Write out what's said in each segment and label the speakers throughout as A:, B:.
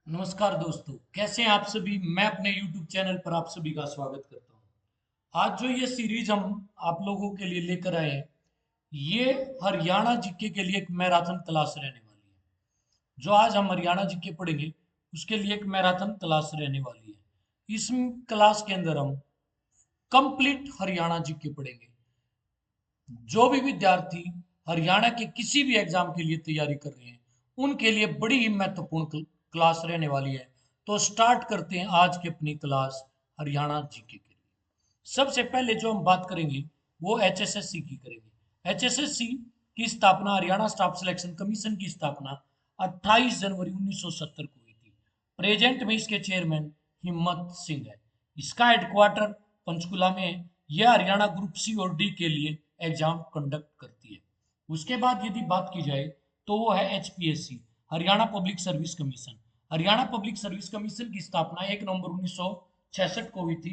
A: नमस्कार दोस्तों, कैसे हैं आप सभी। मैं अपने YouTube चैनल पर आप सभी का स्वागत करता हूं। आज जो ये सीरीज हम आप लोगों के लिए लेकर आए हैं, ये हरियाणा जीके के लिए एक मैराथन क्लास रहने वाली है। जो आज हम हरियाणा जीके पढ़ेंगे, उसके लिए एक मैराथन क्लास रहने वाली है। इस क्लास के अंदर हम कंप्लीट हरियाणा जीके पढ़ेंगे। जो भी विद्यार्थी हरियाणा के किसी भी एग्जाम के लिए तैयारी कर रहे हैं, उनके लिए बड़ी ही महत्वपूर्ण क्लास रहने वाली है। तो स्टार्ट करते हैं आज की अपनी क्लास हरियाणा जीके के लिए। सबसे पहले जो हम बात करेंगे वो एचएसएससी की करेंगे। एचएसएससी की स्थापना, हरियाणा स्टाफ सिलेक्शन कमीशन की स्थापना 28 जनवरी 1970 को हुई थी। प्रेजेंट में इसके चेयरमैन हिम्मत सिंह है। इसका हेडक्वार्टर पंचकुला में है। यह हरियाणा ग्रुप सी और डी के लिए एग्जाम कंडक्ट करती है। उसके बाद यदि बात की जाए तो वो है HPSC, Haryana public service commission. Haryana public service commission की स्थापना 1 नवंबर 1966 को हुई थी।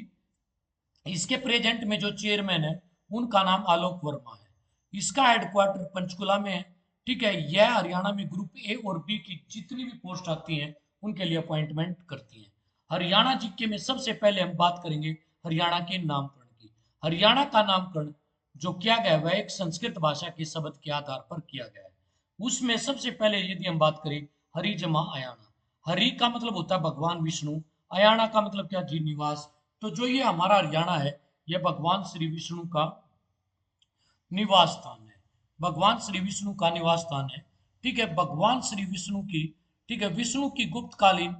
A: इसके प्रेजेंट में जो चेयरमैन है, उनका नाम आलोक वर्मा है। इसका हेडक्वार्टर पंचकुला में है। ठीक है, यह हरियाणा में ग्रुप ए और बी की जितनी भी पोस्ट आती हैं, उनके लिए अपॉइंटमेंट करती हैं। हरियाणा जीके में सबसे पहले हम बात करेंगे हरियाणा के नामकरण की। हरियाणा का नामकरण जो किया गया है, वह एक संस्कृत भाषा के शब्द के आधार पर किया गया है। उसमें सबसे पहले यदि हम बात करें हरि जमा अयाना, हरि का मतलब होता है भगवान विष्णु, अयाना का मतलब क्या जी, निवास। तो जो ये हमारा हरियाणा है, यह भगवान श्री विष्णु का निवास स्थान है। भगवान श्री विष्णु का निवास स्थान है। ठीक है, भगवान श्री विष्णु की, ठीक है, विष्णु की गुप्तकालीन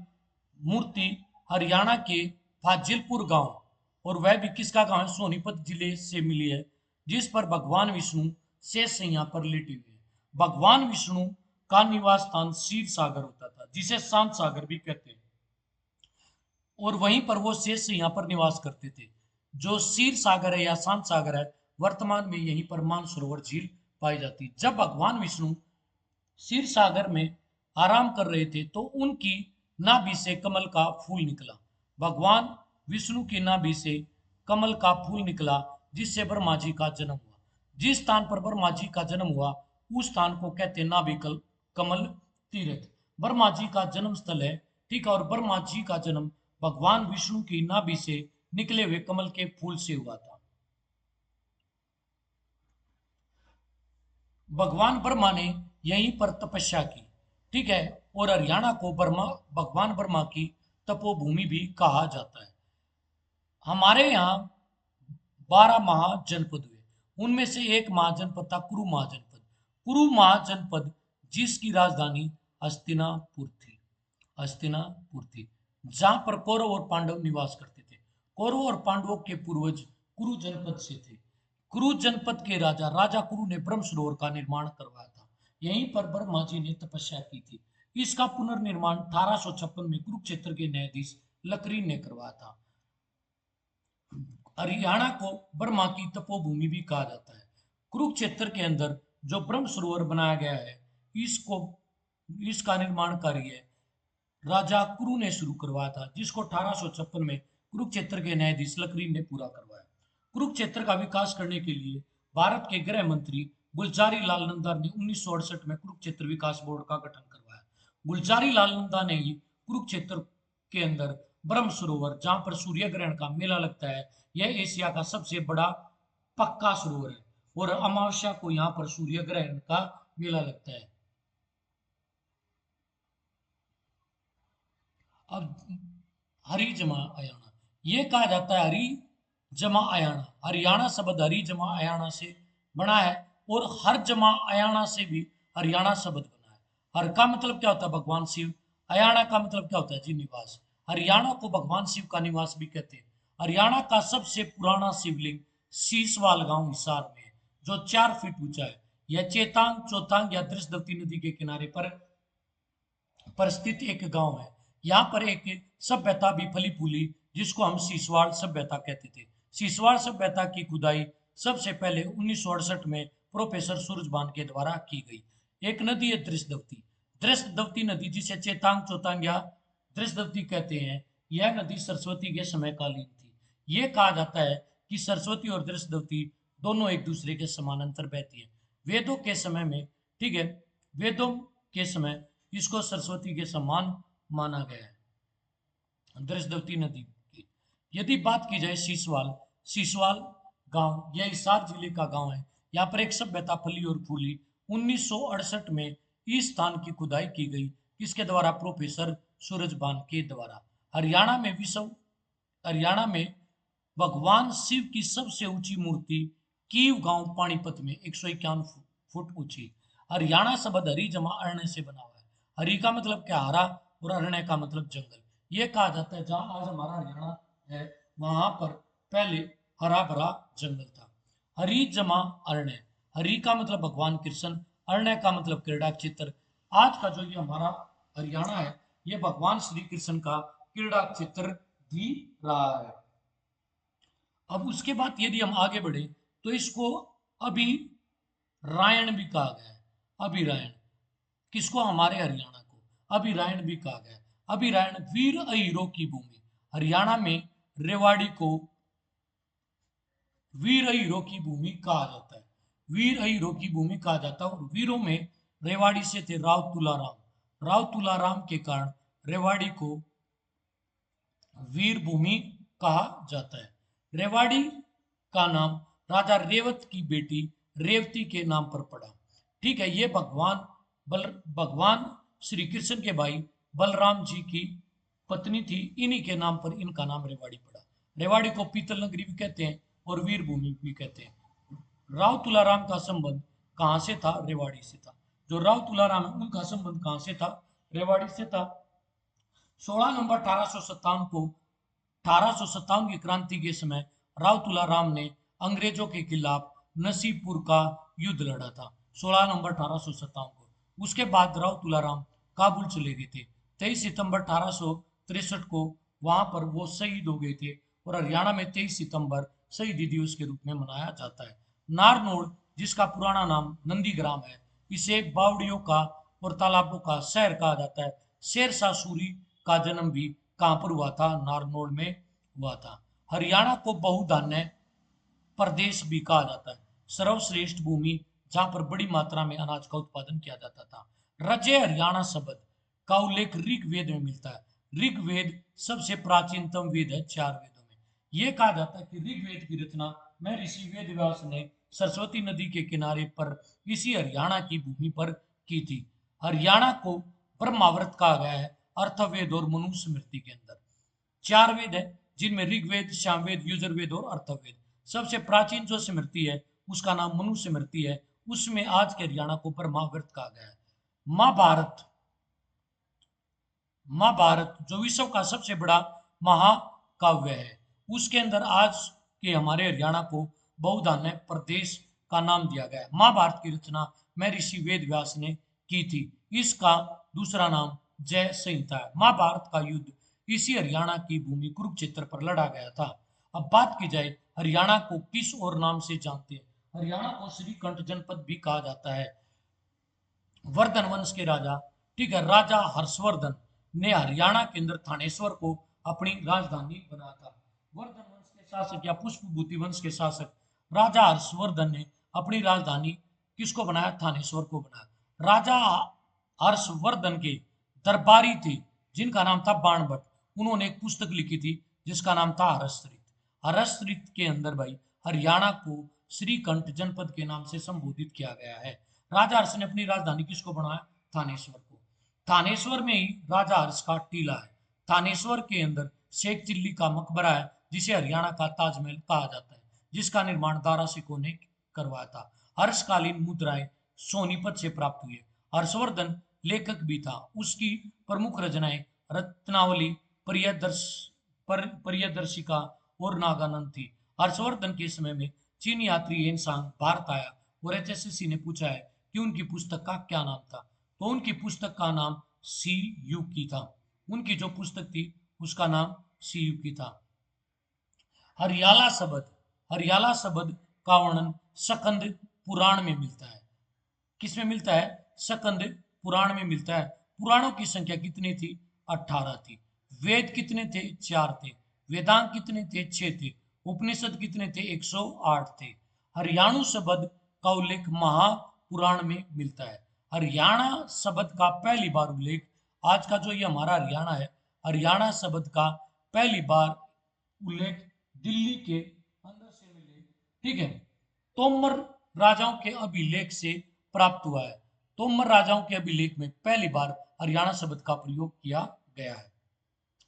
A: मूर्ति हरियाणा के फाजिलपुर गांव, और वह भी किसका गांव है, सोनीपत जिले से मिली है, जिस पर भगवान विष्णु शेष यहाँ पर लेटे हुए हैं। भगवान विष्णु का निवास स्थान क्षीर सागर होता था, जिसे शांत सागर भी कहते हैं, और वहीं पर वो शेष यहाँ पर निवास करते थे। जो क्षीर सागर है या शांत सागर है, वर्तमान में यहीं पर मानसरोवर झील पाई जाती है। जब भगवान विष्णु क्षीर सागर में आराम कर रहे थे, तो उनकी नाभि से कमल का फूल निकला। भगवान विष्णु की नाभि से कमल का फूल निकला, जिससे ब्रह्मा जी का जन्म हुआ। जिस स्थान पर ब्रह्मा जी का जन्म हुआ, उस स्थान को कहते हैं नाभि कमल तीर्थ। ब्रह्मा जी का जन्म स्थल है। ठीक है, और ब्रह्मा जी का जन्म भगवान विष्णु की नाभि से निकले हुए कमल के फूल से हुआ था। भगवान ब्रह्मा ने यहीं पर तपस्या की। ठीक है, और हरियाणा को ब्रह्मा, भगवान ब्रह्मा की तपोभूमि भी कहा जाता है। हमारे यहाँ 12 महाजनपद हुए। उनमें से एक महाजनपद था कुरु महाजनपद। कुरु महाजनपद जिसकी राजधानी हस्तिनापुर थी। हस्तिनापुर थी, जहां पर कौरव और पांडव निवास करते थे। कौरव और पांडवों के पूर्वज कुरु जनपद से थे। कुरु जनपद के राजा राजा कुरु ने ब्रह्म सरोवर का निर्माण करवाया था। यहीं पर ब्रह्मा जी ने तपस्या की थी। इसका पुनर्निर्माण 1856 में कुरुक्षेत्र के न्यायाधीश लकरी ने करवाया था। हरियाणा को ब्रह्मा की तपोभूमि भी कहा जाता है। कुरुक्षेत्र के अंदर जो ब्रह्म सरोवर बनाया गया है, इसको, इसका निर्माण कार्य राजा कुरु ने शुरू करवाया था, जिसको 1856 में कुरुक्षेत्र के न्यायाधीश लकरी ने पूरा करवाया। कुरुक्षेत्र का विकास करने के लिए भारत के गृह मंत्री गुलजारी लाल नंदा ने 1968 में कुरुक्षेत्र विकास बोर्ड का गठन करवाया। गुलजारी लाल नंदा ने ही कुरुक्षेत्र के अंदर ब्रह्म सरोवर, जहां पर सूर्य ग्रहण का मेला लगता है, यह एशिया का सबसे बड़ा पक्का सरोवर है, और अमावस्या को यहाँ पर सूर्य ग्रहण का मेला लगता है। अब हरी जमा अयाना, ये कहा जाता है हरी जमा अयाना। हरियाणा शब्द हरी जमा अयाना से बना है, और हर जमा अयाना से भी हरियाणा शब्द बना है। हर का मतलब क्या होता है, भगवान शिव। अयाना का मतलब क्या होता है जी, निवास। हरियाणा को भगवान शिव का निवास भी कहते हैं। हरियाणा का सबसे पुराना शिवलिंग शीशवाल गांव हिसार में है, जो 4 फीट ऊंचा है। यह चेतांग चौतांग या दृष्टवती नदी के किनारे पर स्थित एक गांव है। यहाँ पर एक सभ्यता भी फली फूली, जिसको हम सीसवाड़ सभ्यता कहते थे। सीसवाड़ सभ्यता की खुदाई सबसे पहले 1968 में प्रोफेसर सूरजबान के द्वारा की गई। एक नदी है दृष्टवती। दृष्टवती नदी, जिसे चेतांग चौतांग या दृष्टवती कहते हैं, यह नदी सरस्वती के समय कालीन थी। ये कहा जाता है कि सरस्वती और दृष्टवती दोनों एक दूसरे के समानांतर बहती है। वेदों के समय में, ठीक है, वेदों के समय इसको सरस्वती के समान माना गया है दृष्टवती नदी की। यदि बात की जाए सीसवाल, सीसवाल गांव यह हिसार जिले का गांव है। यहाँ पर एक सभ्यता फली और फूली। 1968 में इस स्थान की खुदाई की गई, किसके द्वारा? प्रोफेसर सूरजबान के द्वारा। हरियाणा में हरियाणा में भगवान शिव की सबसे ऊंची मूर्ति कीव गांव पानीपत में 151 फुट ऊंची। हरियाणा शब्द हरी जमा अरण्य से बना हुआ है। हरी का मतलब क्या? हरा, और अरण्य का मतलब जंगल। ये कहा जाता है जहां आज हमारा हरियाणा है वहां पर पहले हरा भरा जंगल था। हरी जमा अरण्य, हरी का मतलब भगवान कृष्ण, अरण्य का मतलब क्रीड़ा क्षेत्र। आज का जो ये हमारा हरियाणा है ये भगवान श्री कृष्ण का क्रीड़ा क्षेत्र भी रहा है। अब उसके बाद यदि हम आगे बढ़े तो इसको अभी रायण भी कहा गया है। अभिरायण किसको? हमारे हरियाणा को अभिरायण भी कहा गया है। अभिरायण वीर अहिरों की भूमि। हरियाणा में रेवाड़ी को वीर अहिरों की भूमि कहा जाता है। वीर अहिरों की भूमि कहा जाता है। और वीरों में रेवाड़ी से थे राव तुलाराम। राव तुलाराम के कारण रेवाड़ी को वीर भूमि कहा जाता है। रेवाड़ी का नाम राजा रेवत की बेटी रेवती के नाम पर पड़ा। ठीक है, ये भगवान श्री कृष्ण के भाई बलराम जी की पत्नी थी। इन्हीं के नाम पर इनका नाम रेवाड़ी पड़ा। रेवाड़ी को पीतल नगरी भी कहते हैं और वीर भूमि भी कहते हैं। राव तुलाराम का संबंध कहां से था? रेवाड़ी से था। जो राव तुलाराम है उनका संबंध कहां से था? रेवाड़ी से था। 16 नवंबर 1857 को 1857 की क्रांति के समय राव तुलाराम ने अंग्रेजों के खिलाफ नसीबपुर का युद्ध लड़ा था। 16 नवंबर 1857 को। उसके बाद राव तुलाराम काबुल चले गए थे। 23 सितंबर 1863 को वहां पर वो शहीद हो गए थे। और हरियाणा में 23 सितंबर शहीदी दिवस के रूप में मनाया जाता है। नारनौल जिसका पुराना नाम नंदीग्राम है, इसे बावड़ियों का और तालाबों का शहर कहा जाता है। शेरशाह सूरी का जन्म भी कहां पर हुआ था? नारनौल में हुआ था। हरियाणा को बहुधान्य प्रदेश भी कहा जाता है। सर्वश्रेष्ठ भूमि जहां पर बड़ी मात्रा में अनाज का उत्पादन किया जाता था। रजे हरियाणा शब्द का उल्लेख ऋग्वेद में मिलता है। ऋग्वेद सबसे प्राचीनतम वेद है 4 वेदों में। यह कहा जाता है कि ऋग्वेद की रचना महर्षि वेदव्यास ने सरस्वती नदी के किनारे पर इसी हरियाणा की भूमि पर की थी। हरियाणा को ब्रह्मावर्त कहा गया है अर्थवेद और मनुस्मृति के अंदर। 4 वेद है जिनमें ऋग्वेद, सामवेद, यजुर्वेद और अर्थवेद। सबसे प्राचीन जो स्मृति है उसका नाम मनुस्मृति है। उसमें आज के हरियाणा को ब्रह्मावर्त कहा गया है। महाभारत, महाभारत जो विश्व का सबसे बड़ा महाकाव्य है, उसके अंदर आज के हमारे हरियाणा को बहुधान्य प्रदेश का नाम दिया गया है। महाभारत की रचना महर्षि वेद व्यास ने की थी। इसका दूसरा नाम जय संहिता है। महाभारत का युद्ध इसी हरियाणा की भूमि कुरुक्षेत्र पर लड़ा गया था। अब बात की जाए हरियाणा को किस और नाम से जानते हैं? हरियाणा को श्रीकंठ जनपद भी कहा जाता है। वर्धन वंश के राजा, ठीक है, राजा हर्षवर्धन ने हरियाणा के अंदर थानेश्वर को अपनी राजधानी बनाया था। वर्धन वंश के शासक या पुष्पभूति वंश के शासक राजा हर्षवर्धन ने अपनी राजधानी किसको बनाया? थानेश्वर को बनाया। राजा हर्षवर्धन के दरबारी थे जिनका नाम था बाणभट्ट। उन्होंने एक पुस्तक लिखी थी जिसका नाम था हरस्त्रित। हरस्त्रित के अंदर भाई हरियाणा को श्रीकंठ जनपद के नाम से संबोधित किया गया है। राजा हर्ष ने अपनी राजधानी किसको बनाया? थानेश्वर को। थानेश्वर में ही राजा हर्ष का टीला है। थानेश्वर के अंदर शेख चिल्ली का मकबरा है जिसे हरियाणा का ताजमहल कहा जाता है, जिसका निर्माण दारा सिकों ने करवाया था। हर्षकालीन मुद्राएं सोनीपत से प्राप्त हुई है। हर्षवर्धन लेखक भी था। उसकी प्रमुख रचनाएं रत्नावली, प्रियदर्शिका और नागानंद थी। हर्षवर्धन के समय में चीन यात्री हेनसांग भारत आया और एचएससी ने पूछा है कि उनकी पुस्तक का क्या नाम था, तो उनकी पुस्तक का नाम सी यू की था। उनकी जो पुस्तक थी उसका नाम सी यू की था। हरियाला शब्द, हरियाला शब्द का वर्णन सकंद पुराण में मिलता है। किसमें मिलता है? सकंद पुराण में मिलता है। पुराणों की संख्या कितनी थी? 18 थी। वेद कितने थे? 4 थे। वेदांत कितने थे? 6 थे। उपनिषद कितने थे? 108 थे। हरियाणु शब्द का उल्लेख महापुराण में मिलता है। हरियाणा शब्द का पहली बार उल्लेख आज का जो ये हमारा हरियाणा है, हरियाणा शब्द का पहली बार उल्लेख दिल्ली के अंदर से मिले, ठीक है, तोमर राजाओं के अभिलेख से प्राप्त हुआ है। तोमर राजाओं के अभिलेख में पहली बार हरियाणा शब्द का प्रयोग किया गया है।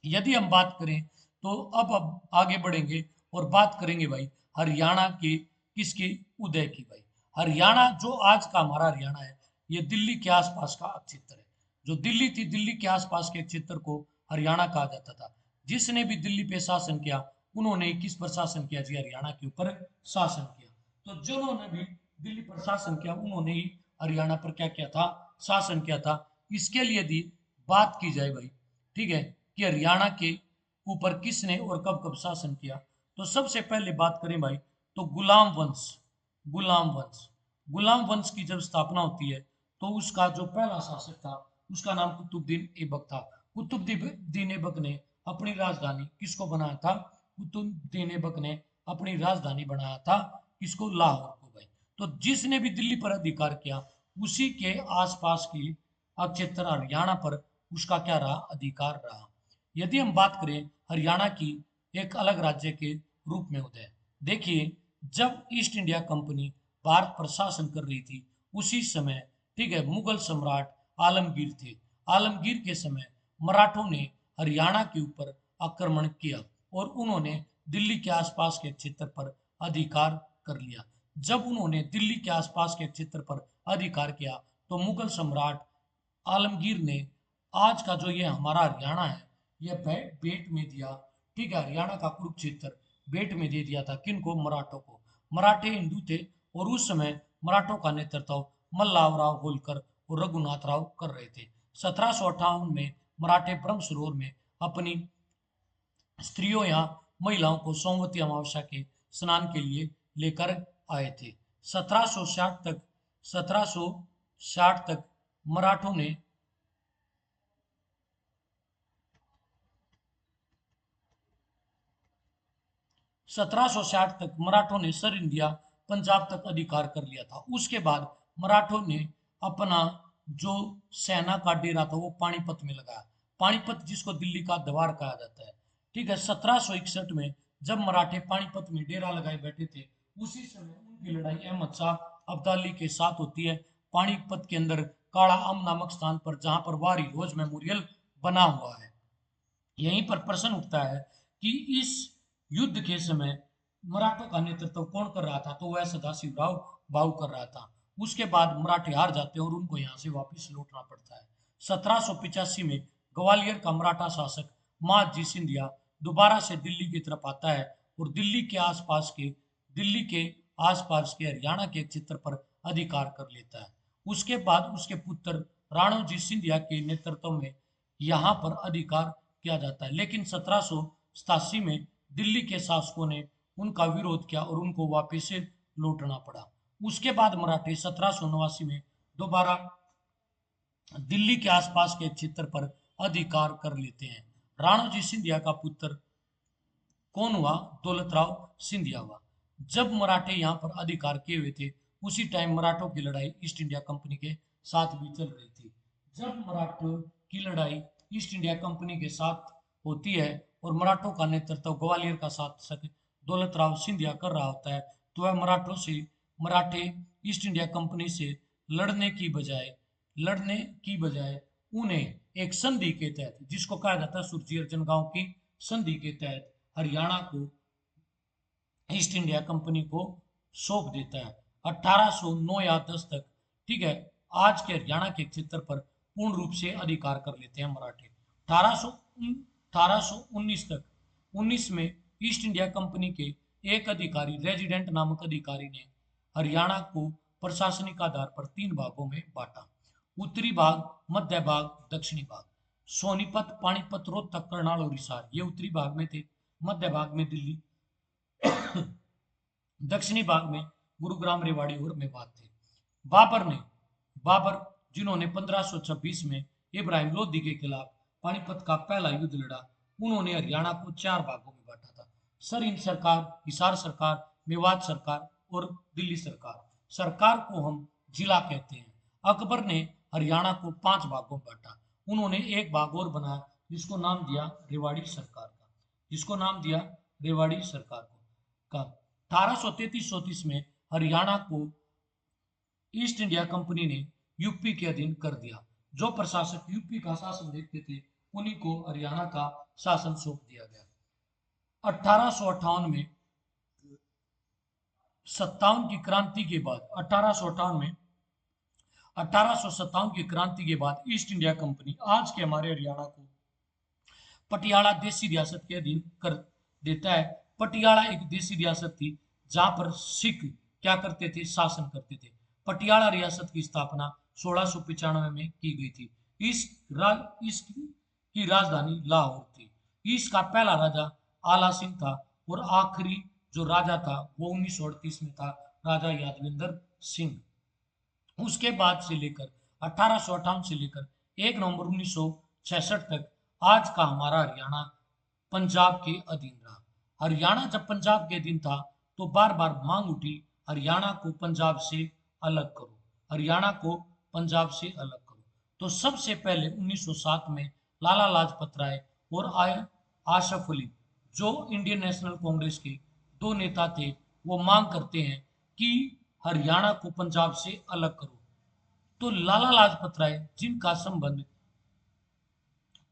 A: यदि हम बात करें तो अब आगे बढ़ेंगे और बात करेंगे भाई हरियाणा के किसके उदय की। भाई हरियाणा जो आज का हमारा हरियाणा है, ये दिल्ली के आसपास का क्षेत्र है। जो दिल्ली थी, दिल्ली के आसपास के क्षेत्र को हरियाणा कहा जाता था। जिसने भी दिल्ली पे शासन किया, उन्होंने किस पर शासन किया जी? हरियाणा के ऊपर शासन किया। तो जिन्होंने भी दिल्ली पर शासन किया, उन्होंने ही हरियाणा पर क्या किया था? शासन किया था। इसके लिए यदि बात की जाए भाई, ठीक है, कि हरियाणा के ऊपर किसने और कब कब शासन किया, तो सबसे पहले बात करें भाई तो गुलाम वंश। गुलाम वंश, गुलाम वंश की जब स्थापना होती है तो उसका जो पहला शासक था, उसका नाम कुतुबुद्दीन ऐबक था। कुतुबुद्दीन ऐबक ने अपनी राजधानी किसको बनाया था? कुतुबुद्दीन ऐबक ने अपनी राजधानी बनाया था किसको? लाहौर को। भाई तो जिसने भी दिल्ली पर अधिकार किया, उसी के आसपास की क्षेत्र हरियाणा पर उसका क्या रहा? अधिकार रहा। यदि हम बात करें हरियाणा की एक अलग राज्य के रूप में उदय, देखिए जब ईस्ट इंडिया कंपनी भारत पर शासन कर रही थी, उसी समय, ठीक है, मुगल सम्राट आलमगीर थे। आलमगीर के समय मराठों ने हरियाणा के ऊपर आक्रमण किया और उन्होंने दिल्ली के आसपास के क्षेत्र पर अधिकार कर लिया। जब उन्होंने दिल्ली के आसपास के क्षेत्र पर अधिकार किया तो मुगल सम्राट आलमगीर ने आज का जो ये हमारा हरियाणा है, ये बेट में दिया। ठीक है, हरियाणा का कुरुक्षेत्र बेट में दे दिया था किनको? मराठों को। मराठे हिंदू थे और उस समय मराठों का नेतृत्व मल्लाव राव होलकर और रघुनाथ राव कर रहे थे। 1758 में मराठे ब्रह्म सरोवर में अपनी स्त्रियों या महिलाओं को सोमवती अमावस्या के स्नान के लिए लेकर आए थे। 1760 तक 1760 तक मराठों ने 1760 तक मराठों ने सर इंडिया पंजाब तक अधिकार कर लिया था। उसके बाद मराठों ने अपना जो सेना का डेरा था वो पानीपत में लगाया। पानीपत जिसको दिल्ली का द्वार कहा जाता है, ठीक है। 1761 में जब मराठे पानीपत में डेरा लगाए बैठे थे, उसी समय उनकी लड़ाई अहमद शाह अब्दाली के साथ होती है पानीपत के अंदर काड़ा आम नामक स्थान पर, जहां पर वारी रोज मेमोरियल बना हुआ है। यहीं पर प्रश्न उठता है कि इस युद्ध के समय मराठों का नेतृत्व कौन कर रहा था? तो वह सदाशिवराव भाऊ कर रहा था। उसके बाद मराठे हार जाते हैं और उनको यहाँ से वापस लौटना पड़ता है। 1785 में ग्वालियर का मराठा शासक महादजी सिंधिया दोबारा से दिल्ली की तरफ आता है और दिल्ली के आसपास के हरियाणा के क्षेत्र पर अधिकार कर लेता है। उसके बाद उसके पुत्र राणोजी सिंधिया के नेतृत्व में यहाँ पर अधिकार किया जाता है, लेकिन 1787 में दिल्ली के शासकों ने उनका विरोध किया और उनको वापस से लौटना पड़ा। उसके बाद मराठे 1789 में दोबारा दिल्ली के आसपास के क्षेत्र पर अधिकार कर लेते हैं। राणोजी सिंधिया का पुत्र कौन हुआ? दौलतराव सिंधिया हुआ। जब मराठे यहाँ पर अधिकार किए हुए थे, उसी टाइम मराठों की लड़ाई ईस्ट इंडिया कंपनी के साथ भी चल रही थी। जब मराठों की लड़ाई ईस्ट इंडिया कंपनी के साथ होती है और मराठों का नेतृत्व ग्वालियर का शासक दौलतराव सिंधिया कर रहा होता है, तो वह मराठे ईस्ट इंडिया कंपनी से लड़ने की बजाय उन्हें एक संधि के तहत, जिसको कहा जाता है सुरजी अर्जन गांव की संधि के तहत, हरियाणा को ईस्ट इंडिया कंपनी को सौंप देता है। 1809 या 10 तक, ठीक है, आज के हरियाणा के क्षेत्र पर पूर्ण रूप से अधिकार कर लेते हैं मराठे। 1819 तक, 19 में ईस्ट इंडिया कंपनी के एक अधिकारी, रेजिडेंट नामक अधिकारी ने हरियाणा को प्रशासनिक आधार पर 3 भागों में बांटा। उत्तरी भाग, मध्य भाग, दक्षिणी भाग। सोनीपत, पानीपत, रोहतक, करनाल और हिसार ये उत्तरी भाग में थे। मध्य भाग में दिल्ली, दक्षिणी भाग में गुरुग्राम, रेवाड़ी और मेवात थे। बाबर जिन्होंने 1526 में इब्राहिम लोदी के खिलाफ पानीपत का पहला युद्ध लड़ा, उन्होंने हरियाणा को 4 भागों में बांटा था। सरहिंद सरकार, हिसार सरकार, मेवात सरकार और दिल्ली सरकार। सरकार को हम जिला कहते हैं। अकबर ने हरियाणा को 5 भागों में बांटा उन्होंने एक भाग और बनाया जिसको नाम दिया रेवाड़ी सरकार का, जिसको नाम दिया रेवाड़ी सरकार का। 1833-34 में हरियाणा को ईस्ट इंडिया कंपनी ने यूपी के अधीन कर दिया। जो प्रशासक यूपी का शासन देखते थे उन्हीं को हरियाणा का शासन सौंप दिया गया। 1858 में सत्तावन की क्रांति के बाद 1857 की क्रांति के बाद ईस्ट इंडिया कंपनी आज के हमारे हरियाणा को पटियाला देशी रियासत के अधीन कर देता है। पटियाला एक देशी रियासत थी जहां पर सिख क्या करते थे, शासन करते थे। पटियाला रियासत की स्थापना 1695 में की गई थी। इसकी राजधानी लाहौर थी। इसका पहला राजा आला सिंह था और आखिरी जो राजा था वो 1938 में था, राजा यादविंदर सिंह। उसके बाद से लेकर 1858 से लेकर 1 नवंबर 1966 तक आज का हमारा हरियाणा पंजाब के अधीन रहा। हरियाणा जब पंजाब के अधीन था तो बार बार मांग उठी हरियाणा को पंजाब से अलग करो, हरियाणा को पंजाब से अलग करो। तो सबसे पहले 1907 में लाला लाजपत राय और आशफ अली जो इंडियन नेशनल कांग्रेस के दो नेता थे वो मांग करते हैं कि हरियाणा को पंजाब से अलग करो। तो लाला लाजपत राय जिनका संबंध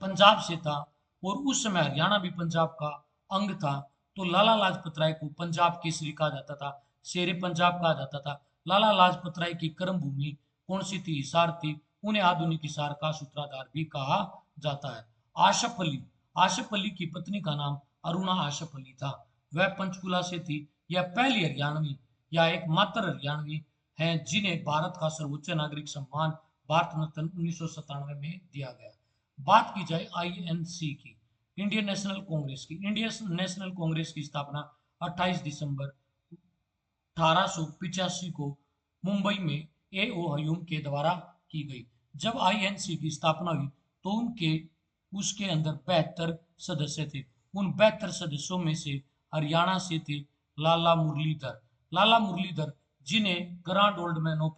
A: पंजाब से था और उस समय हरियाणा भी पंजाब का अंग था, तो लाला लाजपत राय को पंजाब केसरी कहा जाता था, शेरे पंजाब कहा जाता था। लाला लाजपत राय की कर्म भूमि कौन सी थी? हिसार थी। उन्हें आधुनिक हिसार का सूत्रधार भी कहा जाता है। आशफ अली की पत्नी का नाम अरुणा आशफ अली था। वह पंचकुला से थी। यह पहली हरियाणवी या एकमात्र हरियाणवी है जिन्हें भारत का सर्वोच्च नागरिक सम्मान भारत रत्न 1997 में दिया गया। बात की जाए आईएनसी की, इंडियन नेशनल कांग्रेस की। इंडियन नेशनल कांग्रेस की स्थापना 28 दिसंबर 1885 को मुंबई में एओ हयूम के द्वारा की गई। जब आईएनसी की स्थापना हुई तो उसके अंदर 72 सदस्य थे। उन 72 सदस्यों में से हरियाणा से थे लाला मुरलीधर जिन्हें grand old man of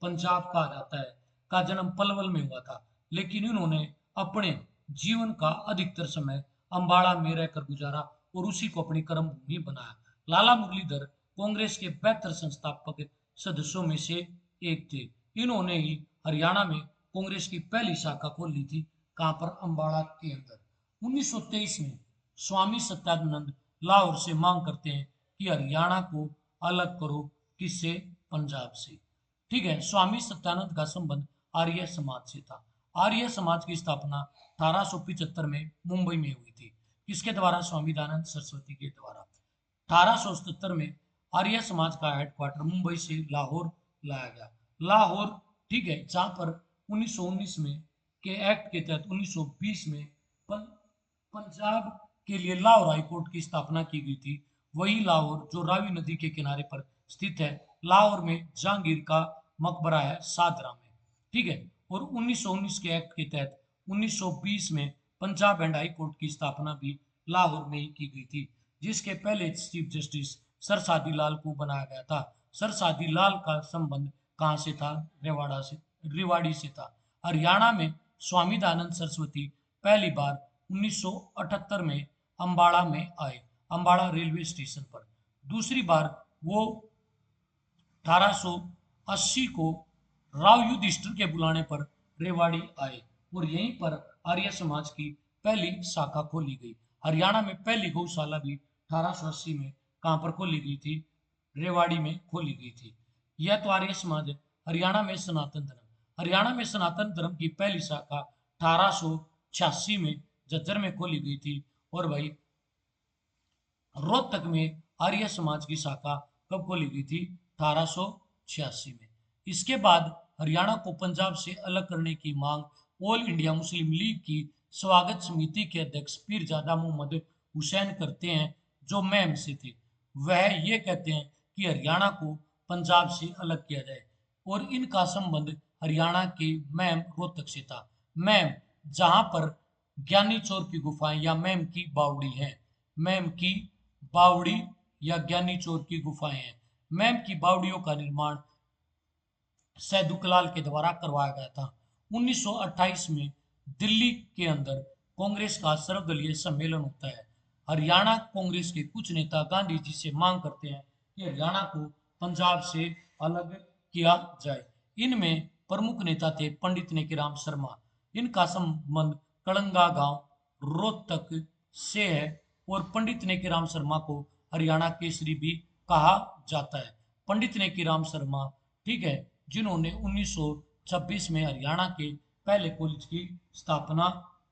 A: Punjab कहा जाता है, का जन्म पलवल में हुआ था, लेकिन इन्होंने अपने जीवन का अधिकतर समय अंबाला में रहकर गुजारा और उसी को अपनी कर्म भूमि बनाया। लाला मुरलीधर कांग्रेस के 72 संस्थापक सदस्यों में से एक थे। इन्होंने ही हरियाणा में कांग्रेस की पहली शाखा खोली थी। कहां पर? अंबाला के अंदर। 1923 में स्वामी सत्यानंद लाहौर से मांग करते हैं कि हरियाणा को अलग करो। किससे? पंजाब से। ठीक है। स्वामी सत्यानंद का संबंध आर्य समाज से था। आर्य समाज की स्थापना 1875 में मुंबई में हुई थी। किसके द्वारा? स्वामी दयानंद सरस्वती के द्वारा। 1877 में आर्य समाज का हेडक्वार्टर मुंबई से लाहौर लाया गया। लाहौर, ठीक है, जहां पर 1919 में के एक्ट के तहत 1920 में पंजाब के लिए लाहौर हाईकोर्ट की स्थापना की गई थी। वही लाहौर जो रावी नदी के किनारे पर स्थित है। लाहौर में जहांगीर का मकबरा है सादरा में। ठीक है। और 1919 के एक्ट के तहत 1920 में पंजाब एंड हाई कोर्ट की स्थापना भी लाहौर में ही की गई थी, जिसके पहले चीफ जस्टिस सर सादी लाल को बनाया गया था। सर सादी लाल का संबंध कहां से था? रेवाड़ी से था। हरियाणा में स्वामी दयानंद सरस्वती पहली बार 1978 में अंबाड़ा में आए, अंबाड़ा रेलवे स्टेशन पर। दूसरी बार वो 1880 को राव युधिष्ठिर के बुलाने पर रेवाड़ी आए और यहीं पर आर्य समाज की पहली शाखा खोली गई। हरियाणा में पहली गौशाला भी 1880 में कहां पर खोली गई थी? रेवाड़ी में खोली गई थी। यह तो आर्य समाज है। हरियाणा में सनातन धर्म। हरियाणा में सनातन धर्म की पहली शाखा 1886 में झज्जर में खोली गई थी। और भाई रोहतक में आर्य समाज की शाखा कब खोली गई थी? 1886 में। इसके बाद हरियाणा को पंजाब से अलग करने की मांग ऑल इंडिया मुस्लिम लीग की स्वागत समिति के अध्यक्ष पीरजादा मोहम्मद हुसैन करते हैं, जो मैम से थे। वह ये कहते हैं कि हरियाणा को पंजाब से अलग किया जाए और इनका संबंध हरियाणा के मैम रोहतक से था। मैम जहां पर ज्ञानी चोर की गुफाएं या मैम की बावड़ी है, मैम की बावड़ी या ज्ञानी चोर की गुफाएं हैं। मैम की बावड़ियों का निर्माण सैदुकलाल के द्वारा करवाया गया था। 1928 में दिल्ली के अंदर कांग्रेस का सर्वदलीय सम्मेलन होता है। हरियाणा कांग्रेस के कुछ नेता गांधी जी से मांग करते हैं कि हरियाणा को पंजाब से अलग किया जाए। इनमें प्रमुख नेता थे पंडित नेकीराम शर्मा। इनका संबंध कड़ंगा गांव रोहतक से है और पंडित नेकीराम शर्मा को हरियाणा केसरी भी कहा जाता है। पंडित नेकीराम शर्मा, ठीक है, जिन्होंने 1926 में हरियाणा के पहले कॉलेज की स्थापना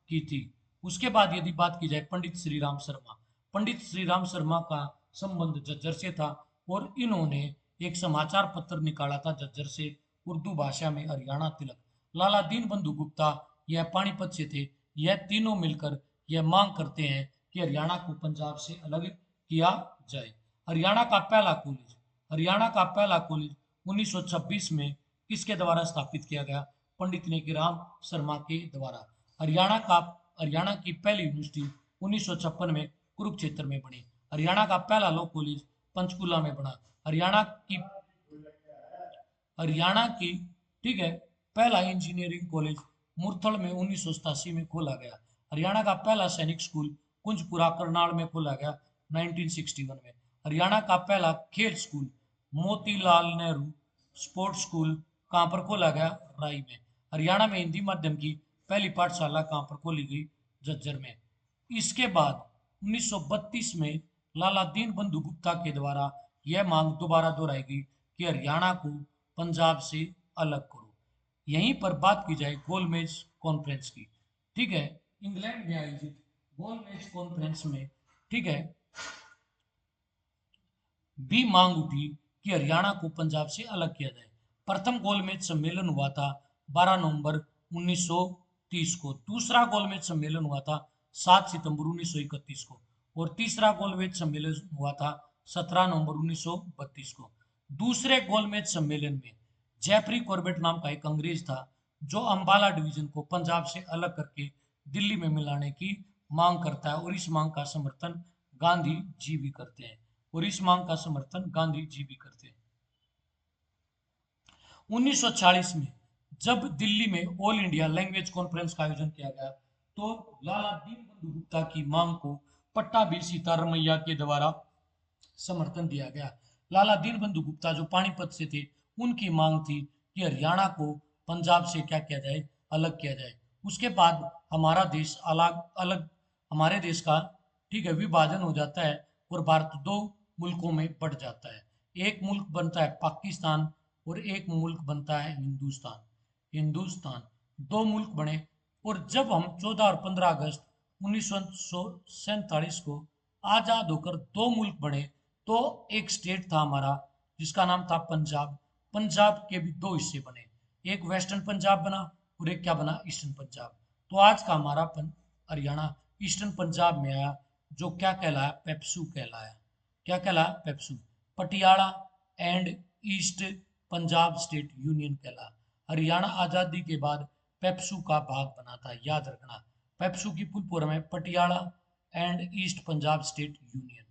A: की थी। उसके बाद यदि बात की जाए पंडित श्री राम शर्मा, पंडित श्री राम शर्मा का संबंध झज्जर से था और इन्होंने एक समाचार पत्र निकाला था झज्जर से, उर्दू भाषा में, हरियाणा तिलक। लाला दीन बंधु गुप्ता यह पानीपत से थे। यह तीनों मिलकर यह मांग करते हैं कि हरियाणा को पंजाब से अलग किया जाए। हरियाणा का पहला कॉलेज, हरियाणा का पहला कॉलेज 1926 में किसके द्वारा स्थापित किया गया? पंडित नेकीराम शर्मा के द्वारा। हरियाणा की पहली यूनिवर्सिटी 1956 में कुरुक्षेत्र में बनी। हरियाणा का पहला लॉ कॉलेज पंचकुला में बना। हरियाणा की, ठीक है, पहला इंजीनियरिंग कॉलेज मुरथल में 1987 में खोला गया। हरियाणा का पहला सैनिक स्कूल कुंजपुरा करनाल में खोला गया 1961 में। हरियाणा का पहला खेल school Motilal Nehru sports school कहाँ पर खोला गया? राई में। हरियाणा में हिंदी माध्यम की पहली पाठशाला कहाँ पर खोली गई? झज्जर में। इसके बाद 1932 में लाला दीन बंधु गुप्ता के द्वारा यह मांग दोबारा दोहराई गई कि हरियाणा को पंजाब से अलग करो। यहीं पर बात की जाए गोलमेज कॉन्फ्रेंस की, ठीक है, इंग्लैंड में आयोजित गोलमेज कॉन्फ्रेंस में, ठीक है, भी मांग उठी कि हरियाणा को पंजाब से अलग किया जाए। प्रथम गोलमेज सम्मेलन हुआ था 12 नवंबर 1930 को। दूसरा गोलमेज सम्मेलन हुआ था 7 सितंबर 1931 को और तीसरा गोलमेज सम्मेलन हुआ था 17 नवंबर 1932 को। दूसरे गोलमेज सम्मेलन में जेफरी कॉर्बेट नाम का एक अंग्रेज था जो अंबाला डिवीजन को पंजाब से अलग करके दिल्ली में मिलाने की मांग करता है और इस मांग का समर्थन गांधी जी भी करते हैं। 1946 में जब दिल्ली में ऑल इंडिया लैंग्वेज कॉन्फ्रेंस का आयोजन किया गया तो लाला दीन बंधु गुप्ता की मांग को पट्टाभी सीतारमैया के द्वारा समर्थन दिया गया। लाला दीन बंधु गुप्ता जो पानीपत से थे, उनकी मांग थी कि हरियाणा को पंजाब से क्या किया जाए? अलग किया जाए। उसके बाद हमारा देश अलग अलग, हमारे देश का, ठीक है, विभाजन हो जाता है और भारत दो मुल्कों में बढ़ जाता है। एक मुल्क बनता है पाकिस्तान और एक मुल्क बनता है हिंदुस्तान। हिंदुस्तान, दो मुल्क बने। और जब हम 14 और 15 अगस्त 1947 को आजाद होकर दो मुल्क बने तो एक स्टेट था हमारा जिसका नाम था पंजाब। पंजाब के भी दो हिस्से बने, एक वेस्टर्न पंजाब बना और एक क्या बना? ईस्टर्न पंजाब। तो आज का हमारा हरियाणा ईस्टर्न पंजाब में आया, जो क्या कहलाया? पेप्सू कहलाया। क्या कहलाया? PEPSU. Patiala and east Punjab state union कहला। हरियाणा आजादी के बाद पेप्सू का भाग बना था, याद रखना। पेप्सू की फुल फॉर्म है Patiala and east Punjab state union.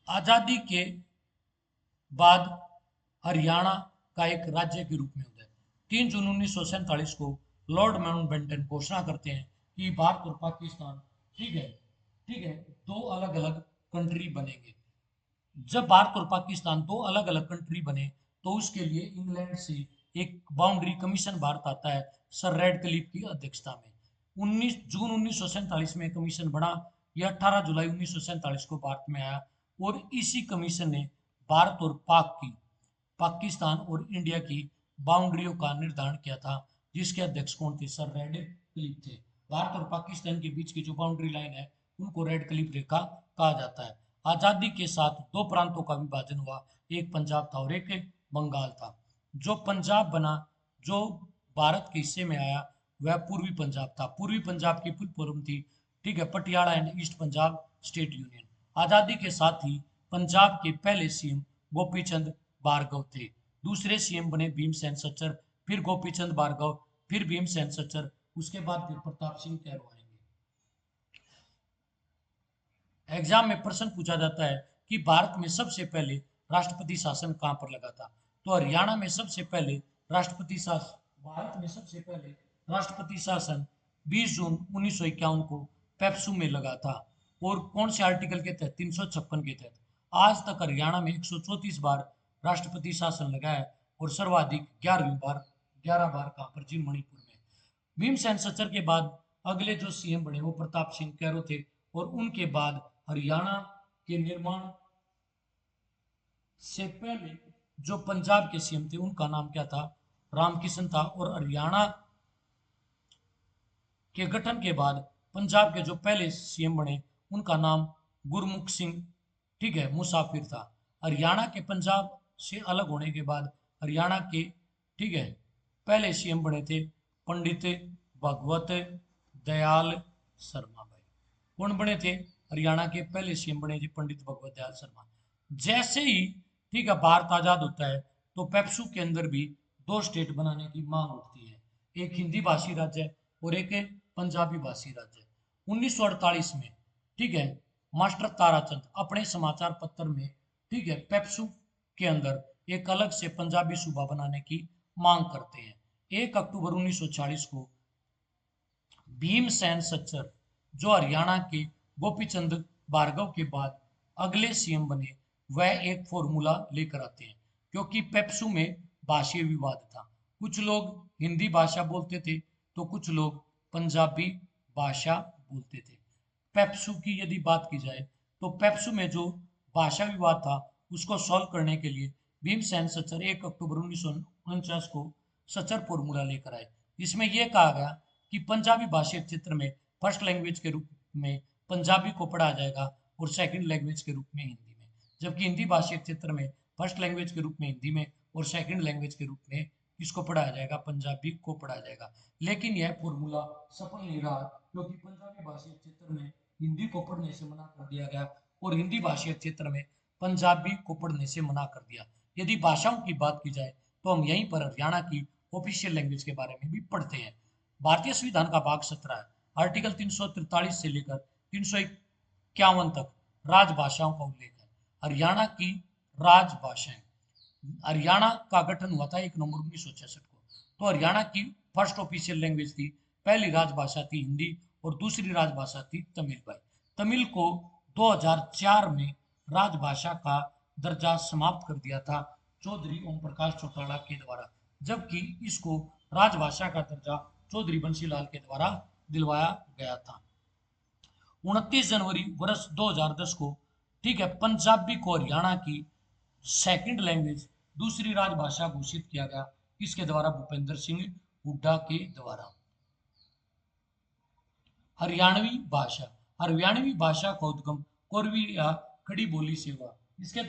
A: आजादी के बाद हरियाणा का एक राज्य के रूप में होता है। 3 जून 1947 को लॉर्ड माउंटबेटन घोषणा करते हैं कि भारत और पाकिस्तान, ठीक है, ठीक है, दो अलग अलग कंट्री बनेंगे। जब भारत और पाकिस्तान दो अलग अलग कंट्री बने तो उसके लिए इंग्लैंड से एक बाउंड्री कमीशन भारत आता है सर रेडक्लिफ की अध्यक्षता में। 19 जून 1947 में कमीशन बना। यह 18 जुलाई 1947 को भारत में आया और इसी कमीशन ने भारत और पाक की, पाकिस्तान और इंडिया की बाउंड्रियों का निर्धारण किया था, जिसके अध्यक्ष कौन थे? सर रेडक्लिफ थे। भारत और पाकिस्तान के बीच की जो बाउंड्री लाइन है उनको रेडक्लिफ रेखा कहा जाता है। आजादी के साथ दो प्रांतों का विभाजन हुआ, एक पंजाब था और एक बंगाल था। जो पंजाब बना, जो भारत के हिस्से में आया, वह पूर्वी पंजाब था। पूर्वी पंजाब की फुल फॉर्म थी, ठीक है, Patiala and east Punjab state union. आजादी के साथ ही पंजाब के पहले सीएम गोपीचंद भार्गव थे। दूसरे सीएम बने भीमसेन सच्चर, फिर गोपीचंद भार्गव, फिर भीमसेन सच्चर, उसके बाद फिर प्रताप सिंह कैरो आएंगे। एग्जाम में प्रश्न पूछा जाता है कि भारत में सबसे पहले राष्ट्रपति शासन कहाँ पर लगा था? तो हरियाणा में सबसे पहले राष्ट्रपति शासन भारत में सबसे पहले राष्ट्रपति शासन 20 जून 1951 को पेप्सू में लगा था। और कौन से आर्टिकल के तहत? 356 के तहत। आज तक हरियाणा में 134 बार राष्ट्रपति शासन लगा है और सर्वाधिक 11 बार कहां पर? जी, मणिपुर में। भीमसेन सच्चर के बाद अगले जो सीएम बने वो प्रताप सिंह कैरो थे। और उनके बाद हरियाणा के निर्माण से पहले जो पंजाब के सीएम थे उनका नाम क्या था? रामकिशन था। और हरियाणा के गठन के बाद पंजाब के जो पहले सीएम बने उनका नाम गुरमुख सिंह, ठीक है, मुसाफिर था। हरियाणा के पंजाब से अलग होने के बाद हरियाणा के, ठीक है, पहले सीएम बने थे पंडित भगवत दयाल शर्मा भाई। कौन बने थे? हरियाणा के पहले सीएम बने थे पंडित भगवत दयाल शर्मा। जैसे ही, ठीक है, भारत आजाद होता है तो पेप्सू के अंदर भी दो स्टेट बनाने की मांग उठती है, एक हिंदी भाषी राज्य और एक पंजाबी भाषी राज्य। 1948 में, ठीक है, मास्टर ताराचंद अपने समाचार पत्र में, ठीक है, पेप्सू के अंदर एक अलग से पंजाबी सूबा बनाने की मांग करते हैं। 1 अक्टूबर 1940 को भीमसेन सच्चर, जो हरियाणा के गोपीचंद भार्गव के बाद अगले सीएम बने, वह एक फॉर्मूला लेकर आते हैं। क्योंकि पेप्सू में भाषीय विवाद था, कुछ लोग हिंदी भाषा बोलते थे तो कुछ लोग पंजाबी भाषा बोलते थे। पेप्सू की यदि बात की जाए तो पेप्सू में जो भाषा विवाद था उसको सॉल्व करने के लिए भीमसेन सच्चर 1 अक्टूबर 1949 को सच्चर फॉर्मूला लेकर आए। इसमें यह कहा गया कि पंजाबी भाषी क्षेत्र में फर्स्ट लैंग्वेज के रूप में पंजाबी को पढ़ा जाएगा और सेकंड लैंग्वेज के रूप में हिंदी में, जबकि हिंदी भाषी क्षेत्र में फर्स्ट लैंग्वेज के रूप में हिंदी में और सेकंड लैंग्वेज के रूप में किसको पढ़ाया जाएगा? पंजाबी को पढ़ाया जाएगा। लेकिन यह फॉर्मूला सफल नहीं रहा क्योंकि पंजाबी भाषी क्षेत्र में हिंदी को पढ़ने से मना कर दिया गया और हिंदी भाषी क्षेत्र में पंजाबी को पढ़ने से मना कर दिया। यदि भाषाओं की बात की जाए तो हम यहीं पर हरियाणा की ऑफिशियल लैंग्वेज के बारे में भी पढ़ते हैं। भारतीय संविधान का भाग 17 है, आर्टिकल 343 से लेकर 351 तक राजभाषाओं का उल्लेख है। हरियाणा की राजभाषाएं, हरियाणा का गठन हुआ था 1 नवंबर 1966 को, तो हरियाणा की फर्स्ट ऑफिशियल लैंग्वेज थी, पहली राजभाषा थी हिंदी और दूसरी राजभाषा थी तमिल भाई। तमिल को 2004 में राजभाषा का दर्जा समाप्त कर दिया था चौधरी ओम प्रकाश चौटाला के द्वारा, जबकि इसको राजभाषा का दर्जा चौधरी बंसीलाल के द्वारा दिलवाया गया था। 29 जनवरी वर्ष 2010 को, ठीक है, पंजाबी को हरियाणा की सेकंड लैंग्वेज, दूसरी राजभाषा घोषित किया गया। किसके द्वारा? भूपेंद्र सिंह हुड्डा के द्वारा। हरियाणवी भाषा, हरियाणवी भाषा का उद्गम कोरवी या खड़ी बोली से हुआ। इसके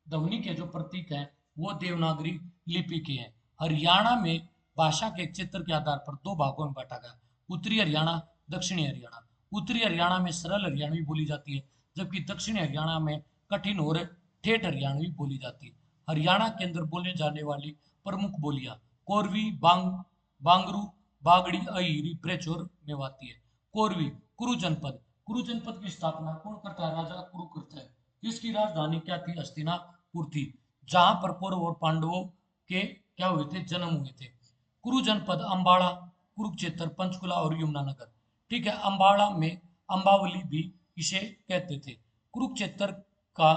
A: ध्वनि के जो प्रतीक हैं वो देवनागरी लिपि के हैं। हरियाणा में भाषा के क्षेत्र के आधार पर दो भागों में बांटा गया, उत्तरी हरियाणा, दक्षिणी हरियाणा। उत्तरी हरियाणा में सरल हरियाणवी बोली जाती है, जबकि दक्षिणी हरियाणा में कठिन और ठेठ हरियाणवी बोली जाती है। हरियाणा के अंदर बोले जाने वाली प्रमुख बोलियां कोरवी, बांगरू, बागड़ी, अहिरी, ब्रज और मेवाती है। कोरवी, कुरु जनपद, कुरु जनपद की स्थापना कौन करता है? राजा कुरु करता है। जिसकी राजधानी क्या थी? हस्तिनापुर थी, जहां पर कौरव और पांडवों के क्या हुए थे? जन्म हुए थे। कुरु जनपद अम्बाड़ा, कुरुक्षेत्र, पंचकुला और यमुनानगर, ठीक है। अम्बाड़ा में अम्बावली भी इसे कहते थे। कुरुक्षेत्र का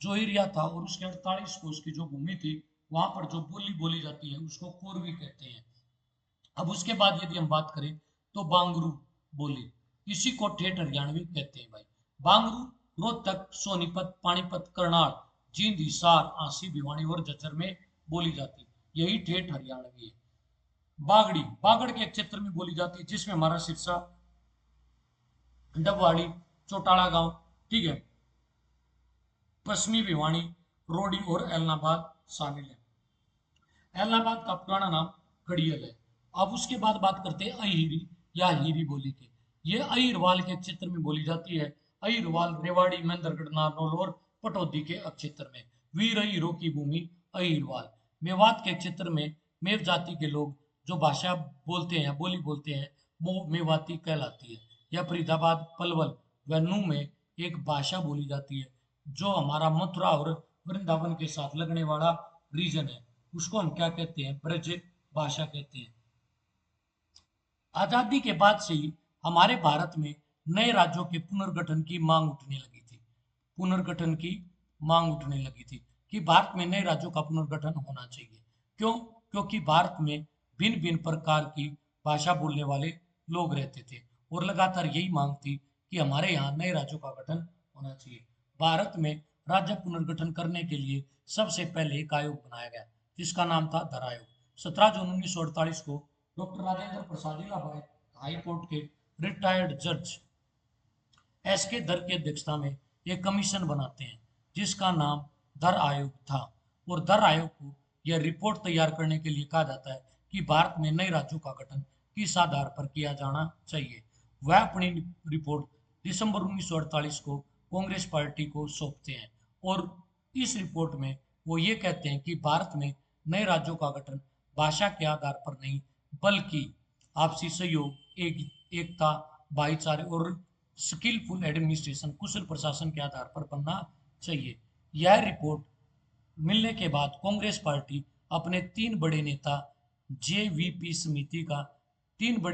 A: जो एरिया था और उसके 48 कोस की जो भूमि थी वहां पर जो बोली बोली जाती है उसको कोरवी कहते हैं। अब उसके बाद यदि हम बात करें तो बांगरू बोली, इसी को ठेठ हरियाणवी कहते हैं भाई। बांगरू रोहतक, सोनीपत, पानीपत, करनाल, जींद, हिसार, आंसी, भिवानी और झज्जर में बोली जाती है। यही ठेठ हरियाणवी है। बागड़ी, बागड़ के क्षेत्र में बोली जाती है जिसमें हमारा सिरसा, डबवाड़ी, चौटाला गांव, ठीक है, पश्चिमी भिवानी, रोडी और एलनाबाद शामिल है। एलनाबाद का पुराना नाम कड़ियल है। अब उसके बाद बात करते हैं अहिरी या हीरी बोली की। ये अहिरवाल के क्षेत्र में बोली जाती है। अहिरवाल रेवाड़ी, मेंदरगढ़, नारनौल और पटौदी के क्षेत्र में। वीर अहिरों की भूमि अहिरवाल। मेवात के क्षेत्र में मेव जाति के लोग जो भाषा बोलते हैं, बोली बोलते हैं, वो मेवाती कहलाती है। यह फरीदाबाद, पलवल व नूह में एक भाषा बोली जाती है। जो हमारा मथुरा और वृंदावन के साथ लगने वाला रीजन है उसको हम क्या कहते हैं? ब्रज भाषा कहते हैं। आजादी के बाद से ही हमारे भारत में नए राज्यों के पुनर्गठन की मांग उठने लगी थी। पुनर्गठन की मांग उठने लगी थी कि भारत में नए राज्यों का पुनर्गठन होना चाहिए। क्यों? क्योंकि भारत में भिन्न भिन्न प्रकार की भाषा बोलने वाले लोग रहते थे और लगातार यही मांग थी कि हमारे यहाँ नए राज्यों का गठन होना चाहिए। भारत में राज्य पुनर्गठन करने के लिए सबसे पहले एक आयोग बनाया गया जिसका नाम था धर आयोग। 17 जून 1948 को doctor Rajendra Prasad Allahabad high court के रिटायर्ड जज एस के धर की अध्यक्षता में एक कमीशन बनाते हैं जिसका नाम धर आयोग था। और धर आयोग को यह रिपोर्ट तैयार करने के लिए कहा जाता है कि भारत में नए राज्यों का गठन किस आधार पर किया जाना चाहिए। वह अपनी रिपोर्ट दिसंबर 1948 को कांग्रेस पार्टी को सौंपते हैं और इस रिपोर्ट में वो ये कहते हैं कि भारत में नए राज्यों का गठन भाषा के आधार पर नहीं बल्कि आपसी सहयोग, एकता, भाईचारे और स्किलफुल एडमिनिस्ट्रेशन, कुशल प्रशासन के आधार पर बनना चाहिए। यह रिपोर्ट मिलने के बाद कांग्रेस पार्टी अपने तीन बड़े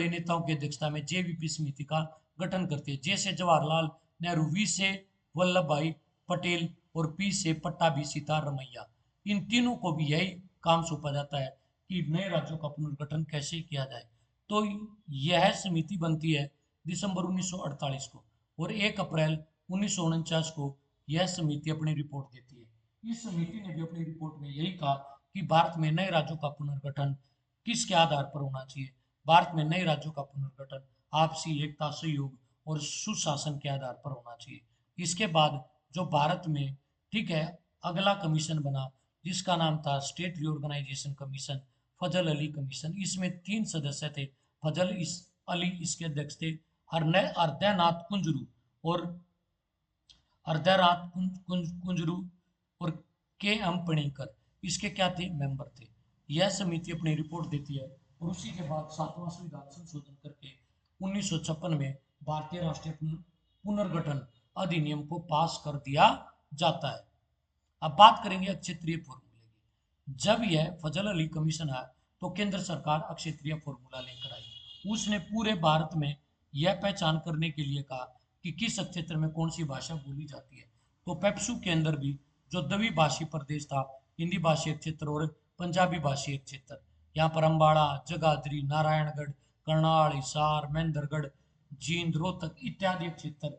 A: नेताओं की अध्यक्षता में जेवीपी समिति का गठन करती है, जैसे जवाहरलाल नेहरू, वी से वल्लभ भाई पटेल और पी से पट्टाभी सीतारमैया। इन तीनों को भी यही काम सौंपा जाता है कि नए राज्यों का पुनर्गठन कैसे किया जाए। तो यह समिति बनती है दिसंबर 1948 को और 1 अप्रैल 1949 को यह समिति अपनी रिपोर्ट देती है। इस समिति ने भी अपनी रिपोर्ट में यही कहा कि भारत में नए राज्यों का पुनर्गठन किसके आधार पर होना चाहिए। भारत में नए राज्यों का पुनर्गठन आपसी एकता, सहयोग और सुशासन के आधार पर होना चाहिए। इसके बाद जो भारत में, ठीक है, अगला कमीशन बना जिसका नाम था स्टेट रीऑर्गेनाइजेशन कमीशन, फजल अली कमीशन। इसमें 3 सदस्य थे। अली इसके अध्यक्ष थे। हृदयनाथ कुंजरू और कुंजरू और के एम पणिकर इसके क्या थे? मेंबर थे। यह समिति अपनी रिपोर्ट देती है और उसी के बाद 7वां संविधान संशोधन करके 1956 में भारतीय राष्ट्रीय पुनर्गठन अधिनियम को पास कर दिया जाता है। अब बात करेंगे अक्षेत्रीय फॉर्मूले की। जब यह फजल अली कमीशन आया तो केंद्र सरकार अक्षेत्रीय फॉर्मूला लेकर आई। उसने पूरे भारत में यह पहचान करने के लिए कहा कि किस क्षेत्र में कौन सी भाषा बोली जाती है। तो पेप्सू के अंदर भी जो द्विभाषी प्रदेश था, हिंदी भाषी क्षेत्र और पंजाबी भाषी क्षेत्र, यहाँ पर अम्बाड़ा, जगाधरी, नारायणगढ़, करनाल, हिसार, महेंद्रगढ़, जींद, रोहतक इत्यादि क्षेत्र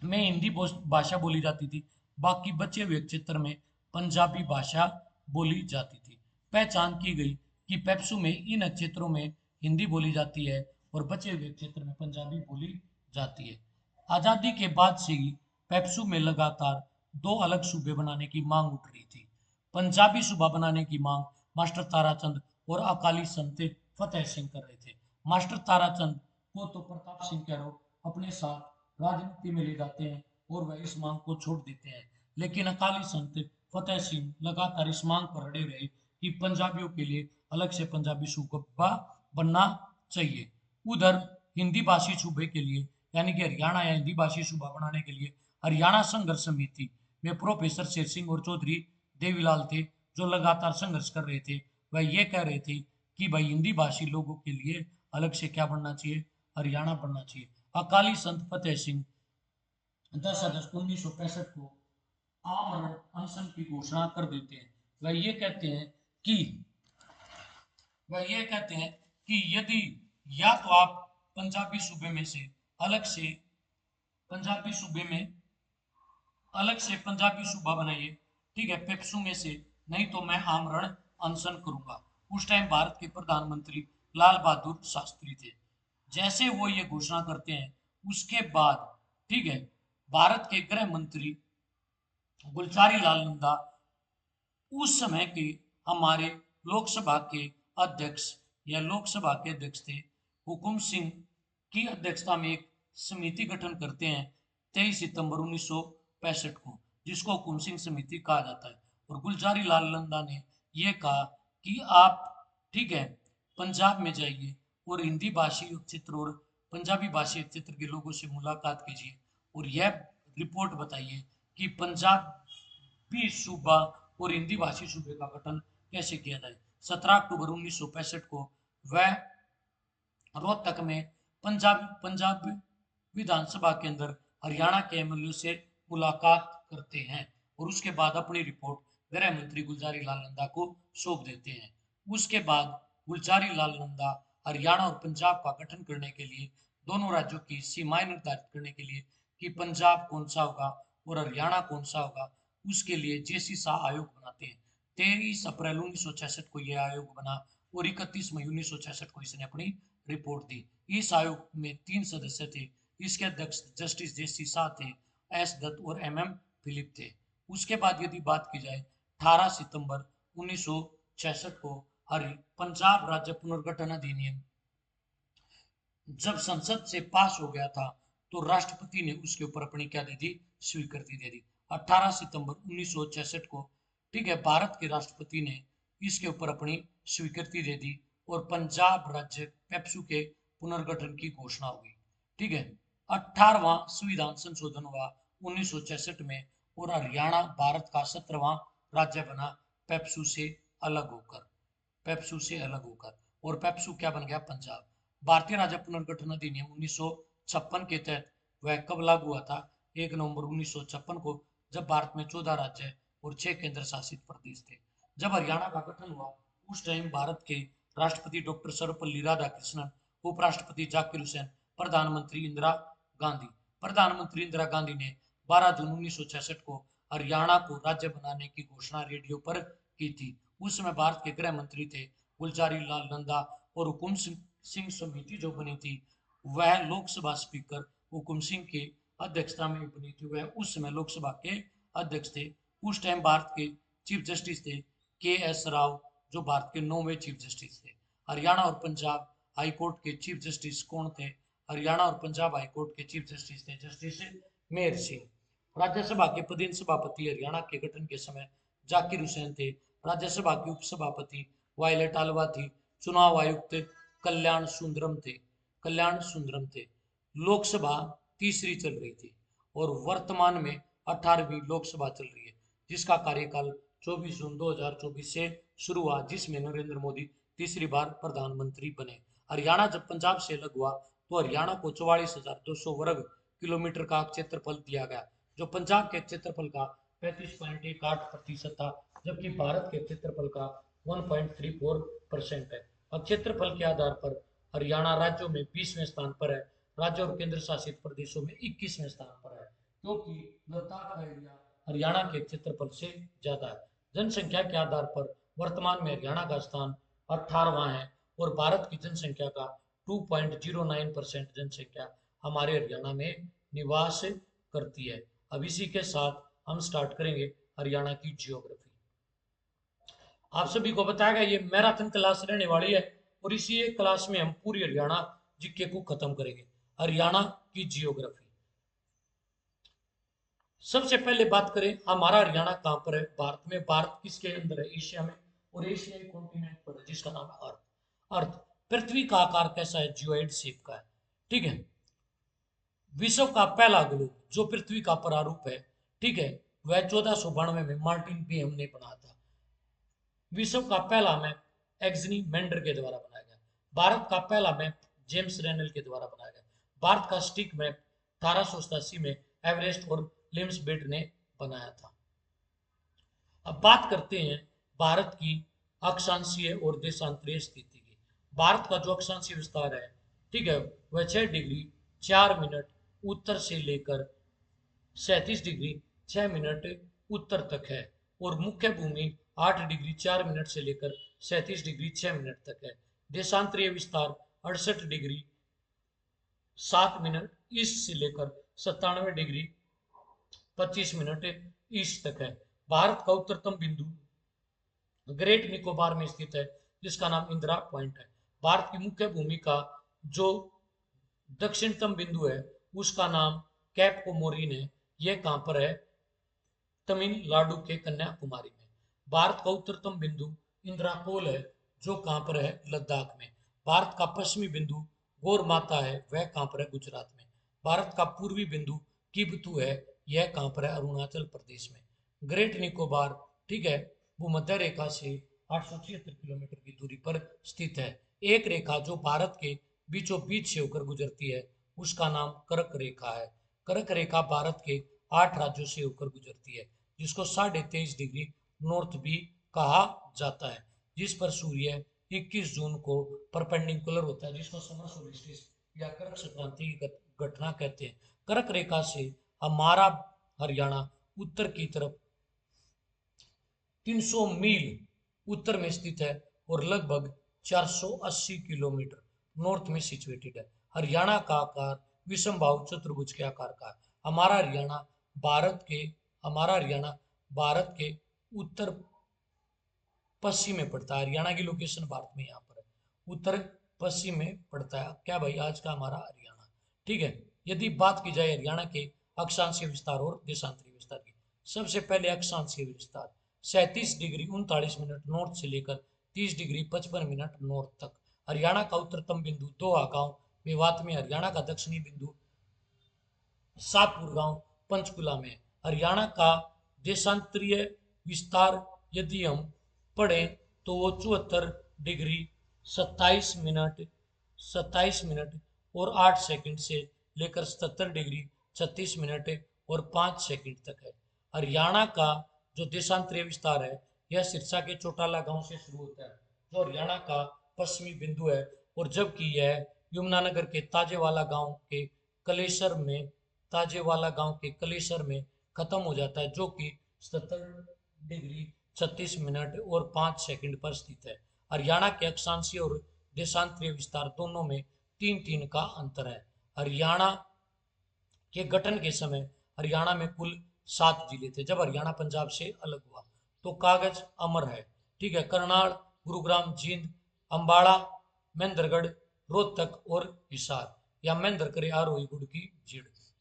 A: में हिंदी भाषा बोली जाती थी। बाकी बचे हुए क्षेत्र में पंजाबी भाषा बोली जाती थी। पहचान की गई कि पेप्सू में इन क्षेत्रों में हिंदी बोली जाती है और बचे हुए क्षेत्र में पंजाबी बोली जाती है। आज़ादी के बाद से ही पेप्सू में लगातार 2 अलग सूबे बनाने की मांग उठ रही थी। पंजाबी सूबा बनाने की मांग मास्टर ताराचंद और अकाली संत फतेह सिंह कर रहे थे। मास्टर ताराचंद को तो प्रताप सिंह कैरो अपने साथ राजनीति में ले जाते हैं और वह इस मांग को छोड़ देते हैं, लेकिन अकाली संत फतेह सिंह लगातार इस मांग पर अड़े रहे कि पंजाबियों के लिए अलग से पंजाबी सूबा बनना चाहिए। उधर हिंदी भाषी सूबे के लिए, यानी कि हरियाणा या हिंदी भाषी सूबा बनाने के लिए हरियाणा संघर्ष समिति में प्रोफेसर शेर सिंह और चौधरी देवीलाल थे जो लगातार संघर्ष कर रहे थे। वह ये कह रहे थे कि भाई हिंदी भाषी लोगों के लिए अलग से क्या बनना चाहिए? हरियाणा बनना चाहिए। अकाली संत फतेह सिंह 10 अगस्त 1965 को आमरण अनशन की घोषणा कर देते हैं। वह ये कहते हैं कि यदि या तो आप पंजाबी सूबे में से अलग से पंजाबी सूबे में अलग से पंजाबी सूबा बनाइए, ठीक है, पेप्सू में से, नहीं तो मैं आमरण अनशन करूंगा। उस टाइम भारत के प्रधानमंत्री लाल बहादुर शास्त्री थे। जैसे वो ये घोषणा करते हैं उसके बाद, ठीक है, भारत के गृह मंत्री गुलजारी लाल नंदा उस समय के हमारे लोकसभा के अध्यक्ष लोकसभा के अध्यक्ष थे हुकुम सिंह की अध्यक्षता में एक समिति गठन करते हैं 23 सितंबर 1965 को, जिसको हुकुम सिंह समिति कहा जाता है। और गुलजारी लाल नंदा ने यह कहा कि आप, ठीक है, पंजाब में जाइए और हिंदी भाषी क्षेत्र और पंजाबी भाषी क्षेत्र के लोगों से मुलाकात कीजिए और यह रिपोर्ट बताइए कि पंजाबी सूबा और हिंदी भाषी सूबे का गठन कैसे किया जाए। 17 अक्टूबर 1965 को वह रोहतक में पंजाब विधानसभा के अंदर हरियाणा के एमएलए से मुलाकात करते हैं और उसके बाद अपनी रिपोर्ट गृह मंत्री गुलजारी लाल नंदा को सौंप देते हैं। उसके बाद गुलजारी लाल नंदा हरियाणा और पंजाब का गठन करने के लिए, दोनों राज्यों की सीमाएं निर्धारित करने के लिए कि पंजाब कौन सा होगा और हरियाणा कौन सा होगा, उसके लिए जेसी शाह आयोग बनाते हैं। 23 अप्रैल 1966 को यह आयोग बना और 31 मई 1966 को इसने अपनी रिपोर्ट दी। इस आयोग में 3 सदस्य थे। इसके अध्यक्ष जस्टिस जेसी शाह थे, एस दत्त और एमएम फिलिप थे। उसके बाद यदि बात की जाए 18 सितंबर 1966 को पंजाब राज्य पुनर्गठन अधिनियम जब संसद से पास हो गया था तो राष्ट्रपति ने उसके ऊपर अपनी क्या दे दी, स्वीकृति दे दी। 18 सितंबर 1966 को, ठीक है, भारत के राष्ट्रपति ने इसके ऊपर अपनी स्वीकृति दे दी और पंजाब राज्य पेप्सू के पुनर्गठन की घोषणा हुई। ठीक है, 18वां संविधान संशोधन हुआ 1966 में और हरियाणा भारत का 17वां राज्य बना पेप्सू से अलग होकर। पेप्सू से अलग होकर और पेप्सू क्या बन गया, पंजाब। भारतीय राज्य पुनर्गठन अधिनियम 1956 के तहत वह कब लागू हुआ था, 1 नवंबर 1956 को, जब भारत में 14 राज्य और 6 केंद्र शासित प्रदेश थे। जब हरियाणा का गठन हुआ उस टाइम भारत के राष्ट्रपति डॉक्टर सर्वपल्ली राधाकृष्णन, उपराष्ट्रपति जाकिर हुसैन, प्रधानमंत्री इंदिरा गांधी ने 12 जून 1966 को हरियाणा को राज्य बनाने की घोषणा रेडियो पर की थी। उस समय भारत के गृह मंत्री थे गुलजारी लाल नंदा और हुकुम सिंह समिति जो बनी थी वह लोकसभा स्पीकर हुकुम सिंह की अध्यक्षता में बनी थी। वह उस समय लोकसभा के अध्यक्ष थे। उस टाइम भारत के चीफ जस्टिस थे के एस राव, जो भारत के 9वें चीफ जस्टिस थे। हरियाणा और पंजाब हाई कोर्ट के चीफ जस्टिस कौन थे? हरियाणा और पंजाब हाई कोर्ट के चीफ जस्टिस थे जस्टिस मेहर सिंह। राज्यसभा के पदेन सभापति हरियाणा के गठन के समय जाकिर हुसैन थे। राज्यसभा के उपसभापति वायलेट आलवा थी। चुनाव आयुक्त कल्याण सुंदरम थे। लोकसभा तीसरी चल रही थी और वर्तमान में 18वीं लोकसभा चल रही है, जिसका कार्यकाल 24 जून 2024 से शुरू हुआ, जिसमें नरेंद्र मोदी तीसरी बार प्रधानमंत्री बने। हरियाणा जब पंजाब से अलग हुआ तो हरियाणा को 44,200 वर्ग किलोमीटर का क्षेत्रफल दिया गया, जो पंजाब के क्षेत्रफल का 35.18% था, जबकि भारत के क्षेत्रफल का 1.34% है। अब क्षेत्रफल के आधार पर हरियाणा राज्यों में 20वें स्थान पर है, राज्यों और केंद्र शासित प्रदेशों में 21वें स्थान पर है, क्योंकि लद्दाख का एरिया हरियाणा के क्षेत्रफल से ज्यादा है। जनसंख्या के आधार पर वर्तमान में हरियाणा का स्थान 18वां है और भारत की जनसंख्या का 2.09% जनसंख्या हमारे हरियाणा में निवास करती है। अब इसी के साथ हम स्टार्ट करेंगे हरियाणा की जियोग्राफी। आप सभी को बताया ये मैराथन क्लास रहने वाली है और इसी एक क्लास में हम पूरी हरियाणा जीके को खत्म करेंगे। हरियाणा की जियोग्राफी। सबसे पहले बात करें हमारा हरियाणा कहां पर है भारत में। भारत किसके अंदर है? एशिया में, और एशियाई कॉन्टिनेंट पर है, जिसका नाम है अर्थ। अर्थ पृथ्वी का आकार कैसा है? जियोइड शेप का है। ठीक है, विश्व का पहला ग्लोब जो पृथ्वी का प्रारूप है, ठीक है, वह 1492 में मार्टिन पीएम ने बनाया था। विश्व का पहला मैप एग्जनी मेंडर के द्वारा बनाया गया। भारत का पहला मैप जेम्स रेनल के द्वारा बनाया गया। भारत का स्टिक मैप 1887 में एवरेस्ट और लिम्सबेट ने बनाया था। अब बात करते हैं भारत की अक्षांशीय और देशांतरीय स्थिति की। भारत का जो अक्षांशीय विस्तार है, ठीक है, वह 6 डिग्री 4 मिनट उत्तर से लेकर 37 डिग्री 6 मिनट उत्तर तक है और मुख्य भूमि 8 डिग्री 4 मिनट से लेकर 37 डिग्री 6 मिनट तक है। देशांतरीय विस्तार 68 डिग्री 7 मिनट ईस्ट से लेकर 97 डिग्री 25 मिनट ईस्ट तक है। भारत का उत्तरतम बिंदु ग्रेट निकोबार में स्थित है, जिसका नाम इंदिरा पॉइंट है। भारत की मुख्य भूमि का जो दक्षिणतम बिंदु है उसका नाम कैप कोमोरिन है। यह कहां पर है? तमिलनाडु के कन्याकुमारी में। भारत का उत्तरतम बिंदु इंद्राकोल है, जो कहां पर है? लद्दाख में। भारत का पश्चिमी बिंदु गौर माता है, वह कहां पर है? गुजरात में। भारत का पूर्वी बिंदु किबतू है, यह कहां पर है? अरुणाचल प्रदेश में। ग्रेट निकोबार, ठीक है, भूमध्य रेखा से 876 किलोमीटर की दूरी पर स्थित है। एक रेखा जो भारत के बीचों बीच से होकर गुजरती है उसका नाम कर्क रेखा है। कर्क रेखा भारत के 8 राज्यों से होकर गुजरती है, जिसको 23.5 डिग्री नॉर्थ भी कहा जाता है, जिस पर सूर्य 21 जून को परपेंडिकुलर होता है, जिसको समर सोल्स्टिस या कर्क संक्रांति की घटना कहते हैं। कर्क रेखा से हमारा हरियाणा उत्तर की तरफ 300 मील उत्तर में स्थित है और लगभग 480 किलोमीटर नॉर्थ में सिचुएटेड है। हरियाणा का आकार विषम बाहु चतुर्भुज के आकार का है। हमारा हरियाणा भारत के हमारा हरियाणा भारत के उत्तर पश्चिम में पड़ता है। हरियाणा की लोकेशन भारत में यहाँ पर है, उत्तर पश्चिम में पड़ता है। क्या भाई, आज का हमारा हरियाणा। ठीक है, यदि बात की जाए हरियाणा के अक्षांशीय विस्तार और देशांतरीय विस्तार की, सबसे पहले अक्षांशीय विस्तार 37 डिग्री 39 मिनट नॉर्थ से लेकर 30 डिग्री 55 मिनट नॉर्थ तक। हरियाणा का उत्तरतम बिंदु दोहा गांव मेवात में, हरियाणा का दक्षिणी बिंदु सातपुर गांव पंचकुला में। हरियाणा का देशांतरीय विस्तार यदि हम पढ़ें तो वो 74 डिग्री 27 मिनट और 8 सेकंड से लेकर 77 डिग्री 36 मिनट और 5 सेकंड तक है। हरियाणा का जो देशांतरीय विस्तार है यह सिरसा के चौटाला गांव से शुरू होता है, जो हरियाणा का पश्चिमी बिंदु है, और जबकि यह यमुनानगर के ताजेवाला गांव के कलेसर में खत्म हो जाता है, जो कि 77 डिग्री 36 मिनट और 5 सेकंड पर स्थित है। हरियाणा के अक्षांशीय और देशांतरीय विस्तार दोनों में 3-3 का अंतर है। हरियाणा के गठन के समय हरियाणा में कुल 7 जिले थे। जब हरियाणा पंजाब से अलग हुआ तो कागज अमर है। ठीक है, करनाल, गुरुग्राम, जींद, अंबाला, महेंद्रगढ़, रोहतक और हिसार, या महेंद्र करे आरोही गुड़ की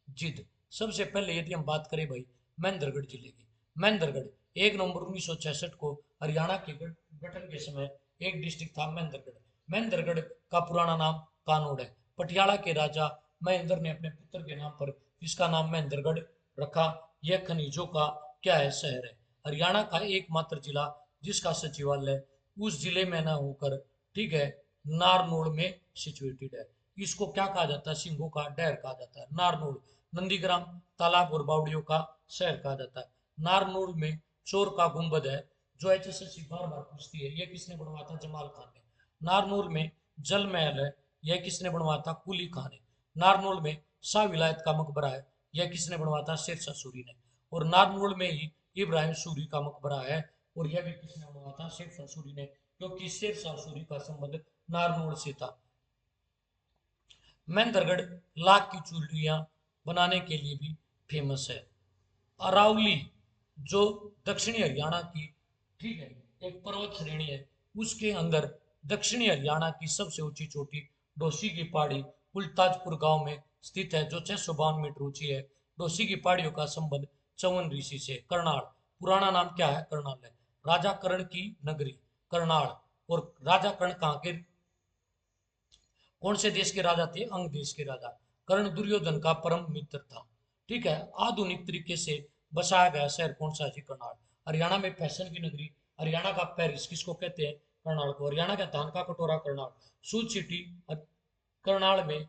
A: जिद। सबसे पहले यदि हम बात करें भाई महेंद्रगढ़ जिले की, महेंद्रगढ़ 1 नवंबर 1966 को हरियाणा के गठन के समय एक डिस्ट्रिक्ट था महेंद्रगढ़। महेंद्रगढ़ का पुराना नाम कानोड़ है। पटियाला के राजा महेंद्र ने अपने पुत्र के नाम पर इसका नाम महेंद्रगढ़ रखा। यह खनिजों का क्या है, शहर है। हरियाणा का एकमात्र जिला जिसका सचिवालय उस जिले में न होकर, ठीक है, नारनौल में सिचुएटेड है। इसको क्या कहा जाता है, सिंहों का डैर कहा जाता है। नारनौल नंदीग्राम तालाब और बावड़ियों का शहर कहा जाता है। नारनौल में चोर का गुंबद है, जो एचएसएससी बार बार पूछती है, यह किसने बनवाया था, जमाल खान ने। नारनौल में जल महल है, यह किसने बनवाया था, कुली खान ने। नारनौल में शाह विलायत का मकबरा है, यह किसने बनवाया था, शेरशाह सूरी ने। और नारनौल में ही इब्राहिम सूरी का मकबरा है, और यह भी किसने बनवाया था, शेरशाह सूरी ने, क्योंकि शेरशाह सूरी का संबंध नारनौल से था। महेंद्रगढ़ लाख की चूड़ियां बनाने के लिए भी फेमस है। अरावली जो दक्षिणी हरियाणा की, ठीक है, एक पर्वत श्रेणी है, उसके अंदर दक्षिणी हरियाणा की सबसे ऊंची चोटी डोसी की पहाड़ी उल्ताजपुर गांव में स्थित है, जो 652 मीटर ऊंची है। डोसी की पहाड़ियों का संबंध चौवन ऋषि से। करनाल पुराना नाम क्या है, करनाल है। राजा कर्ण की नगरी करनाल। और राजा कर्ण कहाँ के, कौन से देश के राजा थे, अंग देश के राजा। कर्ण दुर्योधन का परम मित्र था। ठीक है, आधुनिक तरीके से बसाया गया शहर कौन सा है, करनाल। हरियाणा में फैशन की नगरी, हरियाणा का पेरिस किसको कहते हैं, करनाल को। हरियाणा का धान का कटोरा करनाल। सूत सिटी करनाल में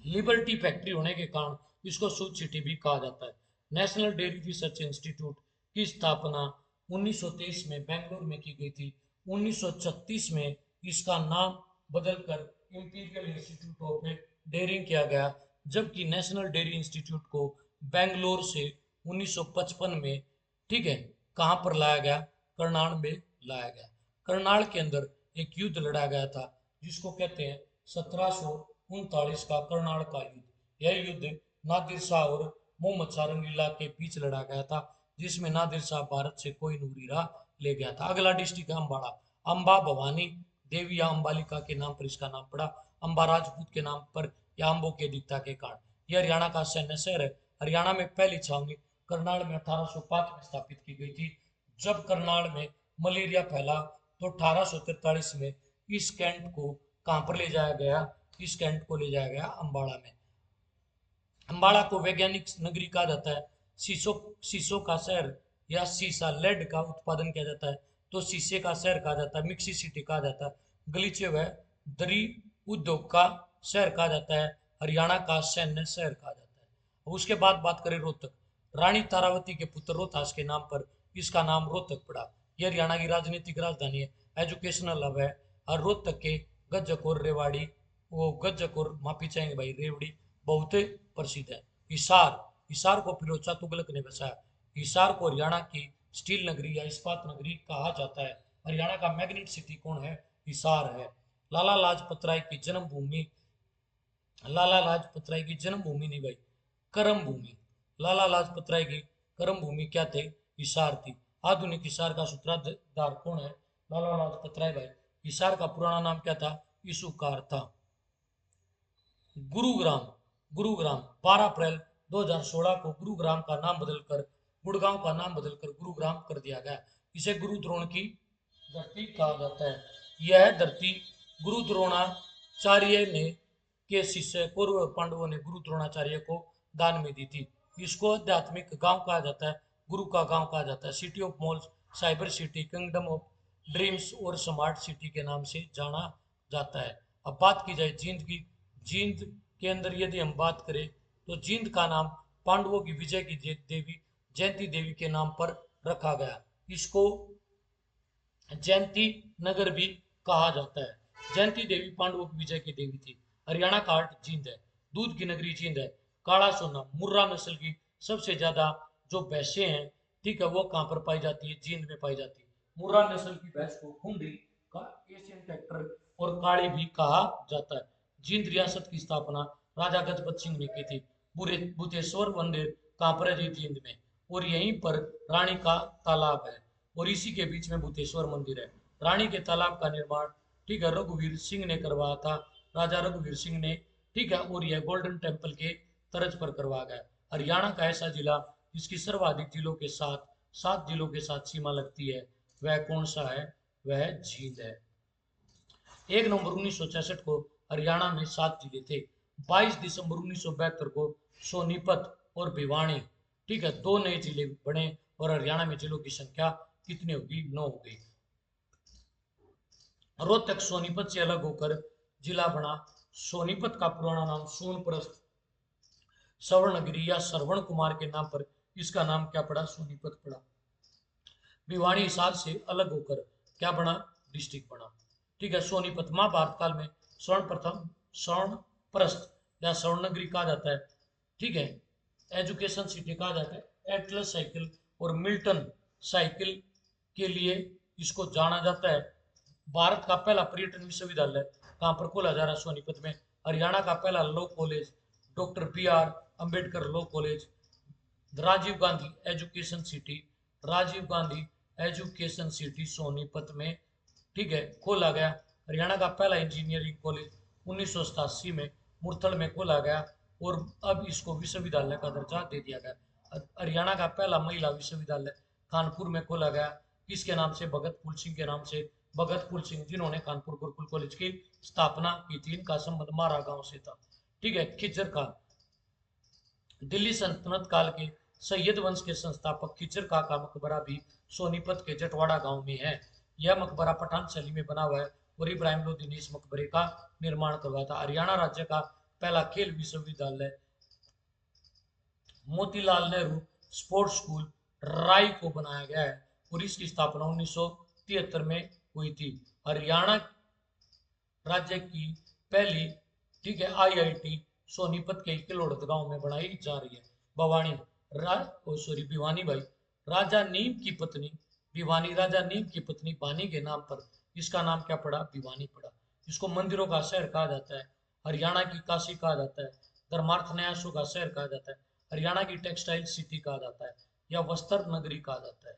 A: लिबर्टी फैक्ट्री होने के कारण इसको सूत सिटी भी कहा जाता है। नेशनल डेयरी रिसर्च इंस्टीट्यूट की स्थापना 1923 में बेंगलुरु में की गई थी। 1936 में इसका नाम बदलकर इंपीरियल इंस्टीट्यूट ऑफ डेयरिंग किया गया, जबकि नेशनल डेयरी इंस्टीट्यूट को बेंगलोर से 1955 में, ठीक है, कहां पर लाया गया, करनाल में लाया गया। करनाल के अंदर एक युद्ध लड़ा गया था, जिसको कहते हैं 1739 का करनाल का युद्ध। यह युद्ध नादिर शाह और मोहम्मद शाह रंगीला के बीच लड़ा गया था, जिसमें नादिर शाह भारत से कोई नूरीरा ले गया था। अगला डिस्ट्रिक्ट है अम्बाड़ा। अम्बा भवानी देवी या अम्बालिका के नाम पर इसका नाम पड़ा। अम्बा राजपूत के नाम पर या अम्बों के दिखता के कारण। यह हरियाणा का सैन्य शहर है। हरियाणा में पहली छावनी करनाल में 1805 में स्थापित की गई थी। जब करनाल में मलेरिया फैला तो 1843 में इस कैंट को कहां पर ले जाया गया, इस कैंट को ले जाया गया अम्बाड़ा में। अम्बाड़ा को वैज्ञानिक नगरी कहा जाता है। शीशों शीशों का शहर या शीशा लेड का उत्पादन किया जाता है। तो शीशे का शहर कहा जाता है, मिक्सी सिटी कहा जाता है। गलीचे व दरी उद्योग का शहर कहा जाता है। हरियाणा का सैन्य शहर कहा जाता है। उसके बाद बात करें रोहतक, रानी तारावती के पुत्र रोहतास के नाम पर इसका नाम रोहतक पड़ा। यह हरियाणा की राजनीतिक राजधानी है, एजुकेशनल हब है। और रोहतक के गज्जक और रेवाड़ी, वो गज्जक और माफी चाहेंगे भाई, रेवड़ी बहुत प्रसिद्ध है। हिसार, हिसार को फिरोज तुगलक ने बसाया। हिसार को हरियाणा की स्टील नगरी या इस्पात नगरी कहा जाता है। हरियाणा का मैग्नेट सिटी कौन है? हिसार है। लाला लाजपत राय की जन्मभूमि, लाला लाजपत राय की जन्मभूमि नहीं भाई, कर्म भूमि। लाला लाजपत राय की कर्म भूमि क्या थे? हिसार थी। आधुनिक हिसार का सूत्रधार कौन है? लाला लाजपत राय भाई। हिसार का पुराना नाम क्या था? इसुकार था। गुरुग्राम, गुरुग्राम 12 अप्रैल 2016 को गुरुग्राम का नाम बदलकर, गुड़गांव का नाम बदलकर गुरुग्राम कर दिया गया। इसे गुरु द्रोण की धरती कहा जाता है। यह धरती गुरु द्रोणाचार्य ने के शिष्य कौरव और पांडवों ने गुरु द्रोणाचार्य को दान में दी थी। इसको आध्यात्मिक गांव कहा जाता है, गुरु का गांव कहा जाता है। City of malls, cyber city, kingdom of dreams और स्मार्ट सिटी के नाम से जाना जाता है। अब बात की जाए जींद की, जींद के अंदर यदि हम बात करें तो जींद का नाम पांडवों की विजय की देवी जयंती देवी के नाम पर रखा गया। इसको जयंती नगर भी कहा जाता है। जयंती देवी पांडवों की विजय की देवी थी। हरियाणा का हाट जींद है, दूध की नगरी जींद है। काला सोना, मुर्रा नस्ल की सबसे ज्यादा जो भैंसें हैं, ठीक है, वो कहाँ पर पाई जाती है? जींद में पाई जाती है। मुर्रा नस्ल की भैंस को खुंडी का एशियन ट्रैक्टर और काली भी कहा जाता है। जींद रियासत की स्थापना राजा गजपत सिंह ने की थी। बुद्धेश्वर मंदिर कहाँ पर है जी? जींद में। और यहीं पर रानी का तालाब है, और इसी के बीच में भूतेश्वर मंदिर है। रानी के तालाब का निर्माण, ठीक है, रघुवीर सिंह ने करवाया था, राजा रघुवीर सिंह ने, ठीक है। और यह गोल्डन टेम्पल के तर्ज पर करवाया गया। हरियाणा का ऐसा जिला जिसकी सर्वाधिक जिलों के साथ, 7 जिलों के साथ सीमा लगती है, वह कौन सा है? वह जींद है। 1 नवंबर 1966 को हरियाणा में 7 जिले थे। 22 दिसंबर 1972 को सोनीपत और भिवानी, ठीक है, 2 नए जिले बने। और हरियाणा में जिलों की संख्या कितनी होगी? 9 हो गई। रोहतक सोनीपत से अलग होकर जिला बना। सोनीपत का पुराना नाम सोनप्रस्थ सवर्णगिरी या श्रवण कुमार के नाम पर इसका नाम क्या पड़ा? सोनीपत पड़ा। भिवानी हिसार से अलग होकर क्या बना? डिस्ट्रिक्ट बना, ठीक है। सोनीपत महाभारत काल में स्वर्ण प्रस्थ या स्वर्णनगरी कहा जाता है, ठीक है। एजुकेशन सिटी कहा जाता है। एटलस साइकिल और मिल्टन साइकिल के लिए इसको जाना जाता है। भारत का पहला पर्यटन विश्वविद्यालय कहाँ पर खोला जा रहा है? सोनीपत में। हरियाणा का पहला law college doctor BR Ambedkar law college. Rajiv Gandhi education city, Rajiv Gandhi education city Sonipat में, ठीक है, खोला गया। हरियाणा का पहला इंजीनियरिंग कॉलेज 1987 में मुरथल में खोला गया, और अब इसको विश्वविद्यालय का दर्जा दे दिया गया। हरियाणा का पहला महिला विश्वविद्यालय कानपुर में खोला गया। किसके नाम से? भगत फूल सिंह के नाम से। भगत फूल सिंह जिन्होंने कानपुर गुरुकुल कॉलेज की स्थापना की थी। इनका संबंध मारा गांव से था, ठीक है। खिज्जर खान, दिल्ली सल्तनत काल के सैयद वंश के संस्थापक खिज्जर खां का मकबरा भी सोनीपत के जटवाड़ा गांव में है। यह मकबरा पठान शैली में बना हुआ है, और इब्राहिम लोदी ने इस मकबरे का निर्माण करवाया था। हरियाणा राज्य का पहला खेल विश्वविद्यालय मोतीलाल नेहरू स्पोर्ट्स स्कूल राय को बनाया गया है, और इसकी स्थापना 1973 में हुई थी। हरियाणा राज्य की पहली, ठीक है, IIT सोनीपत के किलोड़त गांव में बनाई जा रही है। भवानी भिवानी भाई, राजा नीम की पत्नी भिवानी, राजा नीम की पत्नी बानी के नाम पर इसका नाम क्या पड़ा? भिवानी पड़ा। इसको मंदिरों का शहर कहा जाता है। हरियाणा की काशी कहा जाता है। धर्मार्थ न्यासों का शहर कहा जाता है। हरियाणा की टेक्सटाइल सिटी कहा जाता है, या वस्त्र नगरी कहा जाता है।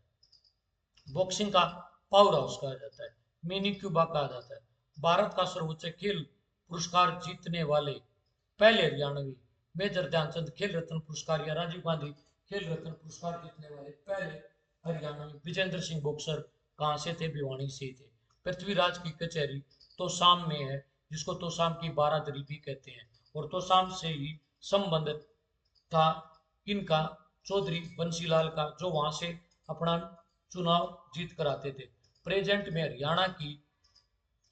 A: बॉक्सिंग का पावर हाउस कहा जाता है। मिनी क्यूबा कहा जाता है। भारत का सर्वोच्च खेल पुरस्कार जीतने वाले पहले हरियाणवी, मेजर ध्यानचंद खेल रत्न पुरस्कार या राजीव गांधी खेल रत्न पुरस्कार जीतने वाले पहले हरियाणवी। विजेंद्र सिंह बॉक्सर कहाँ से थे? भिवानी से थे। पृथ्वीराज की कचहरी तोशाम में है, जिसको तोशाम की बारादरी भी कहते हैं, और तोशाम से ही संबंध था किनका? चौधरी बंसीलाल का, जो वहां से अपना चुनाव जीत कर आते थे। प्रेजेंट में हरियाणा की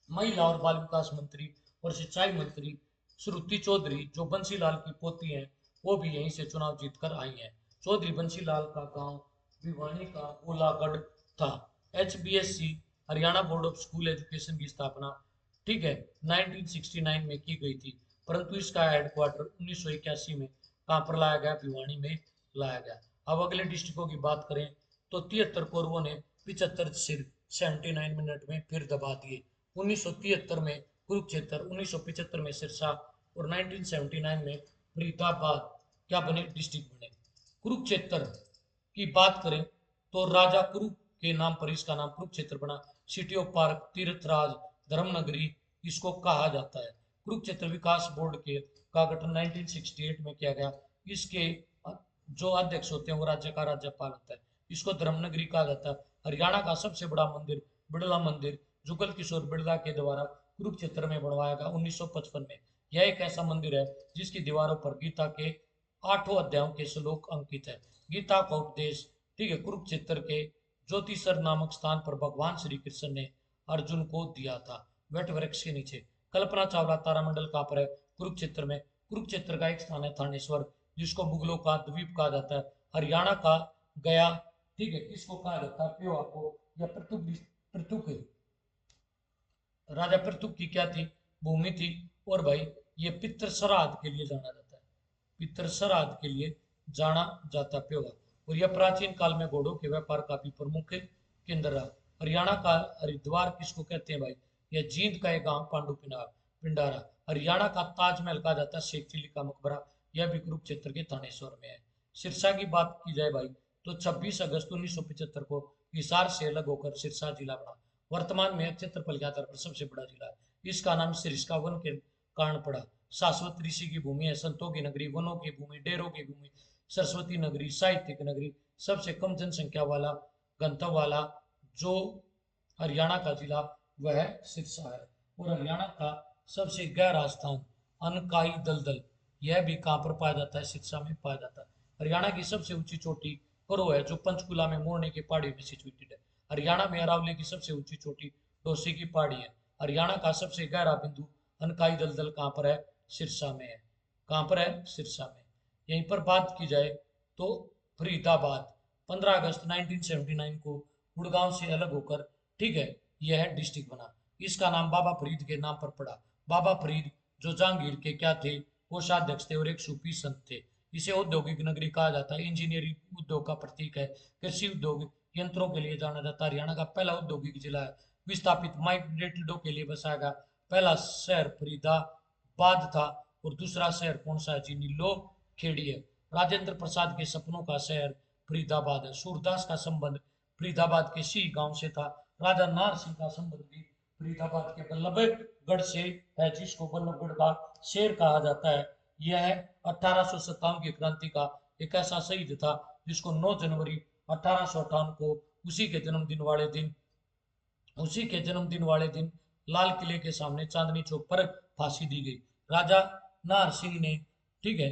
A: महिला और बाल विकास मंत्री और सिंचाई मंत्री श्रुति चौधरी, जो बंसीलाल की पोती हैं, वो भी यहीं से चुनाव जीतकर आई हैं। चौधरी बंसीलाल का गांव भिवानी का ओलागढ़ था। HBSC Haryana board of school education की स्थापना, ठीक है, 1969 में की गई थी, परंतु इसका हेडक्वार्टर 1981 में कहाँ पर लाया गया? भिवानी में लाया गया। अब अगले डिस्ट्रिक्टों की बात करें तो 73 कौरवों ने 75 सिर 79 मिनट में फिर दबा दिए। 1973 में कुरुक्षेत्र, 1975 में सिरसा और 1979 में फरीदाबाद क्या बने? डिस्ट्रिक्ट बने। कुरुक्षेत्र की बात करें तो राजा कुरु के नाम पर इसका नाम कुरुक्षेत्र बना। सिटी ऑफ पार्क, तीर्थराज, धर्मनगरी इसको कहा जाता है। कुरुक्षेत्र विकास बोर्ड के का गठन 1968 में किया गया। इसके जो अध्यक्ष होते हैं वो राज्य का राज्यपाल होता है। इसको धर्मनगरी कहा जाता है। हरियाणा का सबसे बड़ा मंदिर बिड़ला मंदिर जुगल किशोर बिड़ला के द्वारा कुरुक्षेत्र में बनवाया गया 1955 में। यह एक ऐसा मंदिर है जिसकी दीवारों पर गीता के 8 अध्यायों के श्लोक अंकित है। गीता का उपदेश, ठीक है, कुरुक्षेत्र के ज्योतिषर नामक स्थान पर भगवान श्री कृष्ण ने अर्जुन को दिया था, वट वृक्ष के नीचे। कल्पना चावला तारामंडल कहाँ पर है? कुरुक्षेत्र में। कुरुक्षेत्र का एक स्थान है थानेश्वर, जिसको मुगलों का द्वीप कहा जाता है। हरियाणा का गया, ठीक है, किसको कहा जाता है? पेवा को, या पृथुक राजा पृथुक की क्या थी? भूमि थी। और भाई ये पितृ श्राद्ध के लिए जाना जाता है, पितृ श्राद्ध के लिए जाना जाता पेवा। और यह प्राचीन काल में घोड़ों के व्यापार का भी प्रमुख केंद्र रहा। हरियाणा का हरिद्वार किसको कहते हैं भाई? यह जींद का एक गांव पांडु पिंडारा। हरियाणा का ताजमहल कहा जाता है शेख चिल्ली का मकबरा, यह भी कुरुक्षेत्र के थानेश्वर में है। सिरसा की बात की जाए भाई तो 26 अगस्त 1975 को हिसार से अलग होकर सिरसा जिला बना। वर्तमान में क्षेत्रफल के आधार पर सबसे बड़ा जिला है। इसका नाम सिरसा वन के कारण पड़ा। शाश्वत ऋषि की भूमि है, संतों की नगरी, वनों की भूमि, डेरों की भूमि, सरस्वती नगरी, साहित्यिक नगरी, सबसे कम जनसंख्या वाला गंतव्य वाला जो हरियाणा का जिला वह सिरसा है। और हरियाणा का सबसे गहरा स्थान अनकाई दलदल, यह भी कहाँ पर पाया जाता है? सिरसा में पाया जाता है। हरियाणा की सबसे ऊंची चोटी करो है, जो पंचकुला में मोरने की पहाड़ी में सिचुएटेड है। हरियाणा में अरावली की सबसे ऊंची चोटी डोसी की पहाड़ी है। हरियाणा का सबसे गहरा बिंदु अनकाई दलदल कहाँ पर है? सिरसा में है। कहाँ पर है? सिरसा में। यहीं पर बात की जाए तो फरीदाबाद 15 अगस्त 1979 को गुड़गांव से अलग होकर, ठीक है, यह डिस्ट्रिक्ट बना। इसका नाम बाबा फरीद के नाम पर पड़ा। बाबा फरीद जो जहांगीर के क्या थे? कोषाध्यक्ष थे और एक सूफी संत थे। इसे औद्योगिक नगरी कहा जाता है। इंजीनियरिंग उद्योग का प्रतीक है। कृषि उद्योग यंत्रों के लिए जाना जाता है। हरियाणा का पहला औद्योगिक जिला है। विस्थापित माइग्रेटेडों के लिए बसाया गया पहला शहर फरीदाबाद था। और दूसरा शहर कौन सा है जी? नीलो खेड़ी है। राजेंद्र प्रसाद के सपनों का शहर फरीदाबाद है। सूरदास का संबंध फरीदाबाद के सी गांव से था। राजा नार सिंह का संबंध भी फरीदाबाद के बल्लभगढ़ से है, जिसको बल्लभगढ़ का शेर कहा जाता है। यह 1857 की क्रांति का एक ऐसा शहीद था जिसको 9 जनवरी 1858 को उसी के जन्मदिन वाले दिन लाल किले के सामने चांदनी चौक पर फांसी दी गई। राजा नार सिंह ने, ठीक है,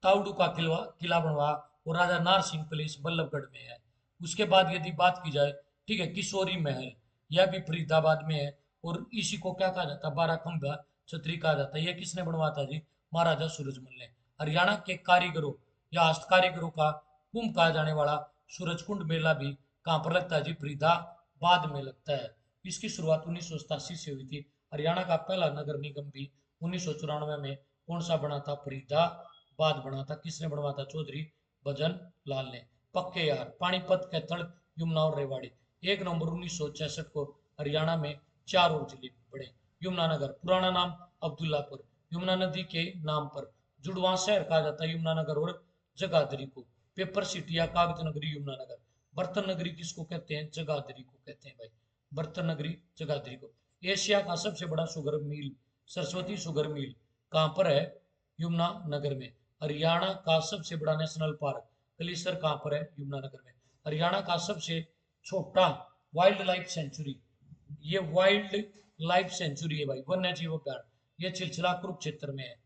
A: ताउडू का किला बनवाया और राजा नार सिंह पैलेस बल्लभगढ़ में है। उसके बाद यदि बात की जाए, ठीक है, किशोरी महल, यह भी फरीदाबाद में है। और इसी को क्या कहा जाता है? 12 खंभा छतरी कहा जाता है। यह किसने बनवाया था जी? महाराजा सूरजमल ने। हरियाणा के कारीगरों या हस्त कारीगरों का कुंभ कहा जाने वाला सूरजकुंड मेला भी कहाँ पर लगता है जी? फरीदाबाद में लगता है। इसकी शुरुआत 1987 से हुई थी। हरियाणा का पहला नगर निगम भी 1994 में कौन सा बना था? फरीदाबाद बना था। किसने बनवाया था? चौधरी भजन लाल ने। पक्के यार, पानीपत, कैथल, यमुना और रेवाड़ी। 1 नवंबर 1966 को हरियाणा में 4 और जिले पड़े। यमुनानगर पुराना नाम अब्दुल्लापुर, यमुना नदी के नाम पर जुड़वा शहर कहा जाता है यमुनानगर और जगाधरी को। पेपर सिटी या कागज नगरी यमुनानगर। बर्तन नगरी किसको कहते हैं? जगाधरी को कहते हैं भाई, बर्तन नगरी जगाधरी को। एशिया का सबसे बड़ा sugar mill Saraswati sugar mill कहाँ पर है? यमुनानगर में। हरियाणा का सबसे बड़ा नेशनल पार्क कलेसर कहाँ पर है? यमुनानगर में। हरियाणा का सबसे छोटा वाइल्ड लाइफ सेंचुरी, ये वाइल्ड लाइफ सेंचुरी है भाई, वन्य जीव उद्यान, ये चिलचिला कुरुक्षेत्र में है।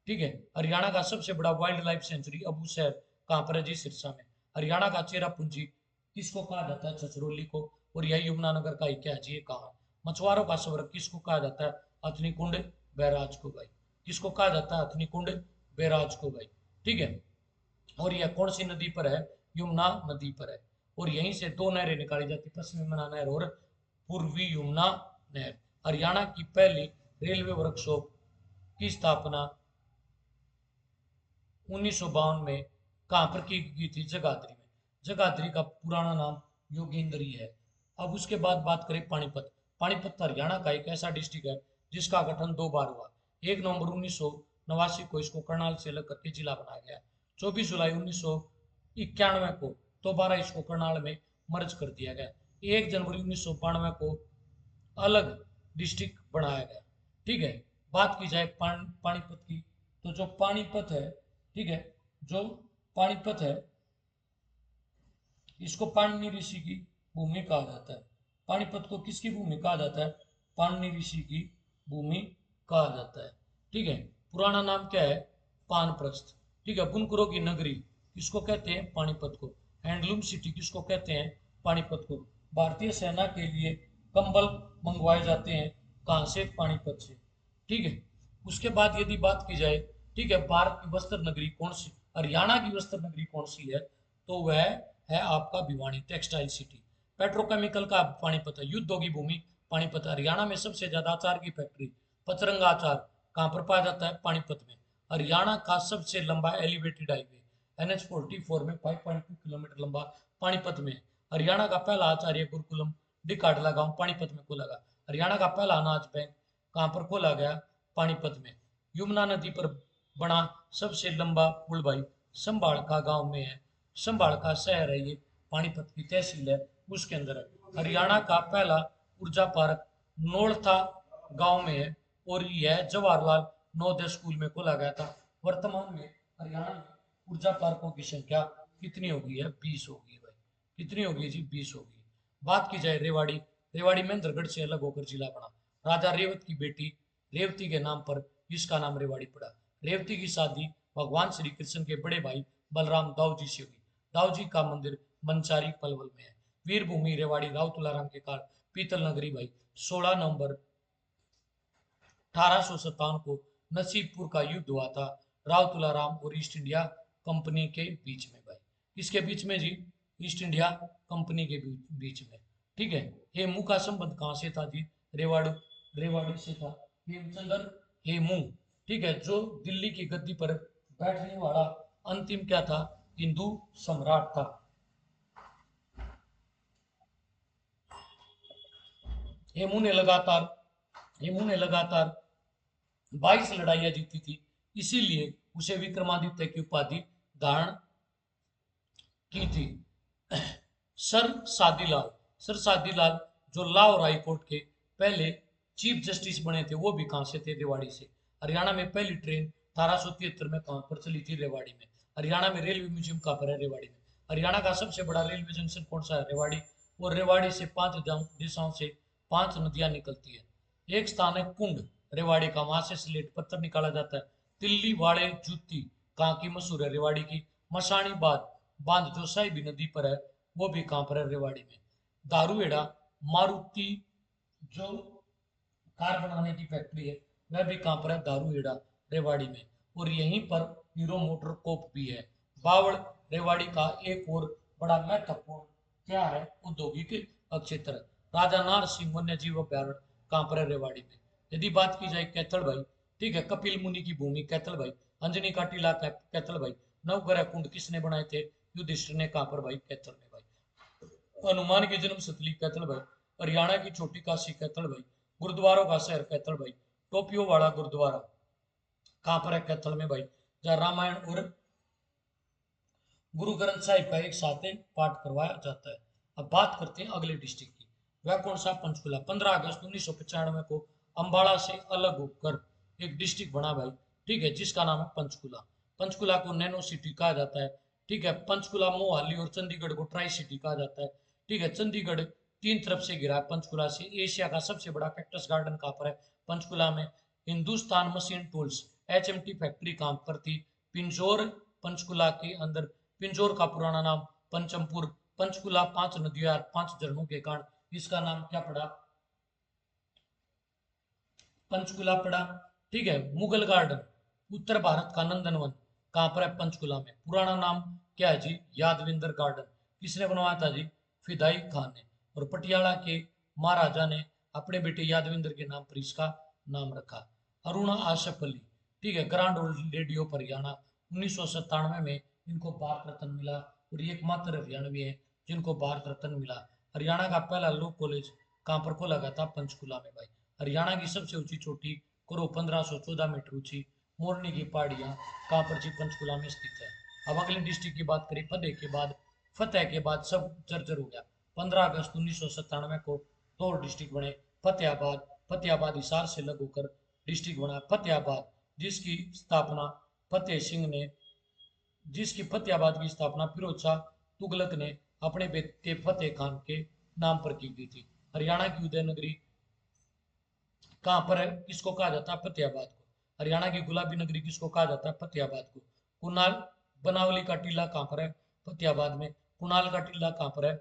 A: ठीक है, हरियाणा का सबसे बड़ा वाइल्ड लाइफ सेंचुरी अबूसर कहाँ पर है जी? सिरसा में। हरियाणा का चेरापूंजी किसको कहा जाता है? छछरौली को। और यही यमुनानगर का ही क्या जी ये कहा। मछुआरों का स्वर्ग किसको कहा जाता है? हथनी कुंड बैराज को भाई। किसको कहा जाता है? हथनी कुंड बैराज को भाई। ठीक है। और यह कौन सी नदी पर है? यमुना नदी पर है। और यहीं से दो नहरें निकाली जाती, पश्चिमी यमुना नहर और पूर्वी यमुना नहर। हरियाणा की पहली रेलवे वर्कशॉप की स्थापना 1952 में कहां पर की गई थी? जगाधरी में। जगाधरी का पुराना नाम योगेंद्री है। अब उसके बाद बात करें पानीपत। पानीपत हरियाणा का एक ऐसा डिस्ट्रिक्ट है जिसका गठन 2 बार हुआ। 1 नवंबर 1989 को इसको करनाल से अलग करके जिला बनाया गया। 24 जुलाई 1991 को दोबारा इसको करनाल में मर्ज कर दिया गया। 1 जनवरी 1992 को अलग डिस्ट्रिक्ट बनाया गया। ठीक है। बात की जाए पानीपत की, तो जो पानीपत है, ठीक है, जो पानीपत है इसको पाणिनि ऋषि की भूमि कहा जाता है। पानीपत को किसकी भूमि कहा जाता है? पाणिनि ऋषि की भूमि कहा जाता है। ठीक है। पुराना नाम क्या है? पानप्रस्थ। ठीक है। बुनकरों की नगरी किसको कहते हैं? पानीपत को। हैंडलूम सिटी किसको कहते हैं? पानीपत को। भारतीय सेना के लिए कंबल मंगवाए जाते हैं कहां से? पानीपत से। ठीक है। उसके बाद यदि बात की जाए, ठीक है, भारत की वस्त्र नगरी कौन सी, हरियाणा की वस्त्र नगरी कौन सी है? तो वह है आपका भिवानी, टेक्सटाइल सिटी। पेट्रोकेमिकल का पानीपत है। युद्धों की भूमि पानीपत। हरियाणा में सबसे ज्यादा अचार की फैक्ट्री पचरंगा अचार कहाँ पर पाया जाता है? पानीपत में। हरियाणा का सबसे लंबा एलिवेटेड हाईवे NH44 में 5.2 किलोमीटर लंबा पानीपत में। हरियाणा का पहला आचार्य गुरुकुलम डिकाडला गांव पानीपत में खोला गया। हरियाणा का पहला अनाज बैंक कहाँ पर खोला गया? पानीपत में। यमुना नदी पर बना सबसे लंबा पुल भाई संभाड़का गांव में है। संभाड़का शहर है ये, पानीपत की तहसील है उसके अंदर है। हरियाणा का पहला ऊर्जा पार्क नोलथा गांव में है और यह जवाहरलाल नवोदय स्कूल में खोला गया था। वर्तमान में हरियाणा में ऊर्जा पार्कों की संख्या कितनी हो गई है? 20 हो गई भाई। कितनी हो गई जी? 20 हो गई। बात की जाए रेवाड़ी। रेवाड़ी महेंद्रगढ़ से अलग होकर जिला बना। राजा रेवत की बेटी रेवती के नाम पर इसका नाम रेवाड़ी पड़ा। रेवती की शादी भगवान श्री कृष्ण के बड़े भाई बलराम दाऊ जी से हुई। दाऊ जी का मंदिर मंचारी पलवल में है। वीरभूमि रेवाड़ी राव तुलाराम के काल पीतल नगरी भाई। 16 नवंबर 1857 को नसीबपुर का युद्ध हुआ था राव तुलाराम और ईस्ट इंडिया कंपनी के बीच में भाई। किसके बीच में जी? ईस्ट इंडिया कंपनी के बीच में। ठीक है। हेमू का संबंध कहां से था जी? रेवाड़ी, रेवाड़ी से था। हेमचंद्र हेमू, ठीक है, जो दिल्ली की गद्दी पर बैठने वाला अंतिम क्या था? हिंदू सम्राट था। हेमू ने लगातार हेमू ने लगातार 22 लड़ाइयां जीती थी, इसीलिए उसे विक्रमादित्य की उपाधि धारण की थी। सर सादीलाल जो लाहौर हाई कोर्ट के पहले चीफ जस्टिस बने थे, वो भी कहां से थे? रेवाड़ी से। हरियाणा में पहली ट्रेन 1873 में कहां पर चली थी? रेवाड़ी में। हरियाणा में रेलवे म्यूजियम कहां पर है? रेवाड़ी में। हरियाणा का सबसे बड़ा रेलवे जंक्शन कौन सा है? रेवाड़ी। और रेवाड़ी से 5 दिशाओं से 5 नदियां निकलती है। एक स्थान है कुंड रेवाड़ी का, वहां से स्लेट पत्थर निकाला जाता है। तिल्ली वाले जूती कहाँ की मशहूर है? रेवाड़ी की। मसाणी बांध जो साहिबी नदी पर है, वो भी कहां पर है? रेवाड़ी में। दारूहेड़ा मारुति जो कार बनाने की फैक्ट्री है, वह भी कहां पर है? दारूहेड़ा रेवाड़ी में। और यहीं पर हीरो मोटर कोप भी है। बावड़ रेवाड़ी का एक और बड़ा महत्वपूर्ण क्या है? औद्योगिक क्षेत्र। राजा नार सिंह वन्य जीव अभ्यारण्य कहां पर है? रेवाड़ी में। यदि बात की जाए कैथल भाई, ठीक है, कपिल मुनि की भूमि कैथल भाई। अंजनी का टीला कैथल भाई। नवग्रह कुंड किसने बनाए थे? युधिष्ठिर ने। कहां पर भाई? कैथल में भाई। हनुमान की जन्म स्थली कैथल भाई। हरियाणा की छोटी काशी कैथल भाई। गुरुद्वारों का शहर कैथल भाई। टोपियो वाला गुरुद्वारा कहां पर है? कैथल में भाई। जहाँ रामायण और गुरु ग्रंथ साहिब का एक साथ पाठ करवाया जाता है। अब बात करते हैं अगले डिस्ट्रिक्ट की। वह कौन सा? पंचकुला। 15 अगस्त 1995 को अंबाला से अलग होकर एक डिस्ट्रिक्ट बना भाई। ठीक है, जिसका नाम है पंचकुला। पंचकुला को नैनो सिटी कहा जाता है। ठीक है। पंचकुला मोहाली और चंडीगढ़ को ट्राई सिटी कहा जाता है। ठीक है। चंडीगढ़ 3 तरफ से घिरा है पंचकुला से। एशिया का सबसे बड़ा कैक्टस गार्डन कहाँ पर है? पंचकुला में। Hindustan machine tools HMT factory कहां पर थी? पिंजौर। पंचकुला के अंदर। पिंजौर का पुराना नाम पंचमपुर। पंचकुला 5 नदियों 5 झरनों के कारण इसका नाम क्या पड़ा, पंचकुला पड़ा। ठीक है, मुगल गार्डन, उत्तर भारत का नंदनवन कहाँ पर है, पंचकुला में। पुराना नाम क्या है जी, यादविंदर गार्डन। किसने बनवाया था जी, फिदाई खान ने। और पटियाला के महाराजा ने अपने बेटे यादविंदर के नाम पर इसका नाम रखा। अरुणा आशफ अली, ठीक है, grand old lady of Haryana, 1997 में इनको भारत रत्न मिला। और ये एकमात्र हरियाणवी है जिनको भारत रत्न मिला। हरियाणा का पहला लॉ कॉलेज कहाँ पर खोला गया था, पंचकुला में भाई। हरियाणा की सबसे ऊंची चोटी करो 1514 मीटर ऊंची मोरनी की पहाड़ियां कहाँ पर जी, पंचकुला में स्थित है। अब अगले डिस्ट्रिक्ट की बात करें, फतेह के बाद सब जर्जर हो गया। 15 अगस्त 1997 को दो डिस्ट्रिक्ट बने, फतेहाबाद, फतेहाबाद हिसार से अलग होकर डिस्ट्रिक्ट बना फतेहाबाद, जिसकी स्थापना फतेह सिंह ने, जिसकी फतेहाबाद की स्थापना फिरोज शाह तुगलक ने अपने बेटे फतेह खान के नाम पर की गई थी। हरियाणा की उदय नगरी कहाँ पर है, किसको कहा जाता है, फतेहाबाद को। हरियाणा की गुलाबी नगरी किसको कहा जाता है, फतेहाबाद को। कुनाल बनावली का टीला कहाँ पर है, फतेहाबाद में। कुणाल का टीला कहाँ पर है,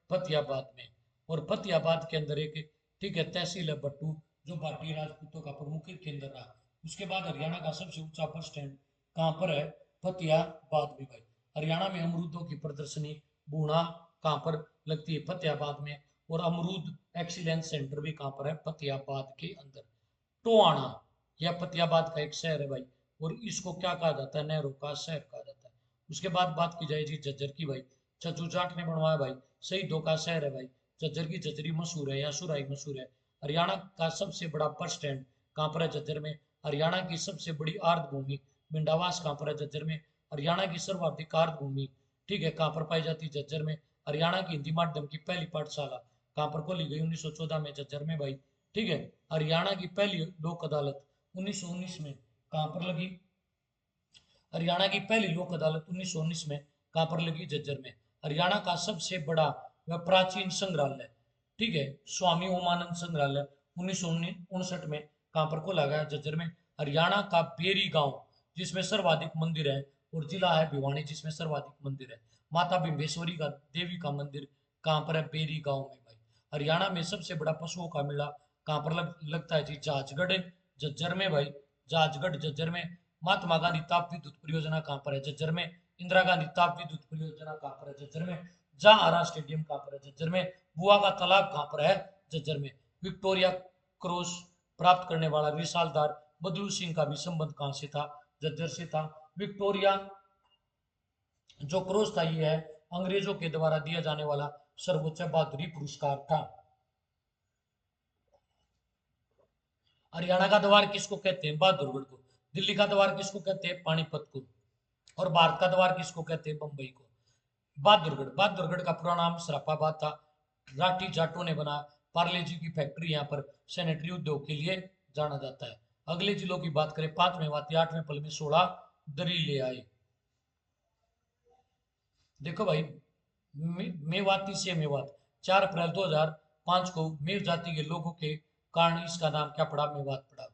A: फतेहाबाद में। और फतेहाबाद के अंदर एक, ठीक है, तहसील है बट्टू, जो भाटी राजपूतों का प्रमुख केंद्र रहा। उसके बाद हरियाणा का सबसे ऊंचा बस स्टैंड कहाँ पर है, फतेहाबाद में भाई। हरियाणा में अमरूदों की प्रदर्शनी बूढ़ा कहाँ पर लगती है, फतेहाबाद में। और अमरूद एक्सीलेंस सेंटर भी कहाँ पर है, फतेहाबाद के अंदर। टोआना, यह फतेहाबाद का एक शहर है भाई। और इसको क्या कहा जाता है, नेहरू का शहर कहा जाता है। उसके बाद बात की जाए जी झज्जर की भाई। छज्जू जाट ने बनवाया भाई, शहीदों का शहर है भाई। झज्जर की झज्जरी मशहूर है या सुराही मशहूर है। हरियाणा का सबसे बड़ा बस स्टैंड कहाँ पर है, झज्जर में। हरियाणा की सबसे बड़ी आर्द्र भूमि बिंडावास कहाँ पर है, झज्जर में। हरियाणा की सर्वाधिक आर्द्र भूमि, ठीक है, कहाँ पर पाई जाती है, झज्जर में। हरियाणा की हिंदी माध्यम की पहली पाठशाला कहाँ पर खोली गई, 1914 में, झज्जर में भाई। ठीक है, हरियाणा की पहली लोक अदालत 1919 में कहाँ पर लगी, हरियाणा की पहली लोक अदालत 1919 में कहाँ पर लगी, झज्जर में। हरियाणा का सबसे बड़ा व प्राचीन संग्रहालय, ठीक है, स्वामी ओमानंद संग्रहालय 1959 में कहाँ पर खोला गया, झज्जर में। हरियाणा का बेरी गांव, जिसमें सर्वाधिक मंदिर है, और जिला है भिवानी, जिसमें सर्वाधिक मंदिर है। माता बिम्बेश्वरी का देवी का मंदिर कहाँ पर है, बेरी गांव में भाई। हरियाणा में सबसे बड़ा पशुओं का मेला कहाँ पर लगता है जी, जांचगढ़ झज्जर में भाई। जांचगढ़ झज्जर में। महात्मा गांधी ताप विद्युत परियोजना कहाँ पर है, झज्जर में। इंदिरा गांधी ताप विद्युत परियोजना कहाँ पर है, झज्जर में। जहां स्टेडियम कहाँ पर है, झज्जर में। बुआ का तालाब कहाँ पर है, झज्जर में। विक्टोरिया क्रॉस प्राप्त करने वाला रिसालदार बदलू सिंह का भी संबंध कहाँ से था, झज्जर से था। विक्टोरिया जो क्रॉस था, ये है अंग्रेजों के द्वारा दिया जाने वाला सर्वोच्च बहादुरी पुरस्कार था। हरियाणा का द्वार किसको कहते हैं, बहादुरगढ़ को। दिल्ली का द्वार किसको कहते हैं, पानीपत को। और भारत का द्वार किसको कहते हैं, बंबई को। बहादुरगढ़, बहादुरगढ़ का पूरा नाम सराफाबाद था। राठी जाटों ने बना। पार्ले जी की फैक्ट्री यहाँ पर सैनिटरी उद्योग के लिए जाना जाता है। अगले जिलों की बात करें, 5वें वाती 8वें पल में 16 दरी ले आए। देखो भाई, मेवाती से मेवात, 4 अप्रैल 2005 को मेव जाति के लोगों के कारण इसका नाम क्या पड़ा, मेवात पड़ा।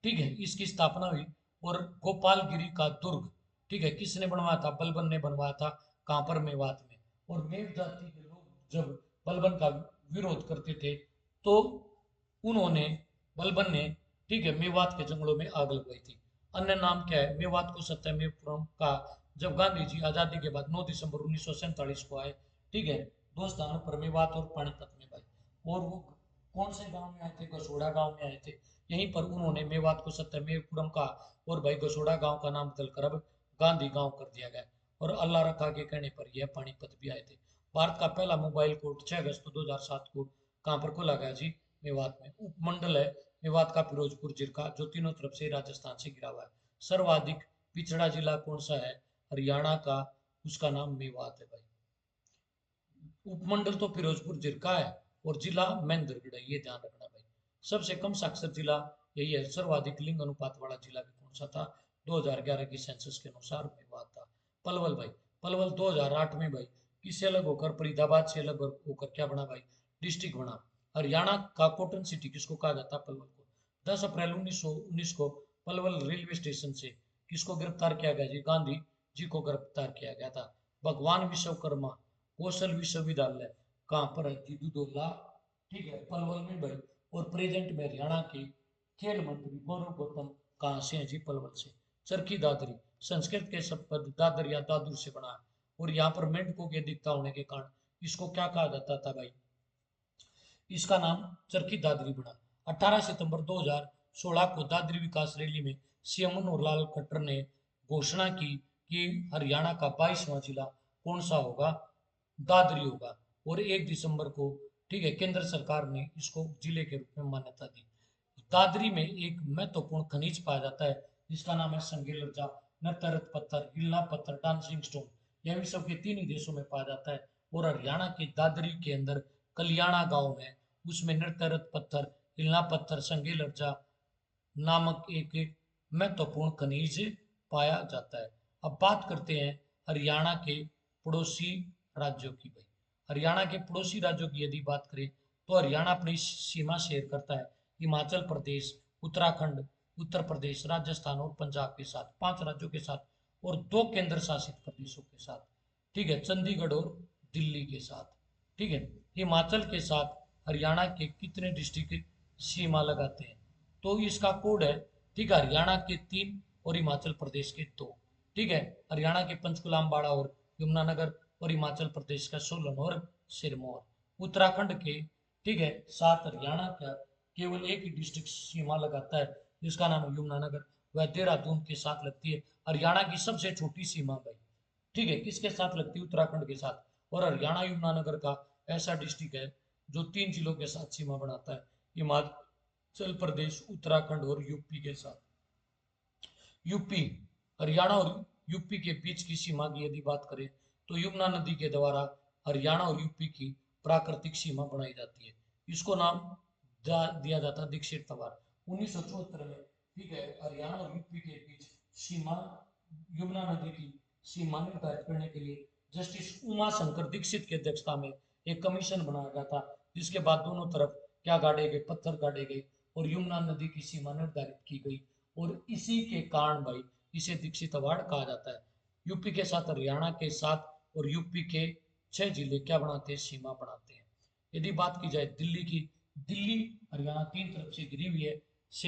A: ठीक है, इसकी स्थापना हुई। और गोपालगिरी का दुर्ग, ठीक है, किसने बनवाया था, बलबन ने बनवाया था। कहाँ पर, मेवात में। और मेव जाति के लोग जब बलबन का विरोध करते थे, तो उन्होंने, बलबन ने, ठीक है, मेवात के जंगलों में आग लगवाई थी। अन्य नाम क्या है, मेवात को सत्यमेव का, जब गांधी जी आजादी के बाद 9 दिसंबर 1947 को आए, ठीक है, दो स्थानों पर, मेवात और पानीपत में भाई। और वो कौन से गांव में आए थे, गसोड़ा गांव में आए थे। यहीं पर उन्होंने मेवात को सत्यमेवपुरम का, और भाई गसोड़ा गांव का नाम बदलकर अब गांधी गांव कर दिया गया। और अल्लाह रखा के कहने पर यह पानीपत भी आए थे। भारत का पहला मोबाइल कोर्ट 6 अगस्त 2007 को कहाँ पर खोला गया जी, मेवात में। उपमंडल है मेवात का फिरोजपुर जिला, जो तीनों तरफ से राजस्थान से घिरा हुआ है। सर्वाधिक पिछड़ा जिला कौन सा है, हरियाणा का, उसका नाम मेवात है भाई। उपमंडल तो फिरोजपुर जिला है, और जिला महेंद्रगढ़ है, ये ध्यान रखना भाई। सबसे कम साक्षर जिला यही है। सर्वाधिक लिंग अनुपात वाला जिला भी कौन सा था, 2011 की सेंसस के अनुसार मेवात था। पलवल भाई, पलवल 2008 में भाई किससे अलग होकर, फरीदाबाद से अलग होकर क्या बना भाई, डिस्ट्रिक्ट बना। हरियाणा का कॉटन सिटी किसको कहा जाता है, पलवल को। 10 अप्रैल 1919 को पलवल रेलवे स्टेशन से किसको गिरफ्तार किया गया जी, गांधी जी को गिरफ्तार किया गया था। भगवान विश्वकर्मा कौशल विश्वविद्यालय कहाँ पर है जी, दुधौला ठीक है, पलवल में भाई। और प्रेजेंट में हरियाणा के खेल मंत्री गौरव गौतम कहाँ से हैं जी? पलवल से। चरखी दादरी, संस्कृत के शब्द दादर या दादुर से बना है। और यहाँ पर मेंढकों के दिखता होने के कारण इसको क्या कहा जाता था भाई? इसका नाम चरखी दादरी पड़ा। 18 सितंबर 2016 को दादरी विकास रैली में सीएम मनोहर खट्टर ने घोषणा की कि हरियाणा का 22वां जिला कौन सा होगा? दादरी होगा। और 1 दिसंबर को, ठीक है, केंद्र सरकार ने इसको जिले के रूप में मान्यता दी। दादरी में एक महत्वपूर्ण खनिज पाया जाता है जिसका नाम है संगेलर्जा, नटरत पत्थर, हिलना पत्थर, डांसिंग स्टोन। यह विश्व के 3 ही देशों में पाया जाता है। और हरियाणा के दादरी के अंदर कलियाणा गांव है, उसमें नटरत पत्थर, हिलना पत्थर, संगेलर्जा नामक एक महत्वपूर्ण खनिज पाया जाता है। अब बात करते हैं हरियाणा के पड़ोसी राज्यों की भाई। हरियाणा के पड़ोसी राज्यों की यदि बात करें तो हरियाणा अपनी सीमा शेयर करता है हिमाचल प्रदेश, उत्तराखंड, उत्तर प्रदेश, राजस्थान और पंजाब के साथ, 5 राज्यों के साथ। और 2 केंद्र शासित प्रदेशों के साथ, ठीक है, चंडीगढ़ और दिल्ली के साथ। ठीक है, हिमाचल के साथ हरियाणा के कितने डिस्ट्रिक्ट सीमा लगाते हैं? तो इसका कोड है, ठीक है, हरियाणा के 3 और हिमाचल प्रदेश के 2। ठीक है, हरियाणा के पंचकुला, अम्बाड़ा और यमुनानगर, और हिमाचल प्रदेश का सोलन और सिरमौर। उत्तराखंड के, ठीक है, 7। हरियाणा का केवल एक ही डिस्ट्रिक्ट सीमा लगाता है जिसका नाम है यमुनानगर, वह देहरादून के साथ लगती है। हरियाणा की सबसे छोटी सीमा भाई, ठीक है, किसके साथ लगती है? उत्तराखंड के साथ। और हरियाणा यमुनानगर का ऐसा डिस्ट्रिक्ट है जो 3 जिलों के साथ सीमा बनाता है, हिमाचल प्रदेश, उत्तराखंड और यूपी के साथ। यूपी, हरियाणा और यूपी के बीच की सीमा की यदि बात करें तो यमुना नदी के द्वारा हरियाणा और यूपी की प्राकृतिक सीमा बनाई जाती है। इसको नाम दिया जाता है दीक्षित तवार। 1974 में, ठीक है, हरियाणा और यूपी के बीच सीमा, यमुना नदी की सीमा निर्धारित करने के लिए जस्टिस उमा शंकर दीक्षित की अध्यक्षता में एक कमीशन बनाया गया था, जिसके बाद दोनों तरफ क्या गाड़े गए? पत्थर गाड़े गए और यमुना नदी की सीमा निर्धारित की गई। और इसी के कारण भाई इसे दीक्षित अवार्ड कहा जाता है। यूपी के साथ हरियाणा के साथ और यूपी के 6 जिले क्या बनाते हैं? सीमा बनाते हैं। यदि बात की जाए दिल्ली की, दिल्ली हरियाणा 3 तरफ से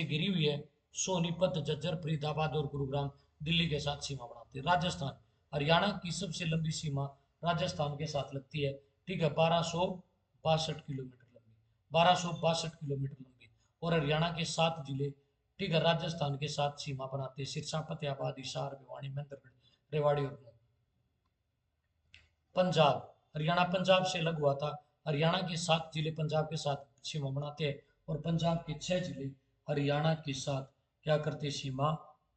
A: घिरी हुई है सोनीपत, झज्जर, फरीदाबाद और गुरुग्राम दिल्ली के साथ सीमा बनाते हैं। राजस्थान, हरियाणा की सबसे लंबी सीमा राजस्थान के साथ लगती है, ठीक है, 1262 किलोमीटर लंबी, 1262 किलोमीटर लंबी। और हरियाणा के 7 जिले, ठीक है, राजस्थान के साथ सीमा बनाते हैं, सिरसा, फतेहाबाद, हिसार, भिवानी, महेंद्रगढ़, रेवाड़ी और नूंह। पंजाब, हरियाणा पंजाब से अलग हुआ था। हरियाणा के 7 जिले पंजाब के साथ सीमा बनाते हैं और पंजाब के 6 जिले हरियाणा के साथ क्या करते? सीमा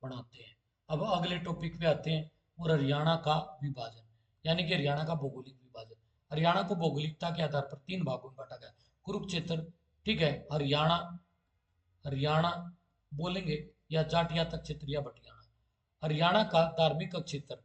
A: बनाते हैं। अब अगले टॉपिक पे आते हैं, और हरियाणा का विभाजन, यानी कि हरियाणा का भौगोलिक विभाजन। हरियाणा को भौगोलिकता के आधार पर 3 भागों में बांटा गया। कुरुक्षेत्र, ठीक है, हरियाणा, हरियाणा बोलेंगे या जाटिया तक क्षेत्र या बटियाना। हरियाणा का धार्मिक क्षेत्र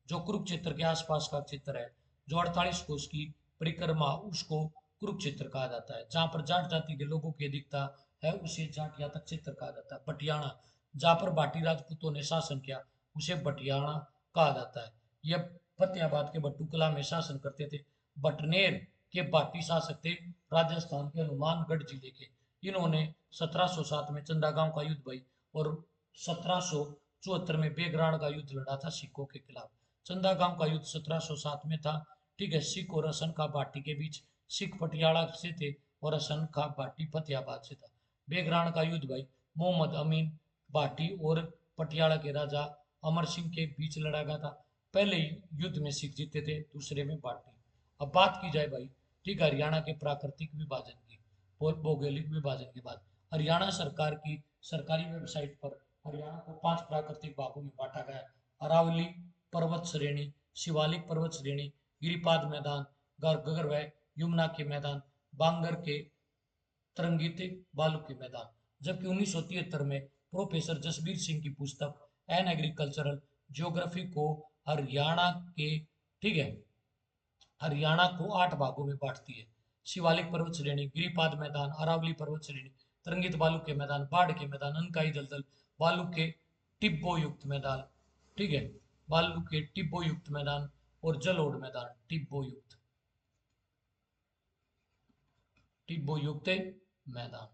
A: जो कुरुक्षेत्र के आसपास का क्षेत्र है, जो 48 कोस की परिक्रमा, उसको कुरुक्षेत्र कहा जाता है। जहां पर जाट जाति के लोगों की अधिकता है उसे जाटिया तक क्षेत्र कहा जाता है। बटियाना, जहां पर भाटी राजपूतों ने शासन किया उसे बटियाना कहा जाता है। यह फतेहाबाद के बटुकला में शासन करते थे। बटनेर के भाटी शासक थे राजस्थान के हनुमानगढ़ जिले के। इन्होंने 1707 में चंदा गांव का युद्ध भाई, और 1774 में बेगराण का युद्ध लड़ा था सिखों के खिलाफ। चंदा गांव का युद्ध 1707 में था, ठीक है, सिख और हसन खां भाटी के बीच। सिख पटियाला से थे और हसन खां भाटी फतेहाबाद से था। बेगराण का युद्ध भाई मोहम्मद अमीन भाटी और पटियाला के राजा अमर सिंह के बीच लड़ा गया था। पहले युद्ध में सिख जीते थे, दूसरे में भाटी। अब बात की जाए भाई, ठीक है, हरियाणा के प्राकृतिक विभाजन की और भौगोलिक विभाजन के बाद हरियाणा सरकार की सरकारी वेबसाइट पर हरियाणा को 5 प्राकृतिक भागों में बांटा गया है। अरावली पर्वत श्रेणी, शिवालिक पर्वत श्रेणी, गिरिपाद मैदान, गगरवह, यमुना के मैदान, बांगर के तरंगित बालू के मैदान। जबकि 1973 में प्रोफेसर जसबीर सिंह की पुस्तक एन एग्रीकल्चरल ज्योग्राफी को हरियाणा के, ठीक है, हरियाणा को 8 भागों में बांटती है। शिवालिक पर्वत श्रेणी, गिरिपाद मैदान, अरावली पर्वत श्रेणी, तरंगित बालू के मैदान, बाढ़ के मैदान, अनकाई दलदल, बालू के टिब्बो युक्त मैदान, ठीक है, बालू के टिब्बो युक्त मैदान और जलोढ़ मैदान टिब्बो युक्त। टिब्बो युक्त मैदान।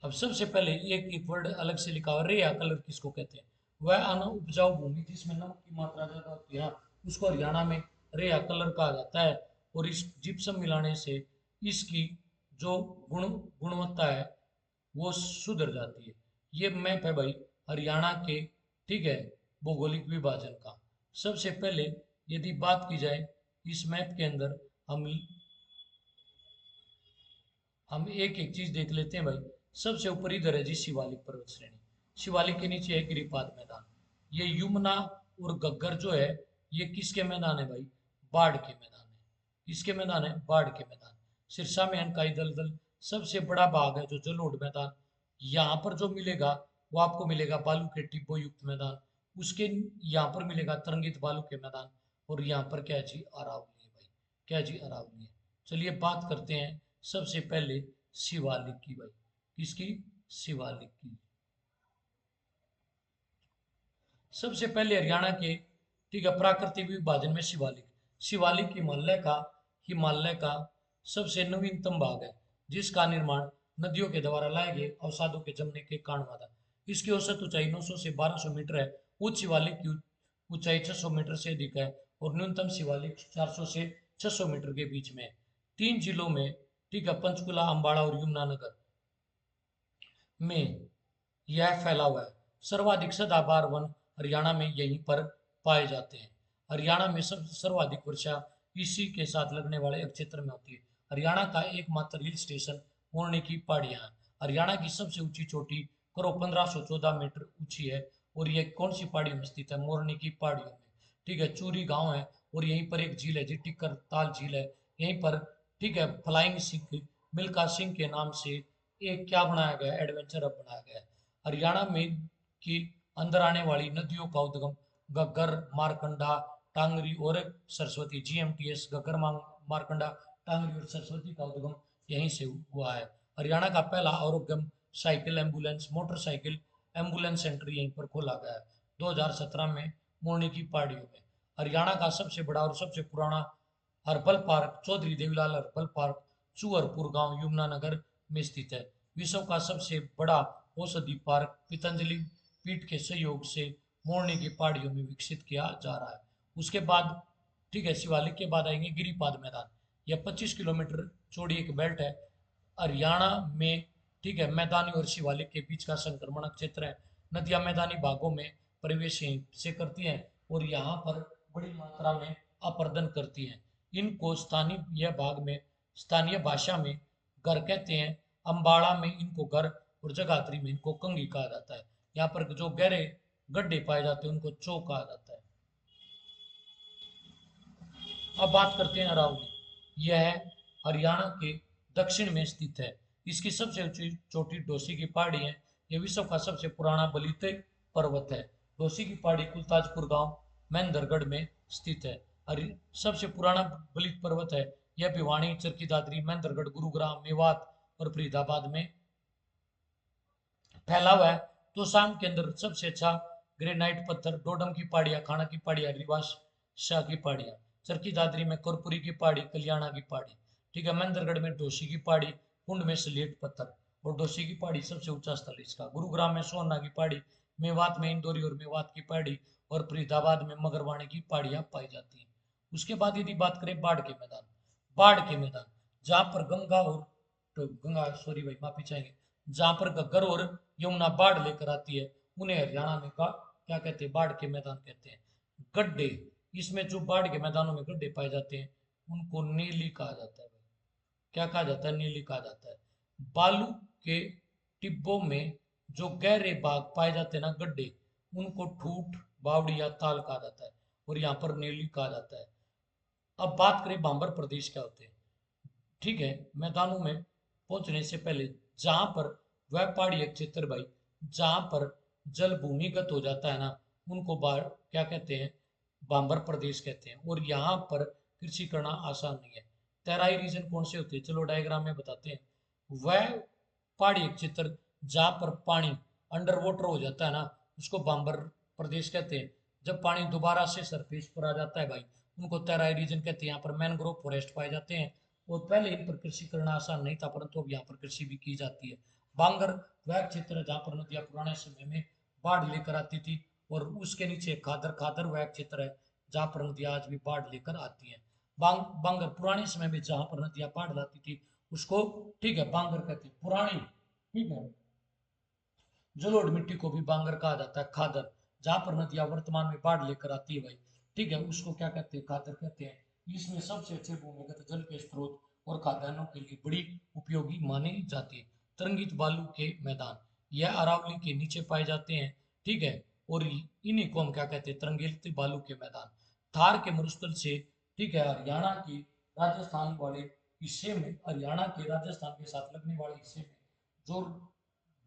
A: अब सबसे पहले एक एक वर्ड अलग से लिखा हुआ, रेया कलर किसको कहते हैं? वह अन उपजाऊ भूमि जिसमें नमक की मात्रा ज्यादा होती है ना, उसको हरियाणा में रेया कलर कहा जाता है। और इस जिप्सम मिलाने से इसकी जो गुणवत्ता है वो सुधर जाती है। ये मैप है भाई हरियाणा के, ठीक है, भौगोलिक विभाजन का। सबसे पहले यदि बात की जाए इस मैप के अंदर, हम एक एक चीज देख लेते हैं भाई। सबसे ऊपर इधर है जी शिवालिक पर्वत श्रेणी, शिवालिक के नीचे है गिरिपाद मैदान। ये यमुना और घग्गर जो है ये किसके मैदान है भाई? बाढ़ के मैदान है। किसके मैदान है? बाढ़ के मैदान। सिरसा में अनकाई दलदल सबसे बड़ा भाग है जो जलोढ़ मैदान। यहाँ पर जो मिलेगा वो आपको मिलेगा बालू के टिब्बो युक्त मैदान। उसके यहाँ पर मिलेगा तरंगित बालू के मैदान। और यहाँ पर क्या है जी? अरावली है भाई। क्या है जी? अरावली है। चलिए बात करते हैं सबसे पहले शिवालिक की भाई। किसकी? शिवालिक की। सबसे पहले हरियाणा के, ठीक है, प्राकृतिक विभाजन में शिवालिक, शिवालिक हिमालय का सबसे नवीनतम भाग है जिसका निर्माण नदियों के द्वारा लाए गए अवसादों के जमने के कारण हुआ था। इसकी औसत ऊंचाई 900 से 1200 मीटर है। उच्च शिवालिक की ऊंचाई 600 मीटर से अधिक है और न्यूनतम शिवालिक 400 से 600 मीटर के बीच में है। 3 जिलों में, ठीक है, पंचकुला, अंबाला और यमुनानगर में यह फैला हुआ है। सर्वाधिक सदाबहार वन हरियाणा में यहीं पर पाए जाते हैं। हरियाणा में सब सर्वाधिक वर्षा इसी के साथ लगने वाले क्षेत्र में होती है। हरियाणा का एकमात्र हिल स्टेशन मोरनी की पहाड़ियां हैं। हरियाणा की सबसे ऊंची चोटी करो 1514 मीटर ऊंची है। और ये कौन सी पहाड़ी में स्थित है? मोरनी की पहाड़ियों में। ठीक है, चूरी गांव है और यहीं पर एक झील है जी, टिक्कर ताल झील है यहीं पर। ठीक है, फ्लाइंग सिख मिल्खा सिंह के नाम से एक क्या बनाया गया? एडवेंचर अब बनाया गया है। हरियाणा में की अंदर आने वाली नदियों का उद्गम घग्गर, मारकंडा, टांगरी और सरस्वती, जीएमटीएस घग्गर, मारकंडा, टांगरी और सरस्वती का उद्गम यहीं से हुआ है। हरियाणा का पहला आरोग्यम cycle ambulance motorcycle ambulance centre यहीं पर खोला गया है 2017 में मोरनी की पहाड़ियों में। हरियाणा का सबसे बड़ा और सबसे पुराना herbal park Chaudhary Devi Lal herbal park Chuharpur गांव यमुनानगर में स्थित है। विश्व का सबसे बड़ा औषधि पार्क पतंजलि पीठ के सहयोग से मोरनी की पहाड़ियों में विकसित किया जा रहा है। उसके बाद, ठीक है, शिवालिक के बाद आएंगे गिरिपाद मैदान। यह 25 किलोमीटर चौड़ी एक बेल्ट है हरियाणा में। ठीक है, मैदानी और शिवालिक के बीच का संक्रमण क्षेत्र है। नदियां मैदानी भागों में प्रवेश से करती हैं और यहाँ पर बड़ी मात्रा में अपरदन करती हैं। इनको स्थानीय भाषा में घर कहते हैं। अम्बाड़ा में इनको घर और जगाधरी में इनको कंगी कहा जाता है। यहाँ पर जो गहरे गड्ढे पाए जाते हैं उनको चो कहा जाता है। अब बात करते हैं अरावली। यह हरियाणा के दक्षिण में स्थित है। इसकी सबसे ऊंची चोटी डोसी की पहाड़ी है। यह विश्व का सबसे पुराना बलित पर्वत है। डोसी की पहाड़ी कुलताजपुर गांव महेंद्रगढ़ में स्थित है। सबसे पुराना बलित पर्वत है। यह भिवानी, चरखी दादरी, महेंद्रगढ़, गुरुग्राम, मेवात और फरीदाबाद में फैला हुआ है। तो शाम के अंदर सबसे अच्छा ग्रेनाइट पत्थर डोडम की पहाड़ियां, खाना की पहाड़ियां, रिवास शाह की पहाड़ियां, चरखी दादरी में करपुरी की पहाड़ी, कल्याणा की पहाड़ी। ठीक है, महेंद्रगढ़ में डोसी की पहाड़ी, कुंड में स्लेट पत्थर और डोसी की पहाड़ी सबसे ऊंचा स्थल इसका। गुरुग्राम में सोना की पहाड़ी, मेवात में इंदौरी और मेवात की पहाड़ी और फरीदाबाद में मगरवाणी की पहाड़ियां पाई जाती हैं। उसके बाद यदि बात करें बाढ़ के मैदान, बाढ़ के मैदान जहां पर गंगा और, तो गंगा सॉरी भाई माफी चाहेंगे, जहां पर घग्गर और यमुना बाढ़ लेकर आती है उन्हें हरियाणा में का क्या कहते हैं? बाढ़ के मैदान कहते हैं। गड्ढे, इसमें जो बाढ़ के मैदानों में गड्ढे पाए जाते हैं उनको नीली कहा जाता है। क्या कहा जाता है? नीली कहा जाता है। बालू के टिब्बों में जो गहरे भाग पाए जाते हैं ना, गड्ढे, उनको ठूठ, बावड़ी या ताल कहा जाता है और यहाँ पर नीली कहा जाता है। अब बात करें बांबर प्रदेश क्या होते हैं। ठीक है, मैदानों में पहुंचने से पहले जहां पर वह पहाड़ी क्षेत्र भाई जहां पर जल भूमिगत हो जाता है ना, उनको बाढ़ क्या कहते हैं? बांबर प्रदेश कहते हैं। और यहाँ पर कृषि करना आसान नहीं है। तराई रीजन कौन से होते हैं? चलो डायग्राम में बताते हैं। वह पहाड़ी क्षेत्र जहाँ पर पानी अंडर वाटर हो जाता है ना, उसको बांबर प्रदेश कहते हैं। जब पानी दोबारा से सरफेस पर आ जाता है भाई, उनको तराई रीजन कहते हैं। यहाँ पर मैनग्रोव फॉरेस्ट पाए जाते हैं। और पहले इन पर कृषि करना आसान नहीं था, परंतु अब यहाँ पर कृषि भी की जाती है। बांगर वह क्षेत्र है जहाँ पर नदियां पुराने समय में बाढ़ लेकर आती थी, और उसके नीचे खादर, खादर वह क्षेत्र है जहाँ पर नदियां आज भी बाढ़ लेकर आती हैं। बांगर पुराने समय में जहाँ पर नदियां बाढ़ लाती थी उसको, ठीक है, बांगर कहते हैं पुरानी, ठीक है। जलोढ़ मिट्टी को भी बांगर कहा जाता है। खादर जहां पर नदियां वर्तमान में बाढ़ लेकर आती है भाई, ठीक है, उसको क्या कहते हैं, खादर कहते हैं। इसमें सबसे अच्छे भूमिगत जल के स्रोत और खाद्यान्नों के लिए बड़ी उपयोगी मानी जाती है। तरंगित बालू के मैदान, यह अरावली के नीचे पाए जाते हैं, ठीक है। और इन्हीं को हम क्या कहते हैं, तरंगित बालू के मैदान। थार के मरुस्थल से, ठीक है, हरियाणा के राजस्थान वाले हिस्से में, हरियाणा के राजस्थान के साथ लगने वाले हिस्से में जो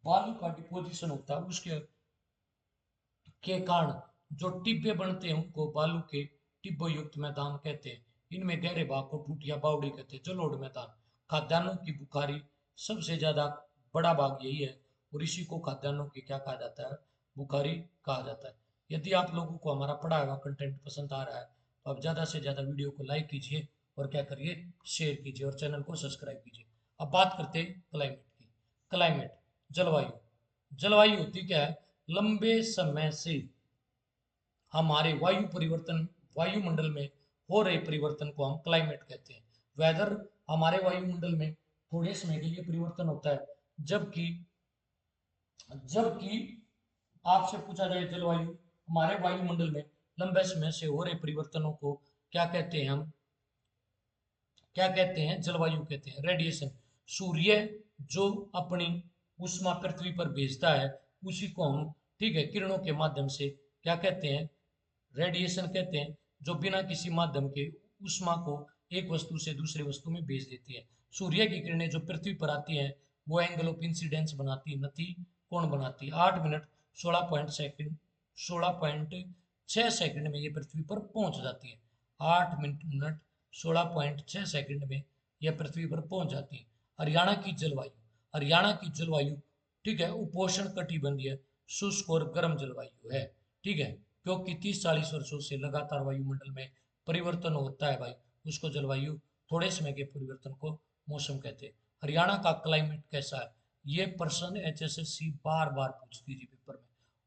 A: बालू का डिपोजिशन होता है उसके के कारण जो टिब्बे बनते हैं उनको बालू के टिब्बो युक्त मैदान कहते हैं। इनमें गहरे भाग को टूटिया बावड़ी कहते हैं। जलोढ़ मैदान, खाद्यान्नों की बुखारी सबसे ज्यादा बड़ा भाग यही है, और इसी को खाद्यान्नों की क्या कहा जाता है, बुखारी कहा जाता है। यदि आप लोगों को हमारा पढ़ा हुआ कंटेंट पसंद आ रहा है तो आप ज्यादा से ज्यादा वीडियो को लाइक कीजिए और क्या करिए, शेयर कीजिए और चैनल को सब्सक्राइब कीजिए। अब बात करते हैं क्लाइमेट की। क्लाइमेट, जलवायु। जलवायु होती क्या है, लंबे समय से हमारे वायु परिवर्तन, वायुमंडल में हो रहे परिवर्तन को हम क्लाइमेट कहते हैं। वेदर, हमारे वायुमंडल में थोड़े समय के लिए परिवर्तन होता है, जबकि जबकि आपसे पूछा जाए जलवायु, हमारे वायुमंडल में लंबे समय से हो रहे परिवर्तनों को क्या कहते हैं, हम क्या कहते हैं, जलवायु कहते हैं। रेडिएशन, सूर्य जो अपनी उष्मा पृथ्वी पर भेजता है उसी को हम, ठीक है, किरणों के माध्यम से क्या कहते हैं, रेडिएशन कहते हैं। जो बिना किसी माध्यम के उष्मा को एक वस्तु से दूसरी वस्तु में भेज देती है। सूर्य की किरणें जो पृथ्वी पर आती हैं वो एंगल ऑफ इंसिडेंस बनाती है, नति कोण बनाती है। 8 मिनट 16.6 सेकंड में ये पृथ्वी पर पहुंच जाती है। 8 मिनट 16.6 सेकंड में यह पृथ्वी पर पहुंच जाती है। हरियाणा की जलवायु, हरियाणा की जलवायु, ठीक है, उपोष्ण कटिबंधीय शुष्क और गर्म जलवायु है, ठीक है। क्योंकि 30-40 वर्षों से लगातार वायुमंडल में परिवर्तन होता है भाई, उसको जलवायु, थोड़े समय के परिवर्तन को मौसम कहते हैं। हरियाणा का क्लाइमेट कैसा है, ये प्रश्न HSSC बार बार पूछती थी पेपर में।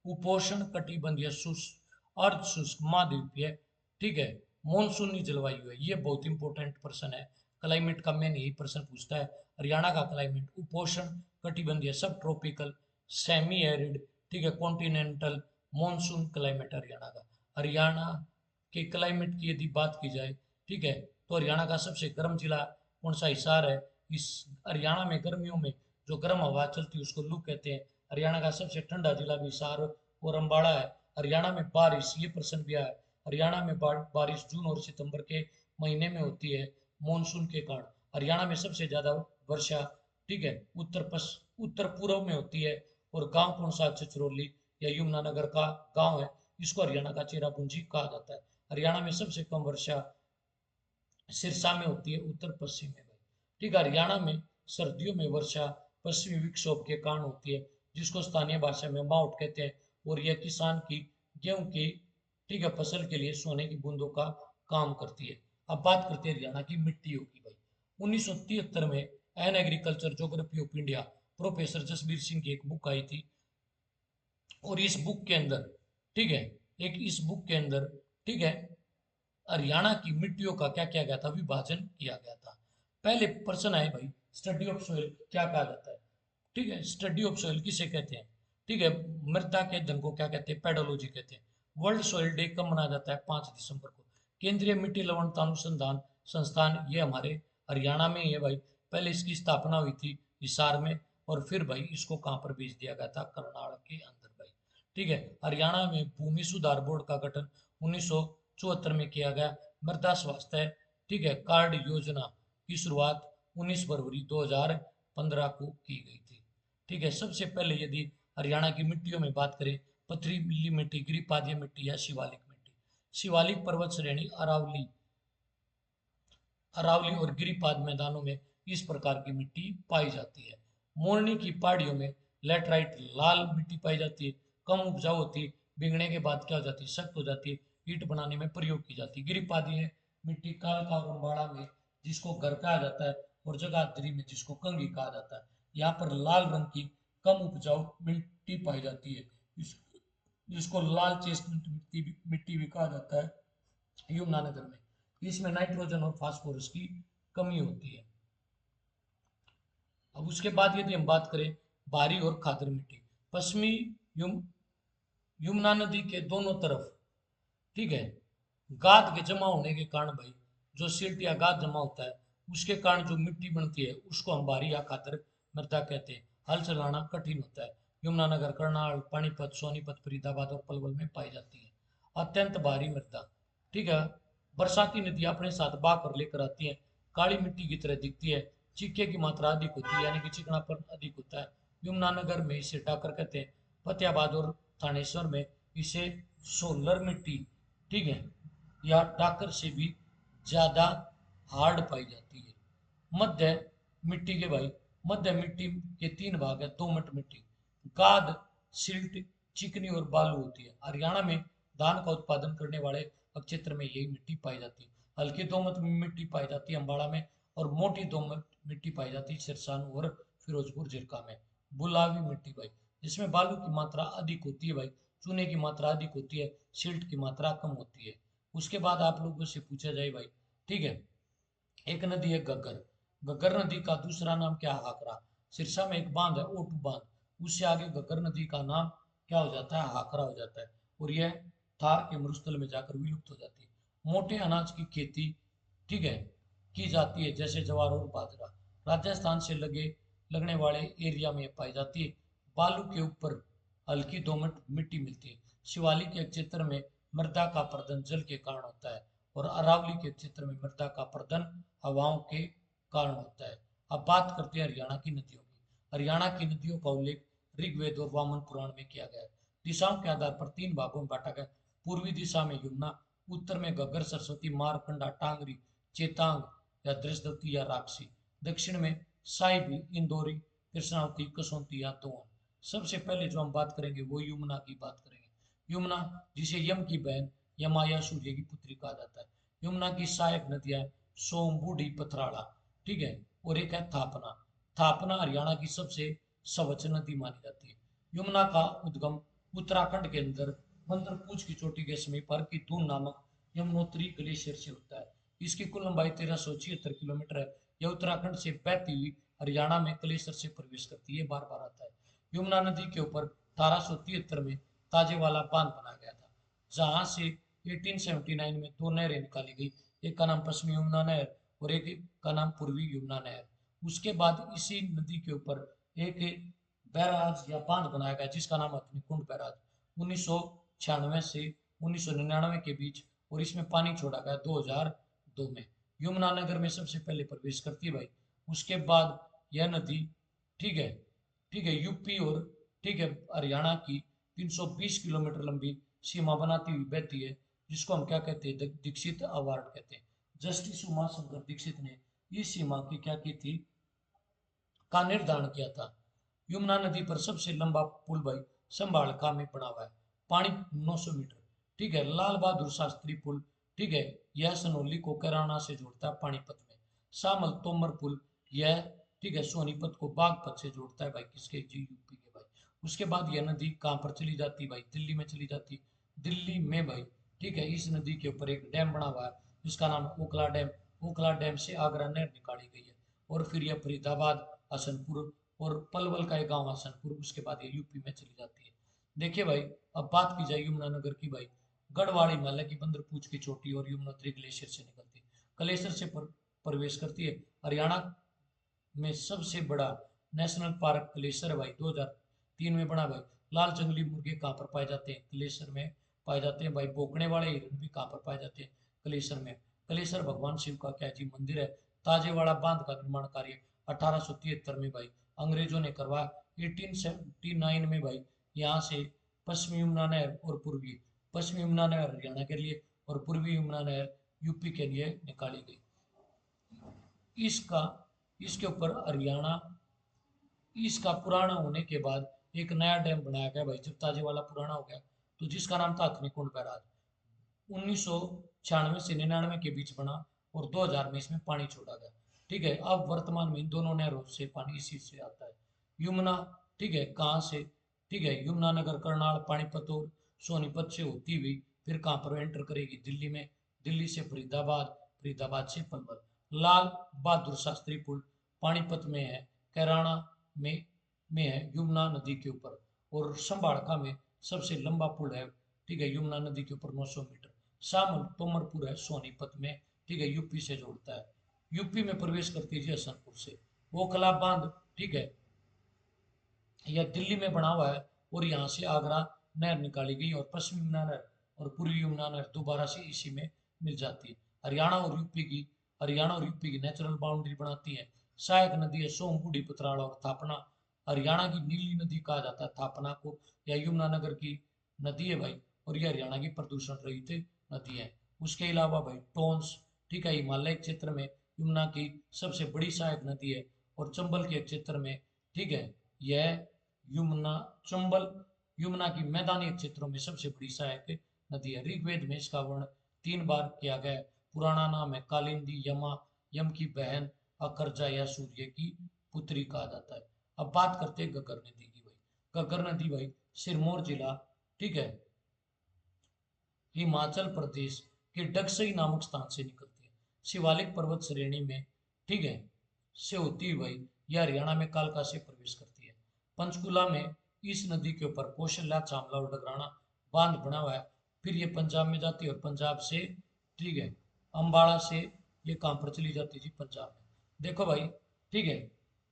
A: उपोष्ण कटिबंधीय शुष्क, अर्ध शुष्क, महाद्वीपीय, ठीक है, मॉनसूनी जलवायु है। ये बहुत इंपॉर्टेंट प्रश्न है, क्लाइमेट का मेन यही प्रश्न पूछता है। हरियाणा का क्लाइमेट उपोष्ण कटिबंधीय, सब ट्रॉपिकल, सेमी एरिड, ठीक है, कॉन्टिनेंटल, मॉनसून क्लाइमेट हरियाणा का। हरियाणा के क्लाइमेट की यदि बात की जाए, ठीक है, तो हरियाणा का सबसे गर्म जिला कौन सा, हिसार है। इस हरियाणा में गर्मियों में जो गर्म हवा चलती है उसको लू कहते हैं। हरियाणा का सबसे ठंडा जिला भी हिसार और अम्बाड़ा है। हरियाणा में बारिश, ये प्रश्न भी आया, हरियाणा में बारिश जून और सितंबर के महीने में होती है मानसून के कारण। हरियाणा में सबसे ज्यादा वर्षा, ठीक है, उत्तर पूर्व में होती है। और गांव कौन सा, छछरौली या यमुनानगर का गांव है, इसको हरियाणा का चेरापूंजी कहा जाता है। हरियाणा में सबसे कम वर्षा सिरसा में होती है, उत्तर पश्चिम में भाई, ठीक है। हरियाणा में सर्दियों में वर्षा पश्चिमी विक्षोभ के कारण होती है, जिसको स्थानीय भाषा में माउट कहते हैं। और यह किसान की गेहूं की, ठीक है, फसल के लिए सोने की बूंदों का काम करती है। अब बात करते हैं हरियाणा की मिट्टियों की भाई। 1973 में an agriculture geography of India, professor Jasbir Singh की एक बुक आई थी, और इस बुक के अंदर, ठीक है, एक इस बुक के अंदर, ठीक है, हरियाणा की मिट्टियों का क्या किया गया था, विभाजन किया गया था। पहले प्रश्न आए भाई, स्टडी ऑफ सोइल क्या कहा जाता है, ठीक है, स्टडी ऑफ सोइल किसे कहते हैं, ठीक है, मृदा के अध्ययन को क्या कहते हैं, पेडोलॉजी कहते हैं। वर्ल्ड सोइल डे कब मनाया जाता है, 5 दिसंबर को। केंद्रीय मिट्टी लवणता अनुसंधान संस्थान, ये हमारे हरियाणा में ही है भाई। पहले इसकी स्थापना हुई थी हिसार में, और फिर भाई इसको कहाँ पर भेज दिया गया था, करनाल के अंदर भाई, ठीक है। हरियाणा में भूमि सुधार बोर्ड का गठन 1974 में किया गया। मृदा स्वास्थ्य, ठीक है, कार्ड योजना की शुरुआत 19 फरवरी 2015 को की गई थी, ठीक है। सबसे पहले यदि हरियाणा की मिट्टियों में बात करें, पथरीली मिट्टी, गिरिपादीय मिट्टी या शिवालिक मिट्टी। शिवालिक पर्वत श्रेणी, अरावली, अरावली और गिरिपाद मैदानों में इस प्रकार की मिट्टी पाई जाती है। मोरनी की पहाड़ियों में लेटराइट, लाल मिट्टी पाई जाती है, कम उपजाऊ होती है, भीगने के बाद क्या हो जाती है, सख्त हो जाती है, ईंट बनाने में प्रयोग की जाती है। गिरिप आदि है मिट्टी कालका और अम्बाड़ा में जिसको घर कहा जाता है, और जगाधरी में जिसको कंगी कहा जाता है। यहाँ पर लाल रंग की कम उपजाऊ मिट्टी पाई जाती है, जिसको लाल चेस्टनट मिट्टी भी कहा जाता है यमुनानगर में। इसमें नाइट्रोजन और फास्फोरस की कमी होती है। अब उसके बाद यदि हम बात करें भारी और खादर मिट्टी, पश्चिमी यमुना नदी के दोनों तरफ, ठीक है, गाद के जमा होने के कारण भाई, जो सिल्ट या गाद जमा होता है उसके कारण जो मिट्टी बनती है उसको हम भारी या खादर मृदा कहते हैं। हल चलाना कठिन होता है। यमुनानगर, करनाल, पानीपत, सोनीपत, फरीदाबाद और पलवल में पाई जाती है। अत्यंत भारी मृदा, ठीक है, बरसाती नदी अपने साथ बहा कर लेकर आती है, काली मिट्टी की तरह दिखती है, चिक्के की मात्रा अधिक होती है, यानी कि चिकनापन अधिक होता है। यमुनानगर में इसे टाकर कहते हैं, फतेहाबाद और थानेश्वर में इसे सोलर मिट्टी, ठीक है, या टाकर से भी ज्यादा हार्ड पाई जाती है। मध्य मिट्टी के भाई, मध्य मिट्टी के तीन भाग है। दोमट मिट्टी, गाद, सिल्ट, चिकनी और बालू होती है। हरियाणा में धान का उत्पादन करने वाले क्षेत्र में यही मिट्टी पाई जाती है। हल्की दोमट मिट्टी पाई जाती है अम्बाड़ा में, और मोटी दोमट मिट्टी पाई जाती है सिरसा और फिरोजपुर जिरका में। बुलावी मिट्टी भाई, जिसमें बालू की मात्रा अधिक होती है भाई, चूने की मात्रा अधिक होती है, सिल्ट की मात्रा कम होती है। उसके बाद आप लोगों से पूछा जाए भाई, ठीक है, एक नदी है घग्गर, घग्गर नदी का दूसरा नाम क्या है, हाकरा। सिरसा में एक बांध है ओटू बांध, उससे आगे घग्गर नदी का नाम क्या हो जाता है, हाकरा हो जाता है, और यह थार के मरुस्थल में जाकर विलुप्त हो जाती है। मोटे अनाज की खेती, ठीक है, की जाती है, जैसे ज्वार और बाजरा। राजस्थान से लगने वाले एरिया में पाई जाती है। बालू के ऊपर हल्की दोमट मिट्टी मिलती है। शिवालिक के क्षेत्र में मृदा का प्रदन जल के कारण होता है, और अरावली के क्षेत्र में मृदा का प्रदन हवाओं के कारण होता है। अब बात करते हैं हरियाणा की नदियों की। हरियाणा की नदियों का उल्लेख ऋग्वेद और वामन पुराण में किया गया है। दिशाओं के आधार पर तीन भागों में बांटा गया। पूर्वी दिशा में यमुना, उत्तर में घग्गर, सरस्वती, मारकंडा, टांगरी, चेतांग या दृष्टवती या राक्षसी, दक्षिण में साहिबी, इंदौरी, कृष्णावती, कसौती या दोन। सबसे पहले जो हम बात करेंगे वो यमुना की बात करेंगे। यमुना, जिसे यम की बहन या माया सूर्य की पुत्री कहा जाता है। यमुना की सहायक नदियां सोम, बूढ़ी, पथराड़ा, ठीक है, और एक है थापना। थापना हरियाणा की सबसे स्वच्छ नदी मानी जाती है। यमुना का उद्गम उत्तराखंड के अंदर बंदरपूछ की चोटी के समीप पर की दून नामक यमुनोत्री ग्लेशियर से होता है। इसकी कुल लंबाई 1376 किलोमीटर है। यह उत्तराखंड से बहती हुई हरियाणा में ग्लेशियर से प्रवेश करती है, बार बार आता है। यमुना नदी के ऊपर 1873 में ताजेवाला बांध बनाया गया था, जहां से 1879 में दो नहरें निकाली गई। एक का नाम पश्चिमी यमुना नहर और एक का नाम पूर्वी यमुना नहर। उसके बाद इसी नदी के ऊपर एक बैराज या बांध बनाया गया जिसका नाम हथनीकुंड बैराज, 1996 से 1999 के बीच, और इसमें पानी छोड़ा गया 2002 में। यमुनानगर में सबसे पहले प्रवेश करती है भाई। उसके बाद यह नदी, ठीक है, ठीक है, यूपी और, ठीक है, हरियाणा की 320 किलोमीटर लंबी सीमा बनाती हुई बहती है, जिसको हम क्या कहते हैं, दीक्षित अवार्ड कहते हैं। जस्टिस उमा शंकर दीक्षित ने इस सीमा की क्या की थी, का निर्धारण किया था। यमुना नदी पर सबसे लंबा पुल भाई संभालका में बना हुआ है, पानी 900 मीटर, ठीक है। लाल बहादुर शास्त्री पुल, ठीक है, यह सनौली को कैराना से जोड़ता है पानीपत में। शामल तोमर पुल, यह, ठीक है, सोनीपत को बागपत से जोड़ता है भाई, किसके, जी, यूपी के भाई। उसके बाद यह नदी कहाँ पर चली जाती है भाई, दिल्ली में चली जाती है। दिल्ली में भाई, ठीक है, इस नदी के ऊपर एक डैम बना हुआ है जिसका नाम ओखला डैम। ओखला डैम से आगरा नहर निकाली गई है, और फिर यह फरीदाबाद, हसनपुर और पलवल का एक गांव हसनपुर, उसके बाद ये यूपी में चली जाती है। देखिए भाई, अब बात की जाए यमुनानगर की भाई, गढ़वाल हिमालय की बंदरपूछ की चोटी और यमुनोत्री ग्लेशियर से निकलती है, ग्लेशियर से प्रवेश करती है। हरियाणा में सबसे बड़ा नेशनल पार्क ग्लेशियर है भाई, 2003 में बना भाई। लाल जंगली मुर्गे कहाँ पर पाए जाते हैं, ग्लेशियर में पाए जाते हैं भाई। भौंकने वाले हिरण भी कहाँ पर पाए जाते हैं, ग्लेशियर में। ग्लेशियर भगवान शिव का क्या जी मंदिर है। ताजेवाड़ा बांध का निर्माण कार्य 1873 में भाई अंग्रेजों ने करवाया। 1879 में भाई यहाँ से पश्चिमी यमुना नहर और पूर्वी, पश्चिमी यमुना नहर हरियाणा के लिए और पूर्वी यमुना नहर यूपी के लिए निकाली गई। इसका, इसके ऊपर हरियाणा, इसका पुराना होने के बाद एक नया डैम बनाया गया भाई। जब ताजेवाला पुराना हो गया तो जिसका नाम था अग्निकुंड बैराज। 1996 से 99 के बीच बना और 2000 में इसमें पानी छोड़ा गया। ठीक है, अब वर्तमान में इन दोनों नहरों से पानी इसी से आता है। यमुना, ठीक है, कहाँ से? ठीक है, यमुनानगर, करनाल, पानीपत और सोनीपत से होती हुई फिर कहाँ पर एंटर करेगी? दिल्ली में। दिल्ली से फरीदाबाद, फरीदाबाद से पलवल। लाल बहादुर शास्त्री पुल पानीपत में है। कैराना में है यमुना नदी के ऊपर। और संभाड़का में सबसे लंबा पुल है, ठीक है, यमुना नदी के ऊपर 900 मीटर। शामल तोमरपुर है सोनीपत में, ठीक है, यूपी से जोड़ता है। यूपी में प्रवेश करती है हसनपुर से। ओखला बांध, ठीक है, यह दिल्ली में बना हुआ है और यहाँ से आगरा नहर निकाली गई और पश्चिमी यमुना नहर और पूर्वी यमुना नहर दोबारा से इसी में मिल जाती है। हरियाणा और यूपी की नेचुरल बाउंड्री बनाती है। सहायक नदी है सोम, बूढ़ी, पथराड़ और थापना। हरियाणा की नीली नदी कहा जाता है थापना को। यह यमुनानगर की नदी है भाई, और यह हरियाणा की प्रदूषण रहित नदी है। उसके अलावा भाई टोंस, ठीक है, हिमालय क्षेत्र में यमुना की सबसे बड़ी सहायक नदी है। और चंबल के क्षेत्र में, ठीक है, यह यमुना चंबल यमुना की मैदानी क्षेत्रों में सबसे बड़ी सहायक नदी है। ऋग्वेद में इसका वर्ण 3 बार किया गया है। पुराना नाम है कालिंदी, यमा, यम की बहन, अकरजा या सूर्य की पुत्री कहा जाता है। अब बात करते हैं घग्गर नदी की भाई। घग्गर नदी भाई सिरमौर जिला, ठीक है, हिमाचल प्रदेश के डगसई नामक स्थान से निकलती है। शिवालिक पर्वत श्रेणी में, ठीक है, से होती हुई यह हरियाणा में कालका से प्रवेश करती है। पंचकुला में इस नदी के ऊपर कौशल्या, चांवला और डगराना बांध बना हुआ है। फिर ये पंजाब में जाती है और पंजाब से, ठीक है, अम्बाड़ा से ये कहाँ पर चली जाती थी? पंजाब में। देखो भाई, ठीक है,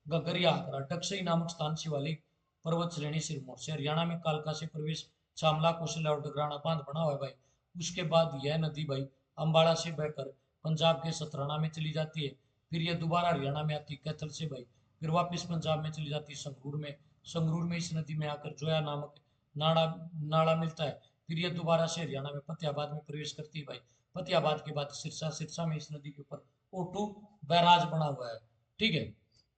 A: गगरिया आगरा टकसई नामक स्थान शिवालिक पर्वत श्रेणी सिरमौर से हरियाणा में कालका से प्रवेश। चामला, कौशल्या और डगराना बांध बना हुआ है भाई। उसके बाद यह नदी भाई अम्बाड़ा से बहकर पंजाब के सतराना में चली जाती है। फिर यह दोबारा हरियाणा में आती कैथल से भाई, फिर वापस पंजाब में चली जाती संगरूर में। संगरूर में इस नदी में आकर जोया नामक नाड़ा नाड़ा मिलता है। फिर यह दोबारा से हरियाणा में फतेहाबाद में प्रवेश करती है भाई। फतेहाबाद के बाद सिरसा, सिरसा में इस नदी के ऊपर ओटू बैराज बना हुआ है। ठीक है,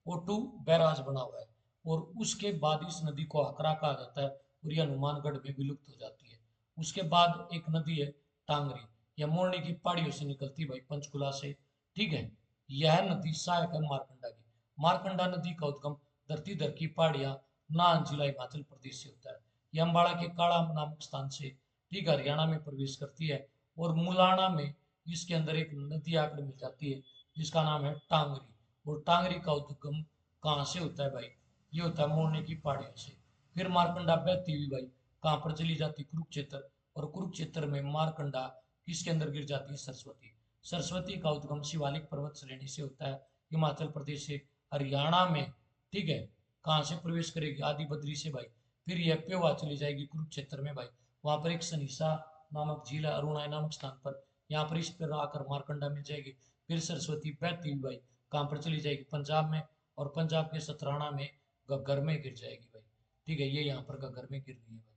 A: ओटू बैराज बना हुआ है। और उसके बाद इस नदी को हकरा कहा जाता है और यह हनुमानगढ़ में विलुप्त हो जाती है। उसके बाद एक नदी है टांगरी, यह मोरनी की पहाड़ियों से निकलती भाई पंचकुला से। ठीक है, यह नदी सहायक है मारकंडा की। मारकंडा नदी का उद्गम धरती धर की पहाड़ियां, नान जिला हिमाचल प्रदेश से होता है। यह अम्बाड़ा के काड़ा नामक स्थान से, ठीक है, हरियाणा में प्रवेश करती है। और मुलाना में इसके अंदर एक नदी आकर मिल जाती है जिसका नाम है टांगरी। और टांगरी का उद्गम कहाँ से होता है भाई? ये होता है मोरनी की पहाड़ियों से। फिर मारकंडा बहती हुई भाई कहाँ पर चली जाती? कुरुक्षेत्र। और कुरुक्षेत्र में मारकंडा किसके अंदर गिर जाती है? सरस्वती। सरस्वती का उद्गम शिवालिक पर्वत श्रेणी से होता है हिमाचल प्रदेश से हरियाणा में। ठीक है, कहाँ से प्रवेश करेगी? आदि बद्री से भाई। फिर यह प्योवा चली जाएगी कुरुक्षेत्र में भाई। वहां पर एक सनीसा नामक झील है, अरुणाई नामक स्थान पर। यहाँ पर इस पर आकर मारकंडा मिल जाएगी। फिर सरस्वती बहती हुई भाई कहाँ पर चली जाएगी? पंजाब में। और पंजाब के सतराना में घग्गर में गिर जाएगी भाई। ठीक है, ये यहाँ पर घग्गर में गिर रही है भाई।